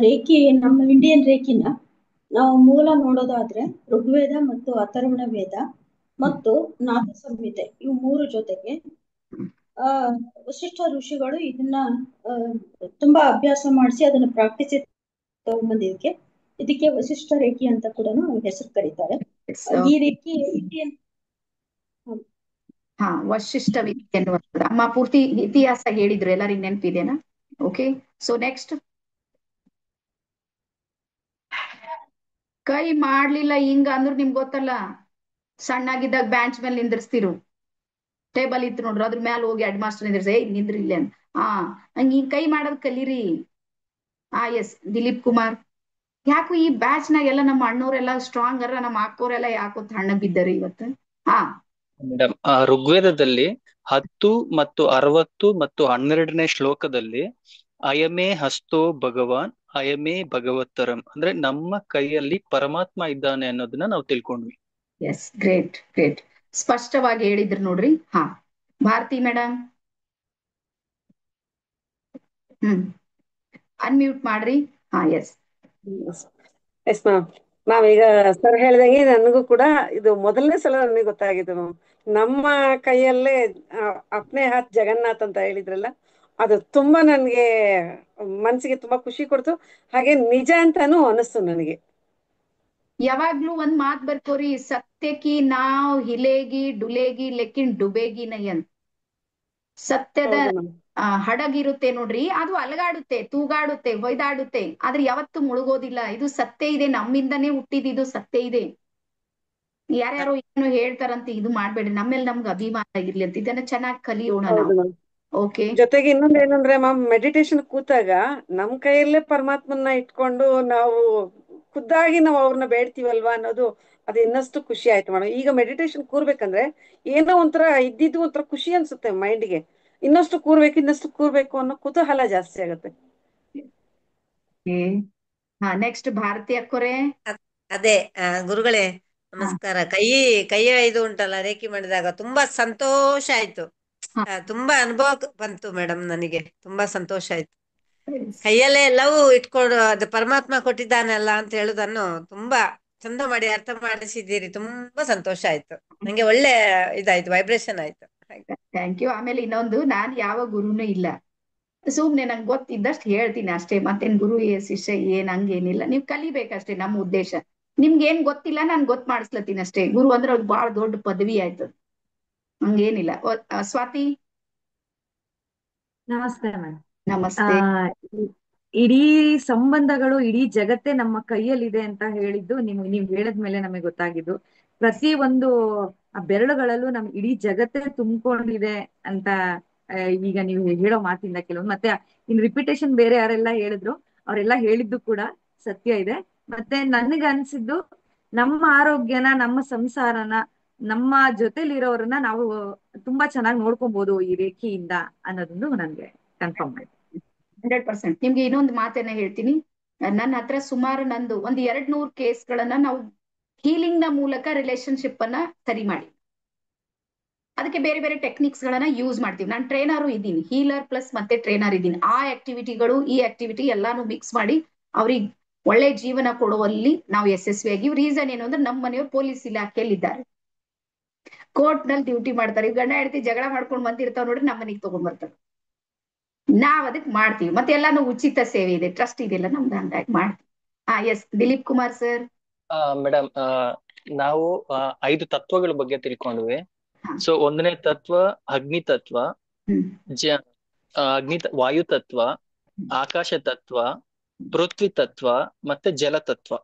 C: ರೇಖಿ, ನಮ್ಮ ಇಂಡಿಯನ್ ರೇಖಿನ ನಾವು ಮೂಲ ನೋಡೋದಾದ್ರೆ ಋಗ್ವೇದ ಮತ್ತು ಅಥರ್ವಣ ವೇದ ಮತ್ತು ನಾದ ಸಂಹಿತೆ ಇವು ಮೂರು ಜೊತೆಗೆ ಆ ವಶಿಷ್ಠ ಋಷಿಗಳು ಇದನ್ನ ಆ, ತುಂಬಾ ಅಭ್ಯಾಸ ಮಾಡಿಸಿ ಅದನ್ನ ಪ್ರಾಕ್ಟೀಸ್ ತಗೊಂಡ್ಬಂದಿದ್ದಕ್ಕೆ ಇದಕ್ಕೆ ವಶಿಷ್ಠ ರೇಖಿ ಅಂತ ಕೂಡ ಹೆಸರು ಕರೀತಾರೆ. ಈ ರೇಖಿ ಇಂಡಿಯನ್
A: ಹಾ ವಶಿಷ್ಠ ವಿದ್ಯೆ ಅನ್ನುವಂಥದ್ದು. ಅಮ್ಮ ಪೂರ್ತಿ ಇತಿಹಾಸ ಹೇಳಿದ್ರು, ಎಲ್ಲರಿಗೂ ನೆನಪಿದೆನಾ? Okay, so next. ಕೈ ಮಾಡ್ಲಿಲ್ಲ ಹಿಂಗ ಅಂದ್ರ ನಿಮ್ಗೆ ಗೊತ್ತಲ್ಲ, ಸಣ್ಣಾಗಿದ್ದಾಗ ಬ್ಯಾಂಚ್ ಮೇಲೆ ನಿಂದಿರ್ಸ್ತಿರು, ಟೇಬಲ್ ಇತ್ತು ನೋಡ್ರಿ ಅದ್ರ ಮ್ಯಾಲ ಹೋಗಿ ಹೆಡ್ ಮಾಸ್ಟರ್ ನಿಂದಿರ್ಸಿ ನಿಂದ್ರಿ ಇಲ್ಲೇ ಅಂತ. ಹಂಗ ಹಿಂಗ್ ಕೈ ಮಾಡೋದ್ ಕಲೀರಿ. ಎಸ್ ದಿಲೀಪ್ ಕುಮಾರ್. ಯಾಕೋ ಈ ಬ್ಯಾಚ್ ನಾಗೆಲ್ಲ ನಮ್ಮ ಅಣ್ಣವ್ರೆಲ್ಲ ಸ್ಟ್ರಾಂಗ್ ಅರ, ನಮ್ಮ ಅಕ್ಕೋರೆಲ್ಲ ಯಾಕೋ ತಣ್ಣ ಬಿದ್ದರಿ ಇವತ್ತು. ಹಾ
D: ಮೇಡಮ್, ಋಗ್ವೇದದಲ್ಲಿ 10 ಮತ್ತು 60 ಮತ್ತು 12ನೇ ಶ್ಲೋಕದಲ್ಲಿ ಅಯಮೇ ಹಸ್ತೋ ಭಗವಾನ್ ಅಯಮೇ ಭಗವತ್ತರಂ ಅಂದ್ರೆ ನಮ್ಮ ಕೈಯಲ್ಲಿ ಪರಮಾತ್ಮ ಇದ್ದಾನೆ ಅನ್ನೋದನ್ನ ನಾವು ತಿಳ್ಕೊಂಡ್ವಿ.
A: ಎಸ್, ಗ್ರೇಟ್ ಗ್ರೇಟ್, ಸ್ಪಷ್ಟವಾಗಿ ಹೇಳಿದ್ರು ನೋಡ್ರಿ. ಹಾ ಭಾರತಿ ಮೇಡಮ್, ಅನ್ಮ್ಯೂಟ್ ಮಾಡ್ರಿ. Yes
E: yes ma'am. ಮ್ಯಾಮ್, ಈಗ ಸರ್ ಹೇಳ್ದಂಗೆ ನನಗೂ ಕೂಡ ಇದು ಮೊದಲನೇ ಸಲ ನನಗೆ ಗೊತ್ತಾಗಿದ್ದು ಮ್ಯಾಮ್. ನಮ್ಮ ಕೈಯಲ್ಲೇ ಅಪ್ನೆ ಹಾತ್ ಜಗನ್ನಾಥ್ ಅಂತ ಹೇಳಿದ್ರಲ್ಲ, ಅದು ತುಂಬಾ ನನಗೆ ಮನಸ್ಸಿಗೆ ತುಂಬಾ ಖುಷಿ ಕೊಡ್ತು, ಹಾಗೆ ನಿಜ ಅಂತಾನು ಅನಿಸ್ತು ನನಗೆ.
A: ಯಾವಾಗ್ಲೂ ಒಂದ್ ಮಾತ್ ಬರ್ಕೋರಿ, ಸತ್ಯಕಿ ನಾವ್ ಹಿಲೇಗಿ ಡುಲೇಗಿ ಲೆಕ್ಕಿನ್ ಡುಬೇಗಿ ನೈ ಅಂತ. ಸತ್ಯದ
E: ಹೌದು ಮ್ಯಾಮ್.
A: ಹಡಗಿರುತ್ತೆ ನೋಡ್ರಿ, ಅದು ಅಲಗಾಡುತ್ತೆ, ತೂಗಾಡುತ್ತೆ, ಹೊಯ್ದಾಡುತ್ತೆ, ಆದ್ರೆ ಯಾವತ್ತು ಮುಳುಗೋದಿಲ್ಲ. ಇದು ಸತ್ಯ ಇದೆ, ನಮ್ಮಿಂದನೇ ಹುಟ್ಟಿದ ಸತ್ಯ ಇದೆ. ಯಾರ್ಯಾರೋ ಏನು ಹೇಳ್ತಾರಂತ ಇದು ಮಾಡ್ಬೇಡ್ರಿ, ನಮ್ಮೇಲೆ ನಮ್ಗೆ ಅಭಿಮಾನ ಇರ್ಲಿ ಅಂತ. ಇದನ್ನ ಚೆನ್ನಾಗಿ ಕಲಿಯೋಣ ನಾವು.
E: ಹೌದು ಮ್ಯಾಮ್.
A: ಓಕೆ,
E: ಜೊತೆಗೆ ಇನ್ನೊಂದು ಏನಂದ್ರೆ ಮ್ಯಾಮ್, ಮೆಡಿಟೇಷನ್ ಕೂತಾಗ ನಮ್ ಕೈಯಲ್ಲೇ ಪರಮಾತ್ಮನ್ನ ಇಟ್ಕೊಂಡು ನಾವು ಖುದ್ದಾಗಿ ನಾವು ಅವ್ರನ್ನ ಬೇಡ್ತೀವಲ್ವಾ ಅನ್ನೋದು, ಅದು ಇನ್ನಷ್ಟು ಖುಷಿ ಆಯ್ತು ಮೇಡಮ್. ಈಗ ಮೆಡಿಟೇಷನ್ ಕೂರ್ಬೇಕಂದ್ರೆ ಏನೋ ಒಂಥರ ಇದ್ದಿದ್ದು ಒಂಥರ ಖುಷಿ ಅನ್ಸುತ್ತೆ ಮೈಂಡ್ಗೆ. ಇನ್ನಷ್ಟು ಕೂರ್ಬೇಕು, ಇನ್ನಷ್ಟು ಕೂರ್ಬೇಕು ಅನ್ನೋ ಕುತೂಹಲ ಜಾಸ್ತಿ ಆಗುತ್ತೆ.
A: ನೆಕ್ಸ್ಟ್ ಭಾರತಿ ಅಕ್ಕೋರೆ.
F: ಅದೇ ಗುರುಗಳೇ ನಮಸ್ಕಾರ. ಕೈಯ ಇದು ಉಂಟಲ್ಲ, ರೇಖಿ ಮಾಡಿದಾಗ ತುಂಬಾ ಸಂತೋಷ ಆಯ್ತು. ತುಂಬಾ ಅನುಭವ ಬಂತು ಮೇಡಮ್, ನನಗೆ ತುಂಬಾ ಸಂತೋಷ ಆಯ್ತು. ಕೈಯಲ್ಲೇ ಎಲ್ಲವೂ ಇಟ್ಕೊಂಡು ಅದು ಪರಮಾತ್ಮ ಕೊಟ್ಟಿದ್ದಾನಲ್ಲ ಅಂತ ಹೇಳುದನ್ನು ತುಂಬಾ ಚಂದ ಮಾಡಿ ಅರ್ಥ ಮಾಡಿಸಿದ್ದೀರಿ. ತುಂಬಾ ಸಂತೋಷ ಆಯ್ತು ನಂಗೆ, ಒಳ್ಳೆ ಇದಾಯ್ತು, ವೈಬ್ರೇಷನ್ ಆಯ್ತು.
A: Thank you. ಆಮೇಲೆ ಇನ್ನೊಂದು, ನಾನ್ ಯಾವ ಗುರುನೂ ಇಲ್ಲ, ಸುಮ್ನೆ ನಂಗೆ ಗೊತ್ತಿದ್ದಷ್ಟು ಹೇಳ್ತೀನಿ ಅಷ್ಟೇ. ಮತ್ತೇನ್ ಗುರು ಶಿಷ್ಯ ಏನ್ ಹಂಗೇನಿಲ್ಲ, ನೀವ್ ಕಲಿಬೇಕಷ್ಟೇ. ನಮ್ಮ ಉದ್ದೇಶ ನಿಮ್ಗೆ ಏನ್ ಗೊತ್ತಿಲ್ಲ ನಾನ್ ಗೊತ್ತು ಮಾಡಿಸ್ಲತ್ತೀನಿ ಅಷ್ಟೇ. ಗುರು ಅಂದ್ರೆ ಅದು ಬಹಳ ದೊಡ್ಡ ಪದವಿ ಆಯ್ತು, ಹಂಗೇನಿಲ್ಲ. ಸ್ವಾತಿ.
G: ನಮಸ್ತೆ ಮೇಡಮ್.
A: ನಮಸ್ತೆ.
G: ಇಡೀ ಸಂಬಂಧಗಳು, ಇಡೀ ಜಗತ್ತೇ ನಮ್ಮ ಕೈಯಲ್ಲಿದೆ ಅಂತ ಹೇಳಿದ್ದು ನೀವ್ ಹೇಳದ್ಮೇಲೆ ನಮಗೆ ಗೊತ್ತಾಗಿದ್ದು. ಪ್ರತಿ ಒಂದು ಬೆರಳುಗಳಲ್ಲೂ ನಮ್ ಇಡೀ ಜಗತ್ತೇ ತುಂಬಿಕೊಂಡಿದೆ ಅಂತ ಈಗ ನೀವು ಹೇಳೋ ಮಾತಿಂದ ಕೆಲವೊಂದು, ಮತ್ತೆ ಇನ್ ರಿಪಿಟೇಷನ್ ಬೇರೆ ಯಾರೆಲ್ಲ ಹೇಳಿದ್ರು ಅವರೆಲ್ಲ ಹೇಳಿದ್ದು ಕೂಡ ಸತ್ಯ ಇದೆ. ಮತ್ತೆ ನನಗ ಅನ್ಸಿದ್ದು, ನಮ್ಮ ಆರೋಗ್ಯನ, ನಮ್ಮ ಸಂಸಾರನ, ನಮ್ಮ ಜೊತೆಲಿರೋರನ್ನ ನಾವು ತುಂಬಾ ಚೆನ್ನಾಗಿ ನೋಡ್ಕೊಬಹುದು ಈ ರೇಖೆಯಿಂದ ಅನ್ನೋದೊಂದು ನನ್ಗೆ ಕನ್ಫರ್ಮ್ ಆಯ್ತು.
A: 100%. ನಿಮ್ಗೆ ಇನ್ನೊಂದು ಮಾತನ್ನ ಹೇಳ್ತೀನಿ. ನನ್ನ ಹತ್ರ ಸುಮಾರು ನಂದು 200 ಕೇಸ್ಗಳನ್ನ ನಾವು ಹೀಲಿಂಗ್ ನ ಮೂಲಕ ರಿಲೇಶನ್ಶಿಪ್ ಅನ್ನ ಸರಿ ಮಾಡಿ, ಅದಕ್ಕೆ ಬೇರೆ ಬೇರೆ ಟೆಕ್ನಿಕ್ಸ್ ಗಳನ್ನ ಯೂಸ್ ಮಾಡ್ತೀವಿ. ನಾನು ಟ್ರೈನರು ಇದ್ದೀನಿ, ಹೀಲರ್ ಪ್ಲಸ್ ಮತ್ತೆ ಟ್ರೈನರ್ ಇದ್ದೀನಿ. ಆ ಆಕ್ಟಿವಿಟಿಗಳು ಈ ಆಕ್ಟಿವಿಟಿ ಎಲ್ಲಾನು ಮಿಕ್ಸ್ ಮಾಡಿ ಅವ್ರಿಗೆ ಒಳ್ಳೆ ಜೀವನ ಕೊಡುವಲ್ಲಿ ನಾವು ಯಶಸ್ವಿಯಾಗಿ. ರೀಸನ್ ಏನು ಅಂದ್ರೆ, ನಮ್ಮ ಮನೆಯವರು ಪೊಲೀಸ್ ಇಲಾಖೆಯಲ್ಲಿ ಇದ್ದಾರೆ, ಕೋರ್ಟ್ ನಲ್ಲಿ ಡ್ಯೂಟಿ ಮಾಡ್ತಾರೆ. ಗಂಡ ಹೆಂಡತಿ ಜಗಳ ಮಾಡ್ಕೊಂಡು ಬಂದಿರ್ತಾವ ನೋಡ್ರಿ, ನಮ್ಮ ಮನೆಗೆ ತಗೊಂಡ್ ಬರ್ತಾರೆ. ನಾವ್ ಅದಕ್ಕೆ ಮಾಡ್ತೀವಿ, ಮತ್ತೆ ಎಲ್ಲಾನು ಉಚಿತ ಸೇವೆ ಇದೆ, ಟ್ರಸ್ಟ್ ಇದೆಲ್ಲ ನಮ್ದು, ಹಂಗಾಗಿ ಮಾಡ್ತೀವಿ. Yes Dilip Kumar sir.
D: Madam, ನಾವು 5 ತತ್ವಗಳ ಬಗ್ಗೆ ತಿಳ್ಕೊಂಡ್ವಿ. ಸೊ 1ನೇ ತತ್ವ ಅಗ್ನಿ ತತ್ವ, ವಾಯು ತತ್ವ, ಆಕಾಶ ತತ್ವ, ಪೃಥ್ವಿ ತತ್ವ ಮತ್ತೆ ಜಲ ತತ್ವ.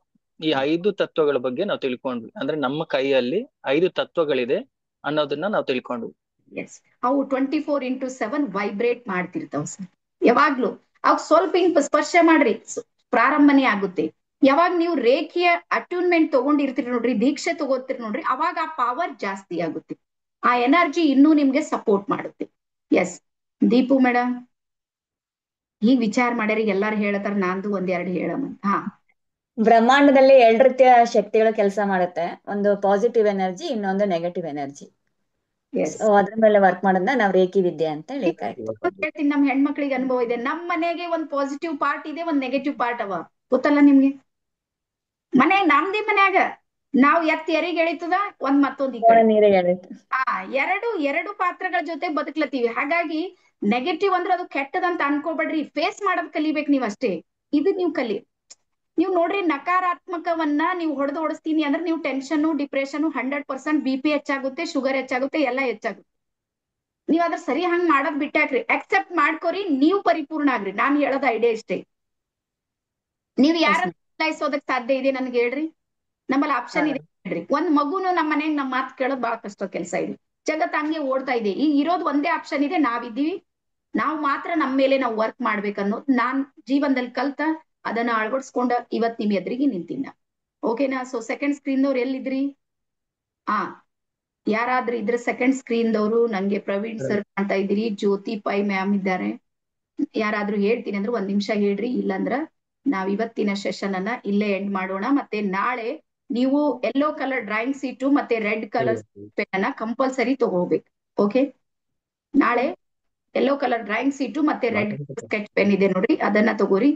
D: ಈ 5 ತತ್ವಗಳ ಬಗ್ಗೆ ನಾವು ತಿಳ್ಕೊಂಡ್ವಿ. ಅಂದ್ರೆ ನಮ್ಮ ಕೈಯಲ್ಲಿ 5 ತತ್ವಗಳಿದೆ ಅನ್ನೋದನ್ನ ನಾವು ತಿಳ್ಕೊಂಡ್ವಿ.
A: ಎಸ್, ಅವು 24x7 ವೈಬ್ರೇಟ್ ಮಾಡ್ತಿರ್ತಾವ ಸರ್ ಯಾವಾಗ್ಲೂ. ಅವ್ ಸ್ವಲ್ಪ ಹಿಂಗ್ ಸ್ಪರ್ಶ ಮಾಡ್ರಿ, ಪ್ರಾರಂಭನೆ ಆಗುತ್ತೆ. ಯಾವಾಗ ನೀವು ರೇಖೆಯ ಅಟ್ಯೂನ್ಮೆಂಟ್ ತಗೊಂಡಿರ್ತೀರಿ ನೋಡ್ರಿ, ದೀಕ್ಷೆ ತಗೋತೀರಿ ನೋಡ್ರಿ, ಅವಾಗ ಆ ಪವರ್ ಜಾಸ್ತಿ ಆಗುತ್ತೆ, ಆ ಎನರ್ಜಿ ಇನ್ನೂ ನಿಮ್ಗೆ ಸಪೋರ್ಟ್ ಮಾಡುತ್ತೆ. Yes Deepu madam. ಈಗ ವಿಚಾರ ಮಾಡ್ಯಾರ, ಎಲ್ಲಾರು ಹೇಳತಾರ, ನಂದು 1-2 ಹೇಳಮ್ಮ.
H: ಬ್ರಹ್ಮಾಂಡದಲ್ಲಿ 2 ರೀತಿಯ ಶಕ್ತಿಗಳು ಕೆಲಸ ಮಾಡುತ್ತೆ. ಒಂದು ಪಾಸಿಟಿವ್ ಎನರ್ಜಿ, ಇನ್ನೊಂದು ನೆಗೆಟಿವ್ ಎನರ್ಜಿ.
A: Yes.
H: ಅದ್ರ ಮೇಲೆ ವರ್ಕ್ ಮಾಡೋದನ್ನ ನಾವು ರೇಖಿ ವಿದ್ಯೆ ಅಂತ ಹೇಳಿ
A: ಹೇಳ್ತೀನಿ, ನಮ್ ಹೆಣ್ಮಕ್ಳಿಗೆ ಅನುಭವ ಇದೆ. ನಮ್ ಮನೆಗೆ ಒಂದ್ ಪಾಸಿಟಿವ್ ಪಾರ್ಟ್ ಇದೆ, ಒಂದ್ ನೆಗೆಟಿವ್ ಪಾರ್ಟ್ ಅವ, ಗೊತ್ತಲ್ಲ ನಿಮ್ಗೆ. ಮನೆ ನಮ್ದಿ ಮನ್ಯಾಗ ನಾವ್ ಎರಿಗ್ ಎಳಿತದ, ಒಂದ್ ಮತ್ತೊಂದ್ ಈ ಕಡೆ
H: ನೀರೇ ಹೇಳಿತ್ತು.
A: ಎರಡು ಪಾತ್ರಗಳ ಜೊತೆ ಬದುಕ್ಲತ್ತೀವಿ. ಹಾಗಾಗಿ ನೆಗೆಟಿವ್ ಅಂದ್ರೆ ಅದು ಕೆಟ್ಟದಂತ ಅನ್ಕೋಬೇಡ್ರಿ, ಫೇಸ್ ಮಾಡೋದ್ ಕಲಿಬೇಕು ನೀವ್ ಅಷ್ಟೇ. ಇದು ನೀವು ಕಲಿ. ನೀವು ನೋಡ್ರಿ, ನಕಾರಾತ್ಮಕವನ್ನ ನೀವು ಓಡಿಸ್ತೀನಿ ಅಂದ್ರೆ ನೀವು ಟೆನ್ಷನ್, ಡಿಪ್ರೆಷನ್, 100% BP ಹೆಚ್ಚಾಗುತ್ತೆ, ಶುಗರ್ ಹೆಚ್ಚಾಗುತ್ತೆ, ಎಲ್ಲ ಹೆಚ್ಚಾಗುತ್ತೆ. ನೀವ್ ಅದ್ರ ಸರಿ ಹಂಗ್ ಮಾಡೋದ್ ಬಿಟ್ಟಾಕ್ರಿ, ಅಕ್ಸೆಪ್ಟ್ ಮಾಡ್ಕೋರಿ, ನೀವು ಪರಿಪೂರ್ಣ ಆಗ್ರಿ. ನಾನ್ ಹೇಳೋದ್ ಐಡಿಯಾ ಇಷ್ಟೇ. ನೀವ್ ಯಾರ ಬದಲಾಯಿಸೋದಕ್ ಸಾಧ್ಯ ಇದೆ ನನ್ಗೆ ಹೇಳ್ರಿ? ನಮ್ಮಲ್ಲಿ ಆಪ್ಷನ್ ಇದೆ ಹೇಳ್ರಿ. ಒಂದ್ ಮಗುನು ನಮ್ಮ ಮನೆಗ್ ನಮ್ ಮಾತು ಕೇಳೋದ್ ಬಹಳ ಕಷ್ಟ ಕೆಲಸ ಇದೆ. ಜಗತ್ ಹಂಗೆ ಓಡ್ತಾ ಇದೆ. ಈಗ ಇರೋದ್ ಒಂದೇ ಆಪ್ಷನ್ ಇದೆ, ನಾವಿದ್ದೀವಿ. ನಾವು ಮಾತ್ರ ನಮ್ಮ ಮೇಲೆ ನಾವು ವರ್ಕ್ ಮಾಡ್ಬೇಕನ್ನೋದು ನಾನ್ ಜೀವನದಲ್ಲಿ ಕಲ್ತ, ಅದನ್ನ ಅಳವಡಿಸ್ಕೊಂಡ ಇವತ್ ನಿಮ್ ಎದುರಿಗೆ ನಿಂತಿನ. ಓಕೆನಾ? ಸೊ ಸೆಕೆಂಡ್ ಸ್ಕ್ರೀನ್ ದವ್ರು ಎಲ್ಲಿದ್ರಿ? ಯಾರಾದ್ರೂ ಇದ್ರೆ ಸೆಕೆಂಡ್ ಸ್ಕ್ರೀನ್ ದವರು ನಂಗೆ ಪ್ರವೀಣ್ ಸರ್ ಕಾಣ್ತಾ ಇದ್ದೀರಿ, ಜ್ಯೋತಿ ಪೈ ಮ್ಯಾಮ್ ಇದ್ದಾರೆ. ಯಾರಾದ್ರೂ ಹೇಳ್ತೀನಿ ಅಂದ್ರೆ 1 ನಿಮಿಷ ಹೇಳ್ರಿ, ಇಲ್ಲಾಂದ್ರ ನಾವ್ ಇವತ್ತಿನ ಸೆಷನ್ ಅನ್ನ ಇಲ್ಲೇ ಎಂಡ್ ಮಾಡೋಣ. ಮತ್ತೆ ನಾಳೆ ನೀವು ಯೆಲ್ಲೋ ಕಲರ್ ಡ್ರಾಯಿಂಗ್ ಸೀಟು ಮತ್ತೆ ರೆಡ್ ಕಲರ್ ಪೆನ್ ಅನ್ನ ಕಂಪಲ್ಸರಿ ತಗೋಬೇಕು. ಓಕೆ? ನಾಳೆ ಯೆಲ್ಲೋ ಕಲರ್ ಡ್ರಾಯಿಂಗ್ ಸೀಟು ಮತ್ತೆ ರೆಡ್ ಸ್ಕೆಚ್ ಪೆನ್ ಇದೆ ನೋಡ್ರಿ, ಅದನ್ನ ತಗೋರಿ.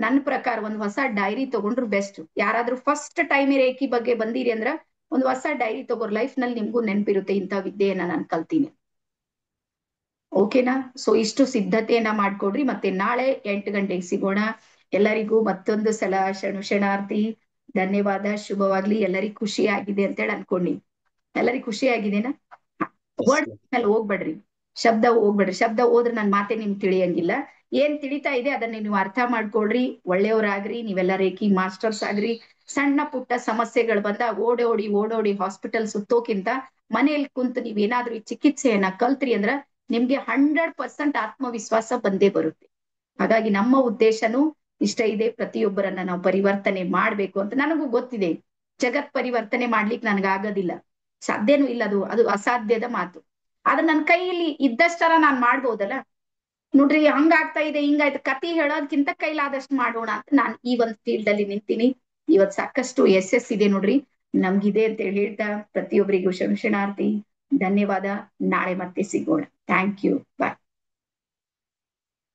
A: ನನ್ ಪ್ರಕಾರ ಒಂದ್ ಹೊಸ ಡೈರಿ ತಗೊಂಡ್ರು ಬೆಸ್ಟ್. ಯಾರಾದ್ರೂ ಫಸ್ಟ್ ಟೈಮ್ ರೇಖಿ ಬಗ್ಗೆ ಬಂದಿರಿ ಅಂದ್ರ ಒಂದ್ ಹೊಸ ಡೈರಿ ತಗೋರ್, ಲೈಫ್ ನಲ್ಲಿ ನಿಮ್ಗೂ ನೆನಪಿರುತ್ತೆ ಇಂಥ ವಿದ್ಯೆಯನ್ನ ನಾನು ಕಲ್ತೀನಿ. ಓಕೆನಾ? ಸೊ ಇಷ್ಟು ಸಿದ್ಧತೆಯನ್ನ ಮಾಡ್ಕೊಡ್ರಿ. ಮತ್ತೆ ನಾಳೆ 8 ಗಂಟೆಗೆ ಸಿಗೋಣ. ಎಲ್ಲರಿಗೂ ಮತ್ತೊಂದು ಸಲ ಶರಣಾರ್ಥಿ, ಧನ್ಯವಾದ, ಶುಭವಾಗ್ಲಿ. ಎಲ್ಲರಿಗೂ ಖುಷಿ ಆಗಿದೆ ಅಂತ ಹೇಳಿ ಅನ್ಕೊಂಡಿ. ಎಲ್ಲರಿಗೂ ಖುಷಿ ಆಗಿದೆನಾ? ವರ್ಡ್ ಮೇಲೆ ಹೋಗ್ಬೇಡ್ರಿ, ಶಬ್ದ ಹೋಗ್ಬೇಡ್ರಿ. ಶಬ್ದ ಹೋದ್ರೆ ನನ್ ಮಾತೆ ನಿಮ್ಗೆ ತಿಳಿಯಂಗಿಲ್ಲ. ಏನ್ ತಿಳಿತಾ ಇದೆ ಅದನ್ನ ನೀವು ಅರ್ಥ ಮಾಡ್ಕೊಳ್ರಿ, ಒಳ್ಳೆಯವ್ರಾಗ್ರಿ. ನೀವೆಲ್ಲ ರೇಖಿ ಮಾಸ್ಟರ್ಸ್ ಆಗ್ರಿ. ಸಣ್ಣ ಪುಟ್ಟ ಸಮಸ್ಯೆಗಳು ಬಂದಾಗ ಓಡೋಡಿ ಹಾಸ್ಪಿಟಲ್ ಸುತ್ತೋಕ್ಕಿಂತ ಮನೆಯಲ್ಲಿ ಕುಂತು ನೀವೇನಾದ್ರೂ ಈ ಚಿಕಿತ್ಸೆಯನ್ನ ಕಲ್ತ್ರಿ ಅಂದ್ರ ನಿಮ್ಗೆ 100% ಆತ್ಮವಿಶ್ವಾಸ ಬಂದೇ ಬರುತ್ತೆ. ಹಾಗಾಗಿ ನಮ್ಮ ಉದ್ದೇಶನೂ ಇಷ್ಟ ಇದೆ, ಪ್ರತಿಯೊಬ್ಬರನ್ನ ನಾವು ಪರಿವರ್ತನೆ ಮಾಡ್ಬೇಕು ಅಂತ. ನನಗೂ ಗೊತ್ತಿದೆ, ಜಗತ್ ಪರಿವರ್ತನೆ ಮಾಡ್ಲಿಕ್ಕೆ ನನಗಾಗೋದಿಲ್ಲ, ಸಾಧ್ಯನೂ ಇಲ್ಲ, ಅದು ಅಸಾಧ್ಯದ ಮಾತು. ಆದ್ರೆ ನನ್ನ ಕೈಯಲ್ಲಿ ಇದ್ದಷ್ಟರ ನಾನ್ ಮಾಡ್ಬೋದಲ್ಲ. ನೋಡ್ರಿ, ಹಂಗಾಗ್ತಾ ಇದೆ, ಹಿಂಗಾಯ್ತು, ಕತಿ ಹೇಳೋದ್ಕಿಂತ ಕೈಲಾದಷ್ಟು ಮಾಡೋಣ ಅಂತ ನಾನು ಈ ಒಂದು ಫೀಲ್ಡ್ ಅಲ್ಲಿ ನಿಂತೀನಿ. ಇವತ್ ಸಾಕಷ್ಟು ಇದೆ ನೋಡ್ರಿ, ನಮ್ಗಿದೆ ಅಂತ ಹೇಳ್ತಾ ಪ್ರತಿಯೊಬ್ಬರಿಗೂ ಶರಣಾರ್ಥಿ, ಧನ್ಯವಾದ. ನಾಳೆ ಮತ್ತೆ ಸಿಗೋಣ. Thank you, bye.